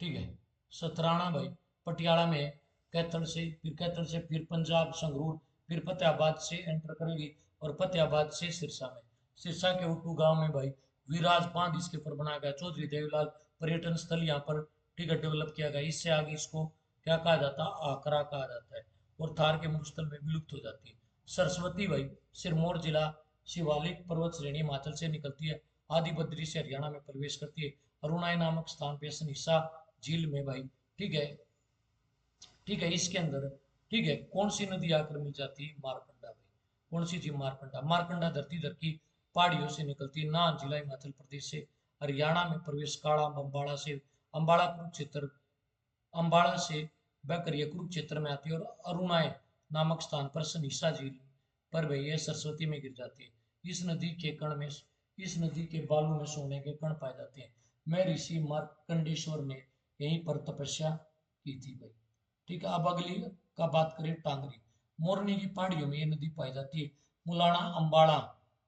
A: ठीक है, सतराना भाई पटियाला में कैथल से, फिर कैथल से फिर पंजाब संगरूर, फिर फतेहाबाद से एंटर करेगी और फतेहाबाद से सिरसा में। सिरसा के उटू गांव में भाई विराज बांध इसके ऊपर बनाया गया। चौधरी देवीलाल पर्यटन स्थल यहाँ पर, ठीक है, डेवलप किया गया। इससे आगे इसको क्या कहा जाता है? आकरा कहा जाता है। और थार के मरुस्थल में विलुप्त हो जाती है। सरस्वती भाई सिरमौर जिला, शिवालिक पर्वत श्रेणी हिमाचल से निकलती है। आदि बद्री से हरियाणा में प्रवेश करती है। अरुणाई नामक स्थान पे सनीसा झील में भाई, ठीक है, ठीक है, इसके अंदर, ठीक है, कौन सी नदी आकर मिल जाती है? मारकंडा भाई। कौन सी थी? मारकंडा। मारकंडा धरती धर की पहाड़ियों से निकलती है। नान जिला हिमाचल प्रदेश से हरियाणा में प्रवेश। काड़ा अम्बाड़ा से, अम्बाड़ा कुरुक्षेत्र, अम्बाड़ा से बहकर यह कुरुक्षेत्र में आती है और अरुणाई नामक स्थान पर सनीसा झील पर वही यह सरस्वती में गिर जाती है। इस नदी के बालू में सोने के कण पाए जाते हैं। मैं ऋषि मार्कंडेश्वर ने यहीं पर तपस्या की थी भाई। ठीक है, अब अगली का बात करें टांगरी। मोरनी की पहाड़ियों में ये नदी पाई जाती है। मुलाना अम्बाड़ा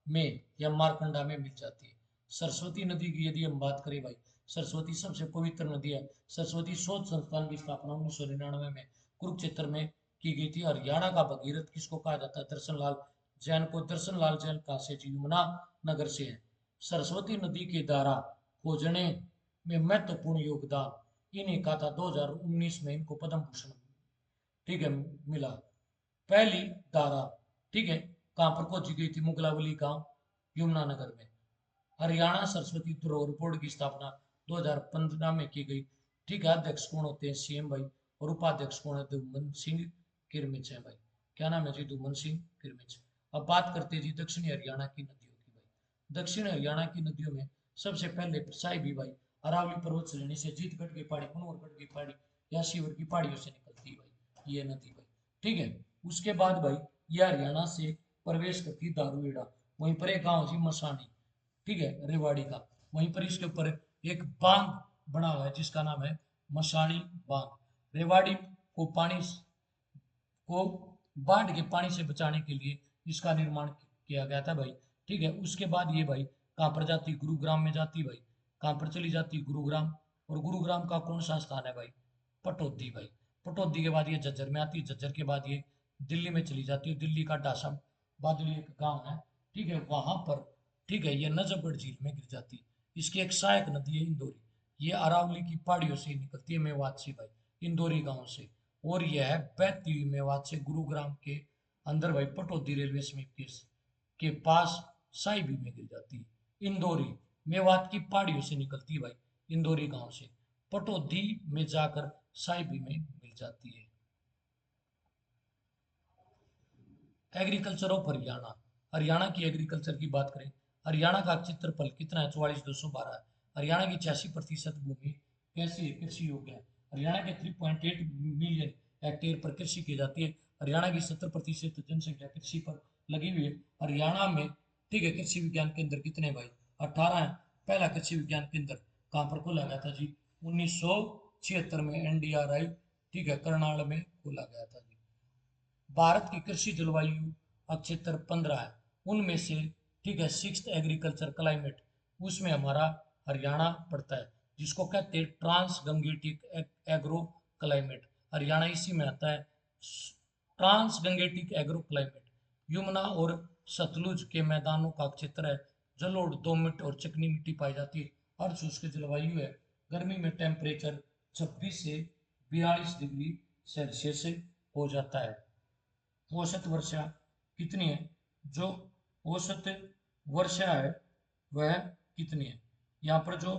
A: में या मारकंडा में मिल जाती है। सरस्वती नदी की यदि हम बात करें भाई, सरस्वती सबसे पवित्र नदी है। सरस्वती शोध संस्थान की स्थापना 1999 में कुरुक्षेत्र में की गई थी। हरियाणा का भगीरथ किसको कहा जाता है? दर्शन लाल जैन को। दर्शन लाल जैन कहाँ से? यमुना नगर से है। सरस्वती नदी की धारा खोजने में महत्वपूर्ण योगदान इन्हीं का था। 2019 में इनको पद्म भूषण, ठीक है, मिला। पहली धारा, ठीक है, कहां पर खोजी गई थी? मुगलावली गांव, यमुनानगर में। हरियाणा सरस्वती धरोहर बोर्ड की स्थापना 2015 में की गई। ठीक है, अध्यक्ष कौन होते हैं? सीएम भाई। और उपाध्यक्ष कौन है? दुमन सिंह किरमिच है भाई। क्या नाम है जी? दुमन सिंह किरमिच। अब बात करते हैं जी दक्षिणी हरियाणा की नदियों की भाई। दक्षिण हरियाणा की नदियों में सबसे पहले साहिबी भाई अरावली पर्वत श्रेणी से, जीतगढ़ की पहाड़ी, कुनवरगढ़ की पहाड़ी या शिवर की पहाड़ियों से निकलती है भाई ये नदी भाई। ठीक है, उसके बाद भाई ये हरियाणा से प्रवेश करती दारूहेड़ा। वहीं पर एक गांव जी मसानी, ठीक है, रेवाड़ी का। वहीं पर इसके ऊपर एक बांध बना हुआ है जिसका नाम है मसानी बांध। रेवाड़ी को पानी को बाढ़ के पानी से बचाने के लिए इसका निर्माण किया गया था भाई। ठीक है, उसके बाद ये भाई कहाँ पर जाती? गुरुग्राम में जाती भाई। कहाँ पर चली जाती? गुरुग्राम। और गुरुग्राम का कौन सा स्थान है भाई? पटौदी भाई। पटौदी के बाद ये झज्जर में आती है। झज्जर के बाद ये दिल्ली में चली जाती है। दिल्ली का डासा बादली एक गांव है, ठीक है, वहां पर, ठीक है, ये नजफगढ़ झील में गिर जाती है। इसकी एक सहायक नदी है इंदौरी। ये अरावली की पहाड़ियों से निकलती है, मेवात से भाई, इंदौरी गांव से। और यह बहती हुई मेवात से गुरुग्राम के अंदर भाई पटौदी रेलवे समीप के पास साहिबी में गिर जाती है। इंदौरी मेवात की पहाड़ियों से निकलती है भाई, इंदौरी गांव से, पटौदी में जाकर साहिबी में मिल जाती है। एग्रीकल्चर ऑफ हरियाणा, हरियाणा की एग्रीकल्चर की बात करें। हरियाणा का क्षेत्रफल कितना है? 44,212 है। हरियाणा की 86% भूमि कैसी है? कृषि योग्य है। हरियाणा के 3.8 मिलियन हेक्टेयर पर कृषि की जाती है। हरियाणा की 70% जनसंख्या कृषि पर लगी हुई है। हरियाणा में, ठीक है, कृषि विज्ञान केंद्र कितने भाई? 18 है। पहला कृषि विज्ञान केंद्र कहाँ पर खोला गया था जी? 1976 में एनडीआरआई, ठीक है, करनाल में खोला गया था जी। भारत की कृषि जलवायु अक्षेत्र 15 है। उनमें से, ठीक है, सिक्स एग्रीकल्चर क्लाइमेट, उसमें हमारा हरियाणा पड़ता है, जिसको कहते हैं trans Gangetic agro climate. Haryana इसी में आता है, trans Gangetic agro climate. Yamuna और सतलुज के मैदानों का क्षेत्र है। जलोढ़, दोमट और चिकनी मिट्टी पाई जाती है। अर्धशुष्क जलवायु है। गर्मी में टेम्परेचर 26 से 42 डिग्री सेल्सियस हो जाता है। औसत वर्षा कितनी है? जो औसत वर्षा है वह कितनी है? यहाँ पर जो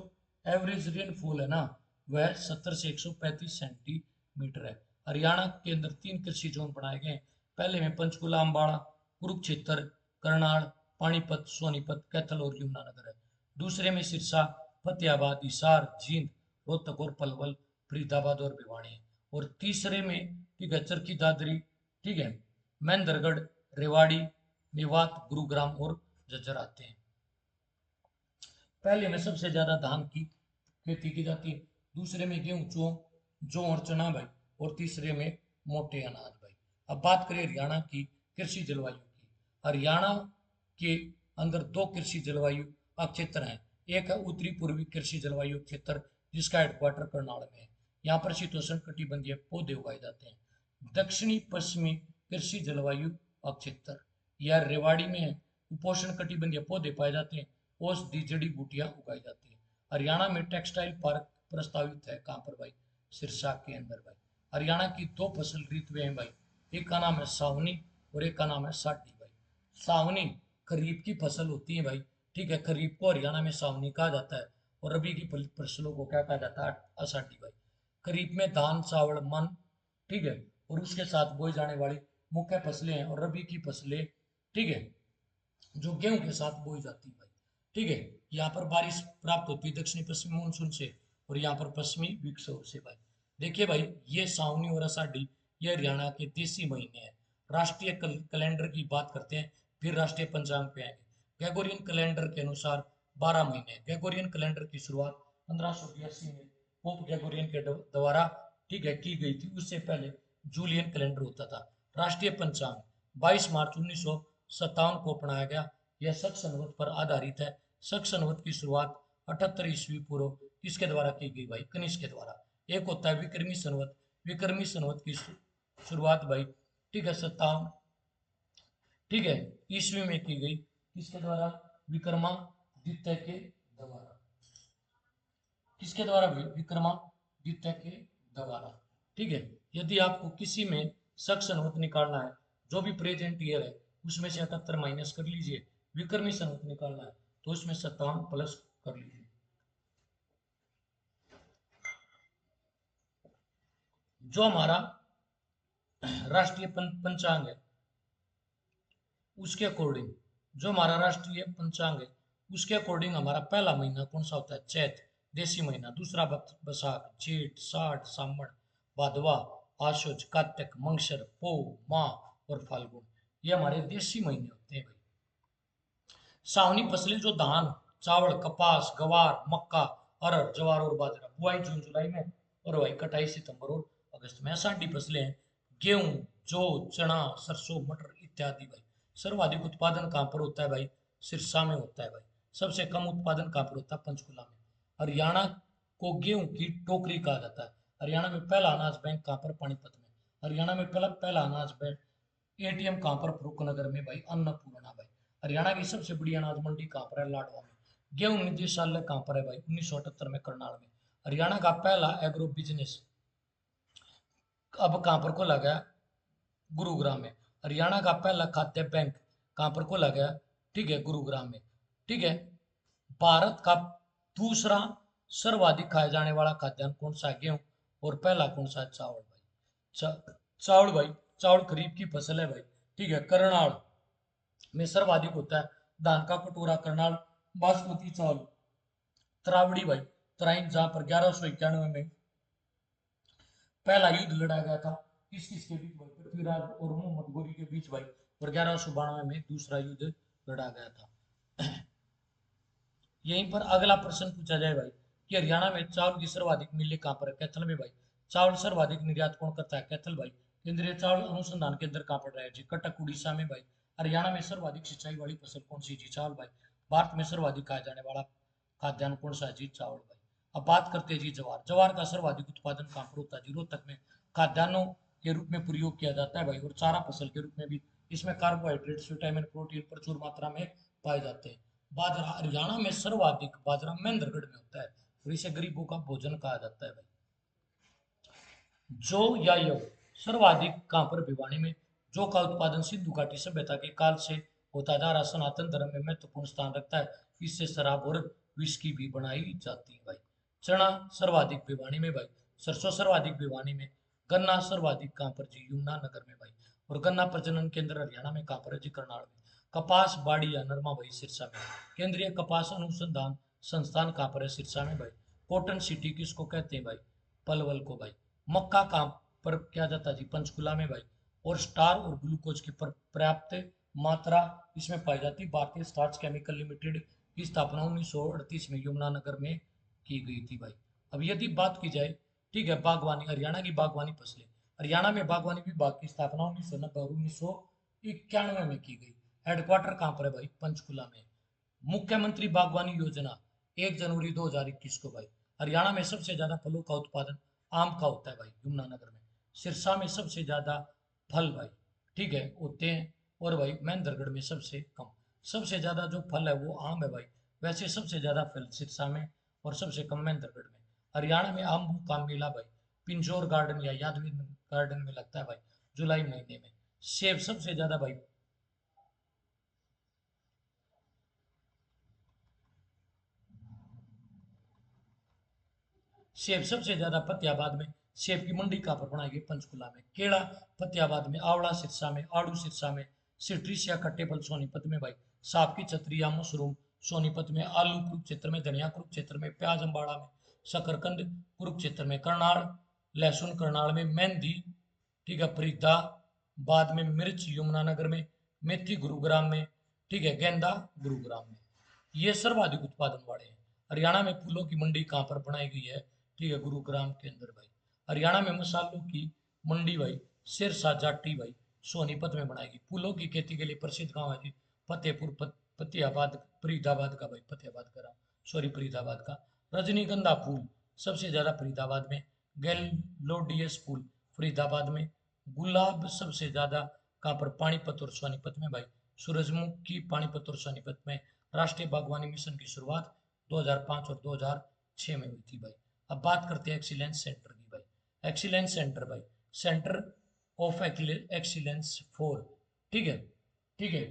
A: एवरेज रेनफॉल है ना, वह 70 से 135 सेंटीमीटर है। हरियाणा के अंदर 3 कृषि जोन बनाए गए हैं। पहले में पंचकुला, अम्बाड़ा, कुरुक्षेत्र, करनाल, पानीपत, सोनीपत, कैथल और यमुनानगर है। दूसरे में सिरसा, फतेहाबाद, हिसार, जींद, रोहतक और पलवल, फरीदाबाद और भिवानी है। और तीसरे में, ठीक है, चरखी दादरी, ठीक है, महेंद्रगढ़, रेवाड़ी, मेवात, गुरुग्राम और झज्जर आते हैं। पहले में सबसे ज्यादा धान की खेती की जाती है। दूसरे में गेहूं, जौ और चना भाई। और तीसरे में मोटे अनाज भाई। अब बात करें हरियाणा की कृषि जलवायु की। हरियाणा के अंदर 2 कृषि जलवायु क्षेत्र हैं। एक है उत्तरी पूर्वी कृषि जलवायु क्षेत्र, जिसका हेडक्वार्टर करनाल में है। यहाँ पर शीतोष्ण कटिबंधीय पौधे उगाए जाते हैं। दक्षिणी पश्चिमी कृषि जलवायु क्षेत्र यह रेवाड़ी में है। उपोष्ण कटिबंधीय पौधे पाए जाते हैं। औषधि जड़ी बूटियां उगाई जाती है। हरियाणा में टेक्सटाइल पार्क प्रस्तावित है। कहाँ पर भाई? सिरसा के अंदर भाई। हरियाणा की 2 फसल ऋतुएं हैं भाई। एक का नाम है सावनी और एक का नाम है साटी भाई। सावनी खरीफ की फसल होती है भाई। ठीक है, खरीफ को हरियाणा में सावनी कहा जाता है। और रबी की फसलों को क्या कहा जाता है? असाटी भाई। खरीफ में धान, चावल, मन, ठीक है, और उसके साथ बोई जाने वाली मुख्य फसलें हैं। और रबी की फसलें, ठीक है, जो गेहूं के साथ बोई जाती है भाई। ठीक है, यहाँ पर बारिश प्राप्त होती है दक्षिणी पश्चिमी मानसून से और यहाँ पर पश्चिमी विक्षोभ से भाई। देखिए भाई, ये सावनी और आषाढ़ी ये हरियाणा के देसी महीने हैं। राष्ट्रीय कैलेंडर की बात करते हैं, फिर राष्ट्रीय पंचांग पे आएंगे। ग्रेगोरियन कैलेंडर के अनुसार 12 महीने। ग्रेगोरियन कैलेंडर की शुरुआत 1582 में पोप ग्रेगोरियन के द्वारा, ठीक है, की गई थी। उससे पहले जूलियन कैलेंडर होता था। राष्ट्रीय पंचांग 22 मार्च 1957 को अपनाया गया। यह शक संवत पर आधारित है। शक संवत की शुरुआत 78 ईस्वी पूर्व किसके द्वारा की गई भाई? कनिष्क के द्वारा। एक होता है विक्रमी संवत। विक्रमी संवत की शुरुआत भाई, ठीक है, 57, ठीक है, ईस्वी में की गई। किसके द्वारा? विक्रमादित्य के द्वारा। किसके द्वारा भाई? विक्रमादित्य के द्वारा। ठीक है, यदि आपको किसी में सक संवत निकालना है, जो भी प्रेजेंट ईयर है उसमें से 78 माइनस कर लीजिए, विक्रमी संवत निकालना है तो उसमें 57 प्लस कर लीजिए। जो हमारा राष्ट्रीय पंचांग है उसके अकॉर्डिंग, जो हमारा राष्ट्रीय पंचांग है उसके अकॉर्डिंग हमारा पहला महीना कौन सा होता है? चैत, देसी महीना। दूसरा बैसाख, जेठ, साठ, सावन, भादवा, आश्वज, कार्तिक, मंगसर, पो, माह और फाल्गुन, ये हमारे देसी महीने होते हैं भाई। सावनी फसलें जो धान, चावल, कपास, गवार, मक्का, अरहर, ज्वार और बाजरा, बुआई जून जुलाई में और वाई कटाई सितंबर और अगस्त में। अषाढ़ी फसलें हैं गेहूं, जौ, चना, सरसों, मटर इत्यादि भाई। सर्वाधिक उत्पादन कहाँ पर होता है भाई? सिरसा में होता है भाई। सबसे कम उत्पादन कहाँ पर होता है? पंचकुला में। हरियाणा को गेहूं की टोकरी कहा जाता है। हरियाणा में पहला अनाज बैंक कहाँ पर? पानीपत में। हरियाणा में पहला पहला अनाज बैंक एटीएम कहाँ पर? फरुखनगर में भाई, अन्नपूर्णा भाई। हरियाणा की सबसे बड़ी अनाज मंडी कहाँ पर है? लाडवा में। गेहूं निदेशालय कहाँ पर है भाई? 1978 में करनाल में। हरियाणा का पहला एग्रो बिजनेस अब कहाँ पर खोला गया? गुरुग्राम में। हरियाणा का पहला खाद्य बैंक कहाँ पर खोला गया? ठीक है, गुरुग्राम में। ठीक है, भारत का दूसरा सर्वाधिक खाया जाने वाला खाद्यान्न कौन सा है? गेहूं। और पहला कौन सा है? चावल भाई। चावल भाई, चावल खरीफ की फसल है भाई। ठीक है, करनाल में सर्वाधिक होता है धान का कटोरा करनाल, बासमती चावल, त्रावड़ी भाई, तराइन, जहां पर 1191 में पहला युद्ध लड़ा गया था। किस किस के बीच भाई? पृथ्वीराज और मोहम्मद गोरी के बीच भाई। और 1192 में दूसरा युद्ध लड़ा गया था। यहीं पर अगला प्रश्न पूछा जाए भाई कि हरियाणा में चावल की सर्वाधिक मिलें कहाँ पर है? कैथल में भाई। चावल सर्वाधिक निर्यात कौन करता है? कैथल भाई। केंद्रीय चावल अनुसंधान केंद्र कहाँ पर है जी? कटक उड़ीसा में भाई। हरियाणा में सर्वाधिक सिंचाई वाली फसल कौन सी जी? चावल भाई। भारत में सर्वाधिक खाया जाने वाला खाद्यान्न कौन सा है जी? चावल भाई। अब बात करते हैं जी ज्वार। ज्वार का सर्वाधिक उत्पादन कहाँ पर होता है जी? रोहतक में। खाद्यान्नों के रूप में प्रयोग किया जाता है भाई, और चारा फसल के रूप में भी। इसमें कार्बोहाइड्रेट्स, विटामिन, प्रोटीन प्रचुर मात्रा में पाए जाते हैं। बाजरा, हरियाणा में सर्वाधिक बाजरा महेंद्रगढ़ में होता है, और इसे गरीबों का भोजन कहा जाता है भाई। जौ या यव सर्वाधिक कहाँ पर? भिवानी में। जौ का उत्पादन सिंधु घाटी सभ्यता के काल से होता जा रहा सनातन धर्म में महत्वपूर्ण स्थान रखता है। इससे शराब और विस्की भी बनाई जाती है भाई। चना सर्वाधिक भिवानी में भाई। सरसों सर्वाधिक भिवानी में। गन्ना सर्वाधिक कहाँ पर जी? यमुनानगर में भाई। और गन्ना प्रजनन केंद्र हरियाणा में कहाँ पर है जी? करनाल में। कपास, बाड़ी या नरमा भाई? सिरसा में। केंद्रीय कपास अनुसंधान संस्थान कहाँ पर है? सिरसा में भाई। कॉटन सिटी किसको कहते हैं भाई? पलवल को भाई। मक्का कहाँ पर किया जाता है जी? पंचकुला में भाई। और स्टार और ग्लूकोज की पर्याप्त मात्रा इसमें पाई जाती है। भारतीय स्टार्च केमिकल लिमिटेड की स्थापना 1938 में यमुनानगर में की गई थी भाई। अब यदि बात की जाए, ठीक है, बागवानी, हरियाणा की बागवानी फसलें। हरियाणा में बागवानी विभाग की स्थापना 1990 और 1991 में की गई। हेडक्वार्टर कहाँ पर है भाई? पंचकुला में। मुख्यमंत्री बागवानी योजना 1 जनवरी 2021 को भाई। हरियाणा में सबसे ज्यादा फलों का उत्पादन आम का होता है भाई, यमुनानगर में। सिरसा में सबसे ज्यादा फल भाई, ठीक है, होते हैं। और भाई महेंद्रगढ़ में सबसे कम। सबसे ज्यादा जो फल है वो आम है भाई। वैसे सबसे ज्यादा फल सिरसा में और सबसे कम महेंद्रगढ़ में। हरियाणा में आम का मेला भाई पिंजौर गार्डन या यादवीर गार्डन में लगता है भाई, जुलाई महीने में। सेब सबसे ज्यादा भाई, सेब सबसे ज्यादा फतेहाबाद में। सेब की मंडी कहाँ पर बनाई गई? पंचकुला में। केला फतेहाबाद में। आंवला सिरसा में। आड़ू सिरसा में। सिट्रिस या खट्टे फल सोनीपत में भाई। सांप की छतरी या मशरूम सोनीपत में। आलू कुरुक्षेत्र में। धनिया कुरुक्षेत्र में। प्याज अम्बाड़ा में। शकरकंद कुरुक्षेत्र में। करनाल लहसुन करनाल में। मेहंदी, ठीक है, फरीदाबाद में। मिर्च यमुनानगर में। मेथी गुरुग्राम में। ठीक है, गेंदा गुरुग्राम में। ये सर्वाधिक उत्पादन वाले हैं। हरियाणा में फूलों की मंडी कहाँ पर बनाई गई है? ठीक है, गुरुग्राम के अंदर भाई। हरियाणा में मसालों की मंडी भाई सिरसा जाटी भाई सोनीपत में बनाएगी। फूलों की खेती के लिए प्रसिद्ध गांव है जी फतेहपुर, फतेहाबाद, फरीदाबाद का भाई, फतेहाबाद का सॉरी, फरीदाबाद का। रजनीगंधा फूल सबसे ज्यादा फरीदाबाद में। गैलोडियस फूल फरीदाबाद में। गुलाब सबसे ज्यादा कहाँ पर? पानीपत और सोनीपत में भाई। सूरजमुखी पानीपत और सोनीपत में। राष्ट्रीय बागवानी मिशन की शुरुआत 2005 और 2004 2006 में हुई थी भाई। अब बात करते हैं एक्सीलेंस सेंटर की भाई। एक्सीलेंस सेंटर भाई, सेंटर ऑफ एक्सीलेंस फॉर, ठीक है, ठीक है।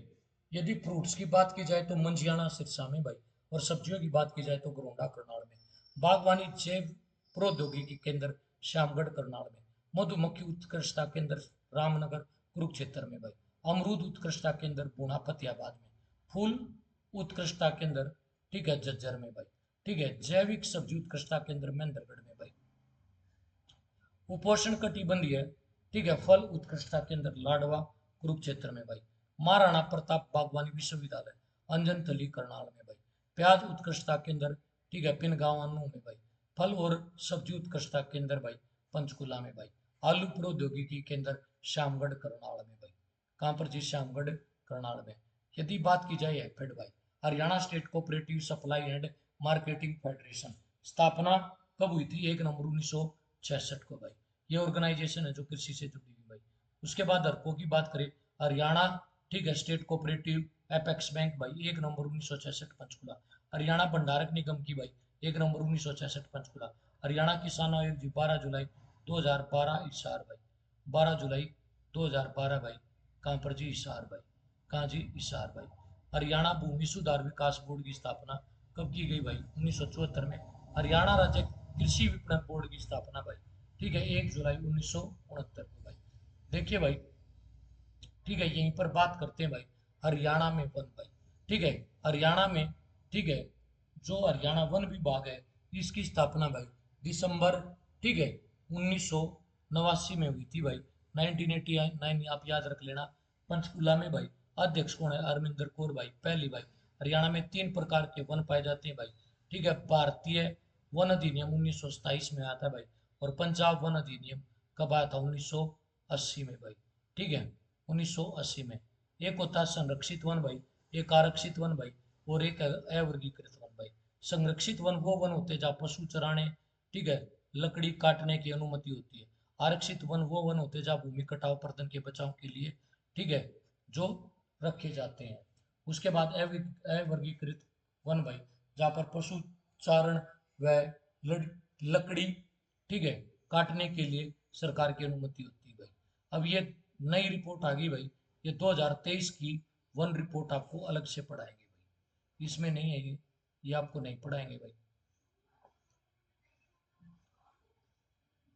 A: यदि फ्रूट्स की बात की जाए तो मंजियाना सिरसा में भाई, और सब्जियों की बात की जाए तो गरोंडा करनाल में। बागवानी जैव प्रौद्योगिकी केंद्र श्यामगढ़ करनाल में। मधुमक्खी उत्कृष्टता केंद्र रामनगर कुरुक्षेत्र में भाई। अमरूद उत्कृष्टता केंद्र गुना फतेहाबाद में। फूल उत्कृष्टता केंद्र, ठीक है, झज्जर में भाई। ठीक है, जैविक सब्जी उत्कृष्टता केंद्र महेंद्रगढ़ में भाई। उपोषण कटिबंधीय, ठीक है, फल उत्कृष्टता केंद्र लाडवा कुरुक्षेत्र में भाई। महाराणा प्रताप बागवानी विश्वविद्यालय अंजनथली करनाल में भाई। प्याज उत्कृष्टता केंद्र, ठीक है, पिनगांव अन्नू में भाई। फल और सब्जी उत्कृष्टता केंद्र भाई पंचकुला में भाई। आलू प्रौद्योगिकी केंद्र श्यामगढ़ करनाल में भाई। कहाँ पर जी? श्यामगढ़ करनाल में। यदि बात की जाए हैफेड भाई, Haryana state cooperative supply and marketing federation, स्थापना कब हुई थी? 1 नवंबर 1966 को भाई। ये ऑर्गेनाइजेशन है जो कृषि से जुड़ी हुई भाई। उसके बाद हरको की बात करें, हरियाणा, ठीक है, स्टेट कोऑपरेटिव एपेक्स बैंक भाई 1 नवंबर 1966 पंचकुला। हरियाणा भंडारक निगम की भाई 1 नवंबर 1966 पंचकुला। हरियाणा किसान आयोग जी 12 जुलाई 2012 हिसार भाई। 12 जुलाई 2012 भाई। कहाँ पर जी? हिसार भाई। कहाँ जी? हिसार भाई। हरियाणा भूमि सुधार विकास बोर्ड की स्थापना कब की गई भाई? 1974 में। हरियाणा राज्य कृषि विपणन बोर्ड की स्थापना भाई, ठीक है, 1 जुलाई 1969 को भाई। देखिए भाई, ठीक है, यहीं पर बात करते हैं भाई हरियाणा में वन भाई। ठीक है, हरियाणा में, ठीक है, जो हरियाणा वन विभाग है इसकी स्थापना भाई दिसंबर, ठीक है, 1989 में हुई थी भाई। 1989 आप याद रख लेना। पंचकुला में भाई अध्यक्ष कौन है? अरविंदर कौर भाई, पहली भाई। हरियाणा में 3 प्रकार के वन पाए जाते हैं भाई, ठीक है। भारतीय वन अधिनियम 1927 में आता है भाई। और पंजाब वन अधिनियम कब आया था? 1980 में भाई, ठीक है, 1980 में। एक होता है संरक्षित वन भाई, एक आरक्षित वन भाई, और एक अवर्गीकृत वन भाई। संरक्षित वन वो वन होते हैं जहाँ पशु चराने, ठीक है, लकड़ी काटने की अनुमति होती है। आरक्षित वन वो वन होते हैं जहाँ भूमि कटाव पर्यटन के बचाव के लिए, ठीक है, जो रखे जाते हैं। उसके बाद अवर्गीकृत वन भाई, जहाँ पर पशु चारण व लकड़ी, ठीक है, काटने के लिए सरकार की अनुमति होती है भाई। अब ये नई रिपोर्ट आ गई भाई, ये 2023 की वन रिपोर्ट आपको अलग से पढ़ाएंगे भाई, इसमें नहीं है ये आपको नहीं पढ़ाएंगे भाई।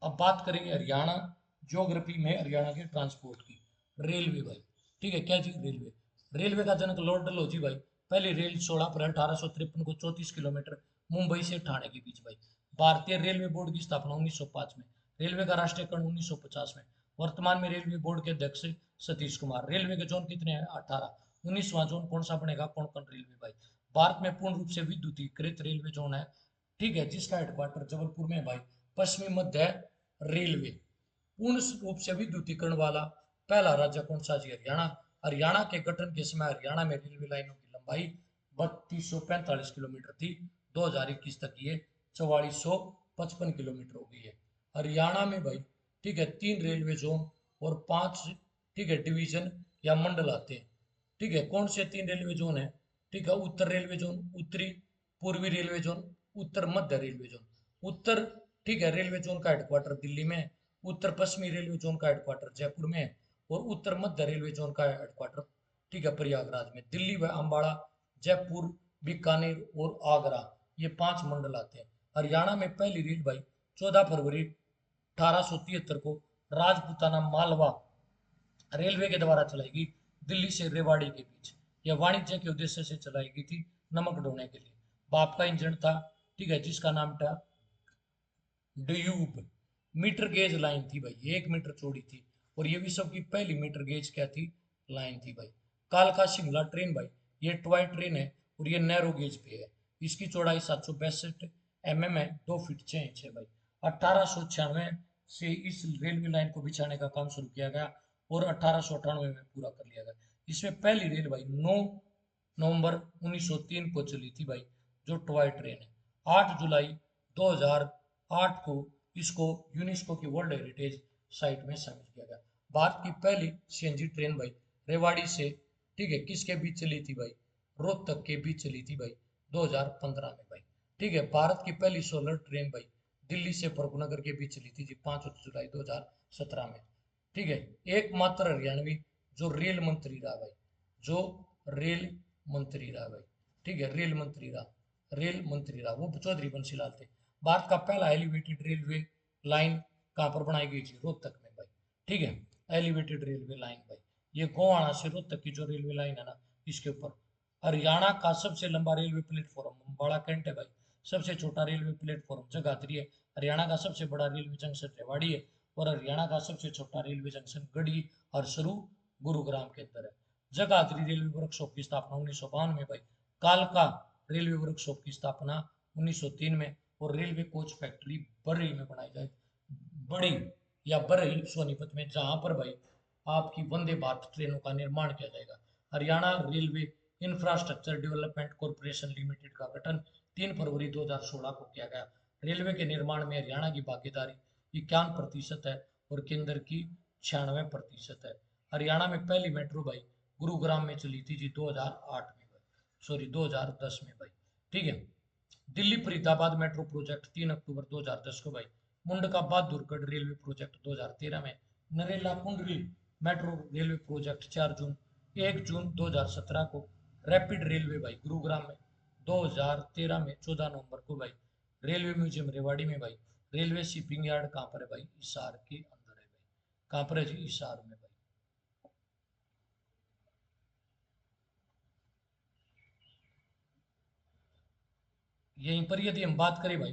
A: अब बात करेंगे हरियाणा ज्योग्राफी में हरियाणा के ट्रांसपोर्ट की। रेलवे भाई, ठीक है, क्या चीज? रेलवे। रेलवे का जनक लॉर्ड डलहौजी भाई। पहली रेल 16 अप्रैल 1853 को 34 किलोमीटर मुंबई से ठाणे के बीच भाई। भारतीय रेलवे बोर्ड की स्थापना 1905 में। रेलवे का राष्ट्रीयकरण 1950 में। वर्तमान में रेलवे बोर्ड के अध्यक्ष सतीश कुमार। रेलवे के जोन कितने हैं? 18। 19वां जोन कौन सा बनेगा? कोंकण रेलवे भाई। भारत में पूर्ण रूप से विद्युतीकृत रेलवे जोन है, ठीक है, जिसका हेडक्वार्टर जबलपुर में है भाई। पश्चिमी मध्य रेलवे पूर्ण रूप से विद्युतीकरण वाला पहला राज्य कौन सा जी? हरियाणा। हरियाणा के गठन के समय हरियाणा में रेलवे लाइनों की लंबाई 3245 किलोमीटर थी। 2021 तक ये 4455 किलोमीटर हो गई है। हरियाणा में भाई, ठीक है, 3 रेलवे जोन और 5, ठीक है, डिवीजन या मंडल आते हैं। ठीक है, कौन से 3 रेलवे जोन है? ठीक है, उत्तर रेलवे जोन, उत्तरी पूर्वी रेलवे जोन, उत्तर मध्य रेलवे जोन। उत्तर, ठीक है, रेलवे जोन का हेडक्वार्टर दिल्ली में है। उत्तर पश्चिमी रेलवे जोन का हेडक्वार्टर जयपुर में है। और उत्तर मध्य रेलवे जोन का हेडक्वार्टर, ठीक है, प्रयागराज में। दिल्ली व अम्बाड़ा, जयपुर, बीकानेर और आगरा, ये 5 मंडल आते हैं। हरियाणा में पहली रेल भाई 14 फरवरी 1873 को राजपूताना मालवा रेलवे के द्वारा चलाई गई, दिल्ली से रेवाड़ी के बीच। यह वाणिज्य के उद्देश्य से चलाई गई थी, नमक ढोने के लिए। बाप का इंजन था, ठीक है, जिसका नाम था ड्यूब। मीटर गेज लाइन थी भाई, 1 मीटर चौड़ी थी। और ये विश्व की पहली मीटर गेज क्या थी? लाइन थी भाई। कालका शिमला ट्रेन भाई, ये टॉय ट्रेन है और ये नैरो गेज पे है। इसकी चौड़ाई 762 mm है, 2 फीट 6 इंच है भाई। 1896 से इस रेलवे लाइन को बिछाने का काम शुरू किया गया और 1898 में पूरा कर लिया गया। इसमें पहली रेल भाई 9 नवंबर 1903 को चली थी भाई, जो टॉय ट्रेन है। 8 जुलाई 2008 को इसको यूनेस्को की वर्ल्ड हेरिटेज साइट में शामिल किया गया। भारत की पहली सीएनजी ट्रेन भाई रेवाड़ी से, ठीक है, किसके बीच चली थी भाई? रोहतक के बीच चली थी भाई 2015 में भाई। ठीक है, भारत की पहली सोलर ट्रेन भाई दिल्ली से फरूखनगर के बीच चली थी जी 5 जुलाई 2017 में। ठीक है, एकमात्र हरियाणवी जो रेल मंत्री रहा भाई, जो रेल मंत्री रहा भाई, ठीक है, रेल मंत्री रहा वो चौधरी बंसीलाल थे। भारत का पहला एलिवेटेड रेलवे लाइन कहाँ पर बनाई गई थी? रोहतक में भाई। ठीक है, एलिवेटेड रेलवे लाइन भाई, ये गोवाना से रोहतक की जो रेलवे लाइन है ना, इसके ऊपर। हरियाणा का सबसे लंबा रेलवे प्लेटफॉर्म अम्बाड़ा कैंट है भाई। सबसे छोटा रेलवे प्लेटफॉर्म जगाधरी है। हरियाणा का सबसे बड़ा रेलवे जंक्शन रेवाड़ी है। और हरियाणा का सबसे छोटा रेलवे जंक्शन गढ़ी हरसरू गुरुग्राम के अंदर है। जगाधरी रेलवे वर्कशॉप की स्थापना 1952 में भाई। कालका रेलवे वर्कशॉप की स्थापना 1903 में। और रेलवे कोच फैक्ट्री बरई में बनाई जाए, बड़ी या बरई सोनीपत में, जहां पर भाई आपकी वंदे भारत ट्रेनों का निर्माण किया जाएगा। Haryana railway infrastructure development corporation limited का गठन 3 फरवरी 2016 को किया गया। रेलवे के निर्माण में हरियाणा की भागीदारी 51% है और केंद्र की 96% है। हरियाणा में पहली मेट्रो भाई गुरुग्राम में चली थी जी 2008 में भाई, सॉरी 2010 में भाई। ठीक है, दिल्ली फरीदाबाद मेट्रो प्रोजेक्ट 3 अक्टूबर 2010 को भाई। मुंडका बहादुरगढ़ रेलवे प्रोजेक्ट 2013 में। नरेला कुंडली मेट्रो रेलवे प्रोजेक्ट 1 जून 2017 को। रैपिड रेलवे भाई गुरुग्राम में 2013 में 14 नवंबर को भाई। रेलवे म्यूजियम रेवाड़ी में भाई। रेलवे शिपिंग यार्ड कहाँ पर है भाई? हिसार के अंदर है भाई। कहाँ पर है जी? हिसार में भाई। यहीं पर यदि हम बात करें भाई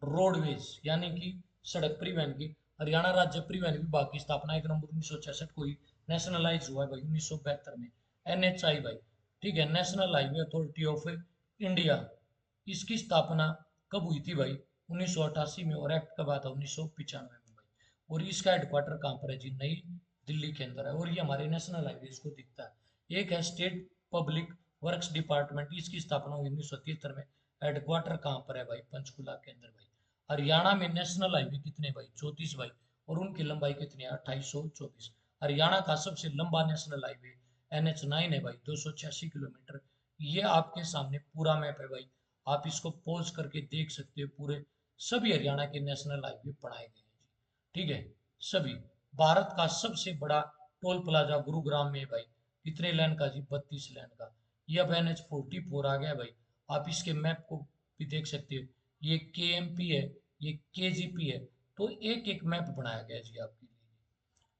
A: रोडवेज यानी कि सड़क परिवहन की, हरियाणा राज्य परिवहन विभाग की स्थापना 1 नवंबर 1966 को ही नेशनलाइज हुआ है भाई 1972 में। एनएचआई भाई, ठीक है, national highway authority of India, इसकी स्थापना कब हुई थी भाई? 1988 में। और एक्ट कब आया था? 1995 में भाई। और इसका हेडक्वार्टर कहाँ पर है जी? नई दिल्ली के अंदर है। और ये हमारे नेशनल हाईवे को दिखता है। एक है स्टेट पब्लिक वर्क्स डिपार्टमेंट, इसकी स्थापना हुई 1973 में। हेडक्वार्टर कहाँ पर है भाई? पंचकुला के अंदर भाई। हरियाणा में नेशनल हाईवे कितने भाई? 34 भाई। और उनकी लंबाई कितनी है? 2824। हरियाणा का सबसे लंबा नेशनल हाईवे NH9 है भाई, 286 किलोमीटर। ये आपके सामने पूरा मैप है भाई, आप इसको पॉज करके देख सकते हो। पूरे सभी हरियाणा के नेशनल हाईवे बनाए गए हैं जी। ठीक है, सभी। भारत का सबसे बड़ा टोल प्लाजा गुरुग्राम में है भाई। कितने लेन का जी? 32 लेन का। ये अब NH44 आ गया भाई। आप इसके मैप को भी देख सकते हो। ये KMP है, ये KGP है। तो एक एक मैप बनाया गया जी आपके लिए।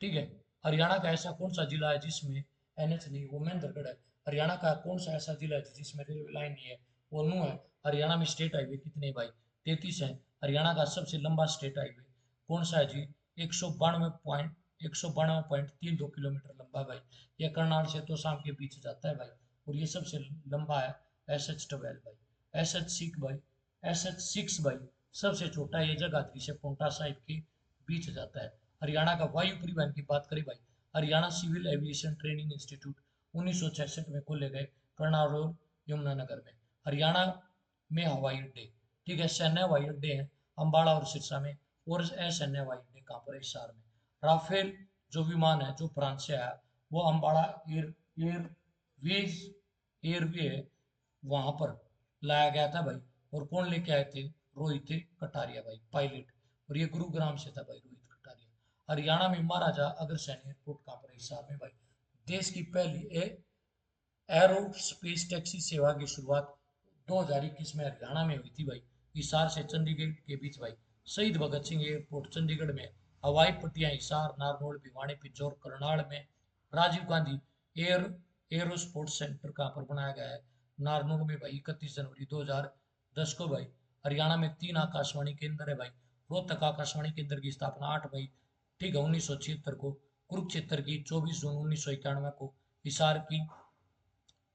A: ठीक है, हरियाणा का ऐसा कौन सा जिला है जिसमें NH नहीं? वो महेंद्रगढ़ है। हरियाणा का कौन सा ऐसा जिला है जिसमें रेलवे लाइन नहीं है? वो नू है। हरियाणा में स्टेट हाईवे कितने भाई? 33 है। हरियाणा का सबसे लंबा स्टेट हाईवे कौन सा है जी? 192.32 किलोमीटर लंबा भाई। ये करनाल से तो शाम के बीच जाता है भाई। और ये सबसे लंबा है SH12 भाई। SH6 भाई, SH6 भाई सबसे छोटा है। ये जगाधरी से पोंटा साहिब के बीच जाता है। हरियाणा का वायु परिवहन की बात करें भाई, Haryana civil aviation training institute 1966 में खोले गए करनाल और यमुनानगर में। हरियाणा में हवाई अड्डे, ठीक है, सैन्य हवाई अड्डे हैं अम्बाड़ा और सिरसा में। और असैन्य हवाई अड्डे कहाँ पर है? हिसार में। राफेल जो विमान है जो फ्रांस से आया, वो अम्बाड़ा एयरवेज एयरवे है, वहां पर लाया गया था भाई। और कौन लेके आए थे? रोहित कटारिया भाई, पायलट। और ये गुरुग्राम से था भाई रोहित कटारिया। हरियाणा में महाराजा अग्रसेन एयरपोर्ट कहाँ पर है? हिसार में भाई। देश की पहली एरोस्पेस टैक्सी सेवा की शुरुआत 2021 में हरियाणा में हुई थी भाई, हिसार से चंडीगढ़ के बीच भाई। शहीद भगत सिंह एयरपोर्ट चंडीगढ़ में। हवाई पट्टियां हिसार, नारनौल, भिवानी, पिंजौर, करनाल में। राजीव गांधी एयर एरोस्पोर्ट सेंटर कहाँ पर बनाया गया है? नारनौल में भाई, 31 जनवरी 2010 को भाई। हरियाणा में 3 आकाशवाणी केंद्र है भाई। रोहतक आकाशवाणी केंद्र की स्थापना 8 मई, ठीक है, 1976 को। कुरुक्षेत्र की 24 जून 1991 को। हिसार की,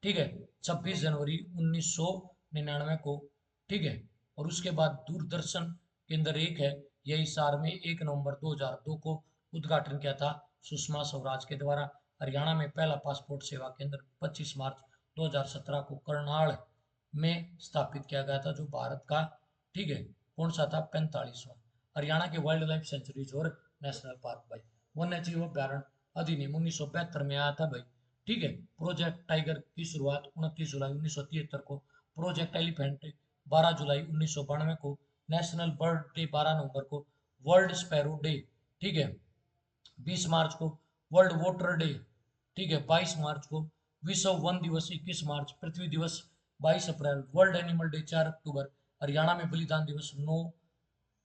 A: ठीक है, 26 जनवरी 1999 को। ठीक है, और उसके बाद दूरदर्शन केंद्र एक है, यह हिसार में 1 नवंबर 2002 को उद्घाटन किया था सुषमा स्वराज के द्वारा। हरियाणा में पहला पासपोर्ट सेवा केंद्र 25 मार्च 2017 को करनाल में स्थापित किया गया था, जो भारत का, ठीक है, कौन सा था? 45वां। हरियाणा के वाइल्ड लाइफ सेंचुरीज और नेशनल पार्क भाई, वन्य जीव अभ्यारण्य अधिनियम 1972 में आया था भाई। ठीक है, प्रोजेक्ट टाइगर की शुरुआत 29 जुलाई 1973 को। प्रोजेक्ट एलिफेंट 12 जुलाई 1992 को। नेशनल बर्ड डे 12 नवंबर को। वर्ल्ड स्पैरो डे, ठीक है, 20 मार्च को। वर्ल्ड वाटर डे, ठीक है, 22 मार्च को। विश्व वन दिवस 21 मार्च। पृथ्वी दिवस 22 अप्रैल। वर्ल्ड एनिमल डे 4 अक्टूबर। हरियाणा में बलिदान दिवस 9,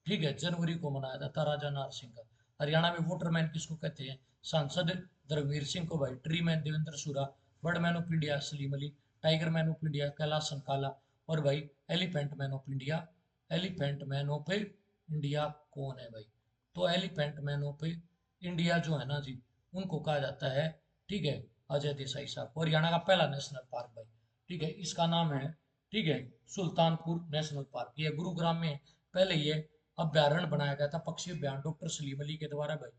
A: ठीक है, जनवरी को मनाया जाता राजा नार सिंह का। हरियाणा में वोटरमैन किसको कहते हैं? सांसद धर्मवीर सिंह को भाई। Tree man Devendra Sura. Bird man of India Salim Ali. Tiger man of India Kailash Sankala. और भाई elephant man of India, elephant man of India कौन है भाई? तो एलिफेंट मैन ऑफ इंडिया जो है ना जी, उनको कहा जाता है, ठीक है, अजय देसाई साहब। हरियाणा का पहला नेशनल पार्क भाई, ठीक है, इसका नाम है, ठीक है, सुल्तानपुर नेशनल पार्क। ये गुरुग्राम में पहले ये अभ्यारण्य बनाया गया था, पक्षी अभ्यारण्य, डॉक्टर सलीम अली के द्वारा भाई।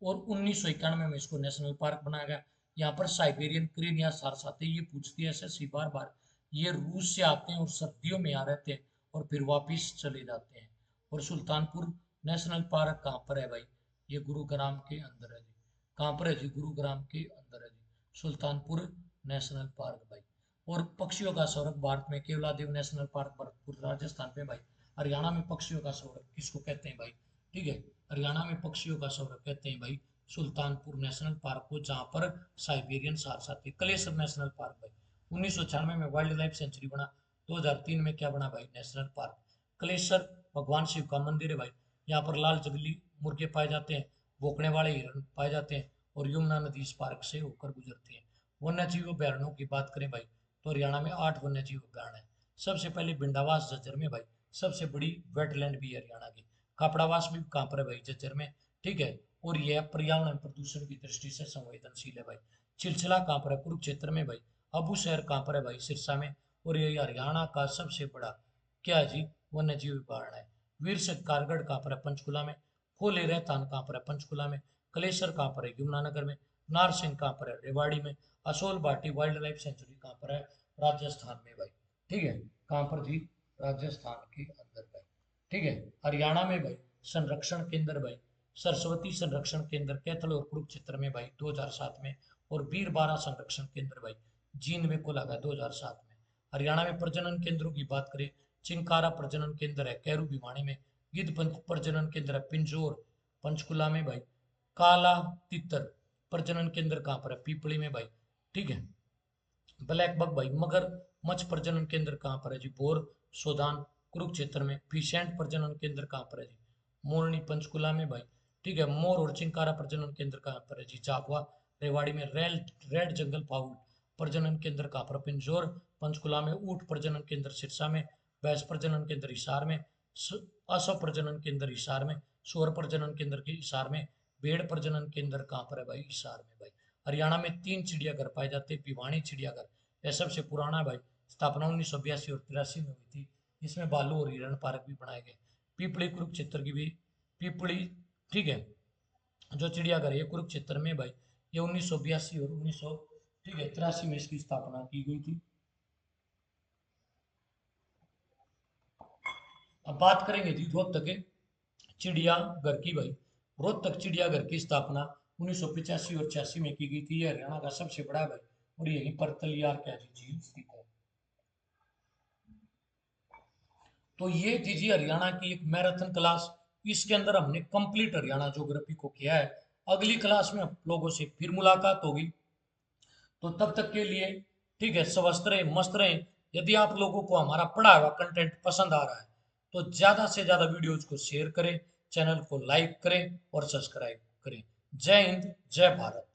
A: और 1991 में इसको नेशनल पार्क बनाया गया। यहाँ पर साइबेरियन क्रेन या सारसाते, ये पूछती है एसएससी बार बार, ये रूस से आते हैं और सर्दियों में आ रहते हैं और फिर वापिस चले जाते हैं। और सुल्तानपुर नेशनल पार्क कहाँ पर है भाई? ये गुरुग्राम के अंदर है जी। कहाँ पर है जी? गुरुग्राम के अंदर है जी सुल्तानपुर नेशनल पार्क भाई। और पक्षियों का स्वर्ग भारत में केवलादेव नेशनल पार्क भरतपुर राजस्थान में भाई। हरियाणा में पक्षियों का स्वर्ग किसको कहते हैं भाई? ठीक है, हरियाणा में पक्षियों का स्वर्ग कहते हैं भाई सुल्तानपुर नेशनल पार्क को, जहां पर साइबेरियन सारसाती। कलेसर नेशनल पार्क भाई 1996 में वाइल्ड लाइफ सेंचुरी बना। 2003 में क्या बना भाई? National park. कलेसर भगवान शिव का मंदिर है भाई। यहाँ पर लाल जंगली मुर्गे पाए जाते हैं, भौंकने वाले हिरण पाए जाते हैं और यमुना नदी इस पार्क से होकर गुजरती है। वन्य जीव अभ्यारण्यों की बात करें भाई, तो हरियाणा में 8 वन्य जीव अभ्यारण्य है। सबसे पहले भिंडावास झज्जर में भाई, सबसे बड़ी वेटलैंड भी है हरियाणा की। खापड़ावास भी कहाँ पर है भाई? झज्जर में, ठीक है। और यह पर्यावरण प्रदूषण की दृष्टि से संवेदनशील है भाई। चिलचिला कहाँ पर है? कुरुक्षेत्र में भाई। अबू शहर कहाँ पर है भाई? सिरसा में। और ये हरियाणा का सबसे बड़ा क्या है जी? वन्य जीव अभ्यारण्य है। वीर कारगढ़ कहाँ पर है? पंचकुला में। खोले रहतान कहाँ पर है? पंचकुला में। कलेसर कहाँ पर है? यमुनानगर में। नारसिंह कहाँ पर है? रेवाड़ी में। असोल भाटी वाइल्ड लाइफ सेंचुरी कहाँ पर है? राजस्थान में भाई, ठीक है। कहाँ पर जी? राजस्थान के अंदर भाई, ठीक है। हरियाणा में भाई संरक्षण केंद्र भाई, सरस्वती संरक्षण केंद्र कैथल और कुरुक्षेत्र में भाई 2007 में। और वीरबारा संरक्षण केंद्र भाई जींद में खोला गया 2007 में। हरियाणा में प्रजनन केंद्रों की बात करें, चिंकारा प्रजनन केंद्र है कैरू भिवानी में। गिद्ध प्रजनन केंद्र है पिंजोर पंचकुला में भाई। काला तितर प्रजनन केंद्र कहाँ पर है? पीपली में भाई, ठीक है। ब्लैक बक भाई मगर मच्छ प्रजनन केंद्र कहाँ पर है जी? बोर सोदान कुरुक्षेत्र में। फिशेंट प्रजनन केंद्र कहाँ पर है जी? मोरनी पंचकुला में भाई, ठीक है। मोर और चिंकारा प्रजनन केंद्र कहाँ पर है जी? झाबुआ रेवाड़ी में। रेड जंगल फाउल प्रजनन केंद्र कहाँ पर? पिंजौर पंचकुला में। ऊंट प्रजनन केंद्र सिरसा में। भैंस प्रजनन केंद्र हिसार में। असव प्रजनन केंद्र हिसार में। सुअर प्रजनन केंद्र के हिसार में। भेड़ प्रजनन केंद्र कहाँ पर है भाई? हिसार में भाई। हरियाणा में 3 चिड़ियाघर पाए जाते हैं। भिवानी चिड़ियाघर यह सबसे पुराना है भाई, स्थापना 1982 और 83 में हुई थी। इसमें भालू और हिरण पार्क भी बनाए गए। पीपली कुरुक्षेत्र की भी, पीपली, ठीक है, जो चिड़ियाघर है कुरुक्षेत्र में भाई, ये 1982 और 1900, ठीक है, 83 में इसकी स्थापना की गई थी। अब बात करेंगे जी रोहतक चिड़ियाघर की भाई। रोहतक चिड़ियाघर की स्थापना 1985 और 86 में की गई थी। यह हरियाणा का सबसे बड़ा भाई और यहीं पर तलियार क्या झील स्थित है। तो ये थी जी हरियाणा की एक मैराथन क्लास। इसके अंदर हमने कंप्लीट हरियाणा ज्योग्राफी को किया है। अगली क्लास में आप लोगों से फिर मुलाकात होगी, तो तब तक के लिए, ठीक है, स्वस्थ रहें, मस्त रहें। यदि आप लोगों को हमारा पढ़ा हुआ कंटेंट पसंद आ रहा है तो ज्यादा से ज्यादा वीडियोज को शेयर करें, चैनल को लाइक करें और सब्सक्राइब करें। जय हिंद, जय भारत।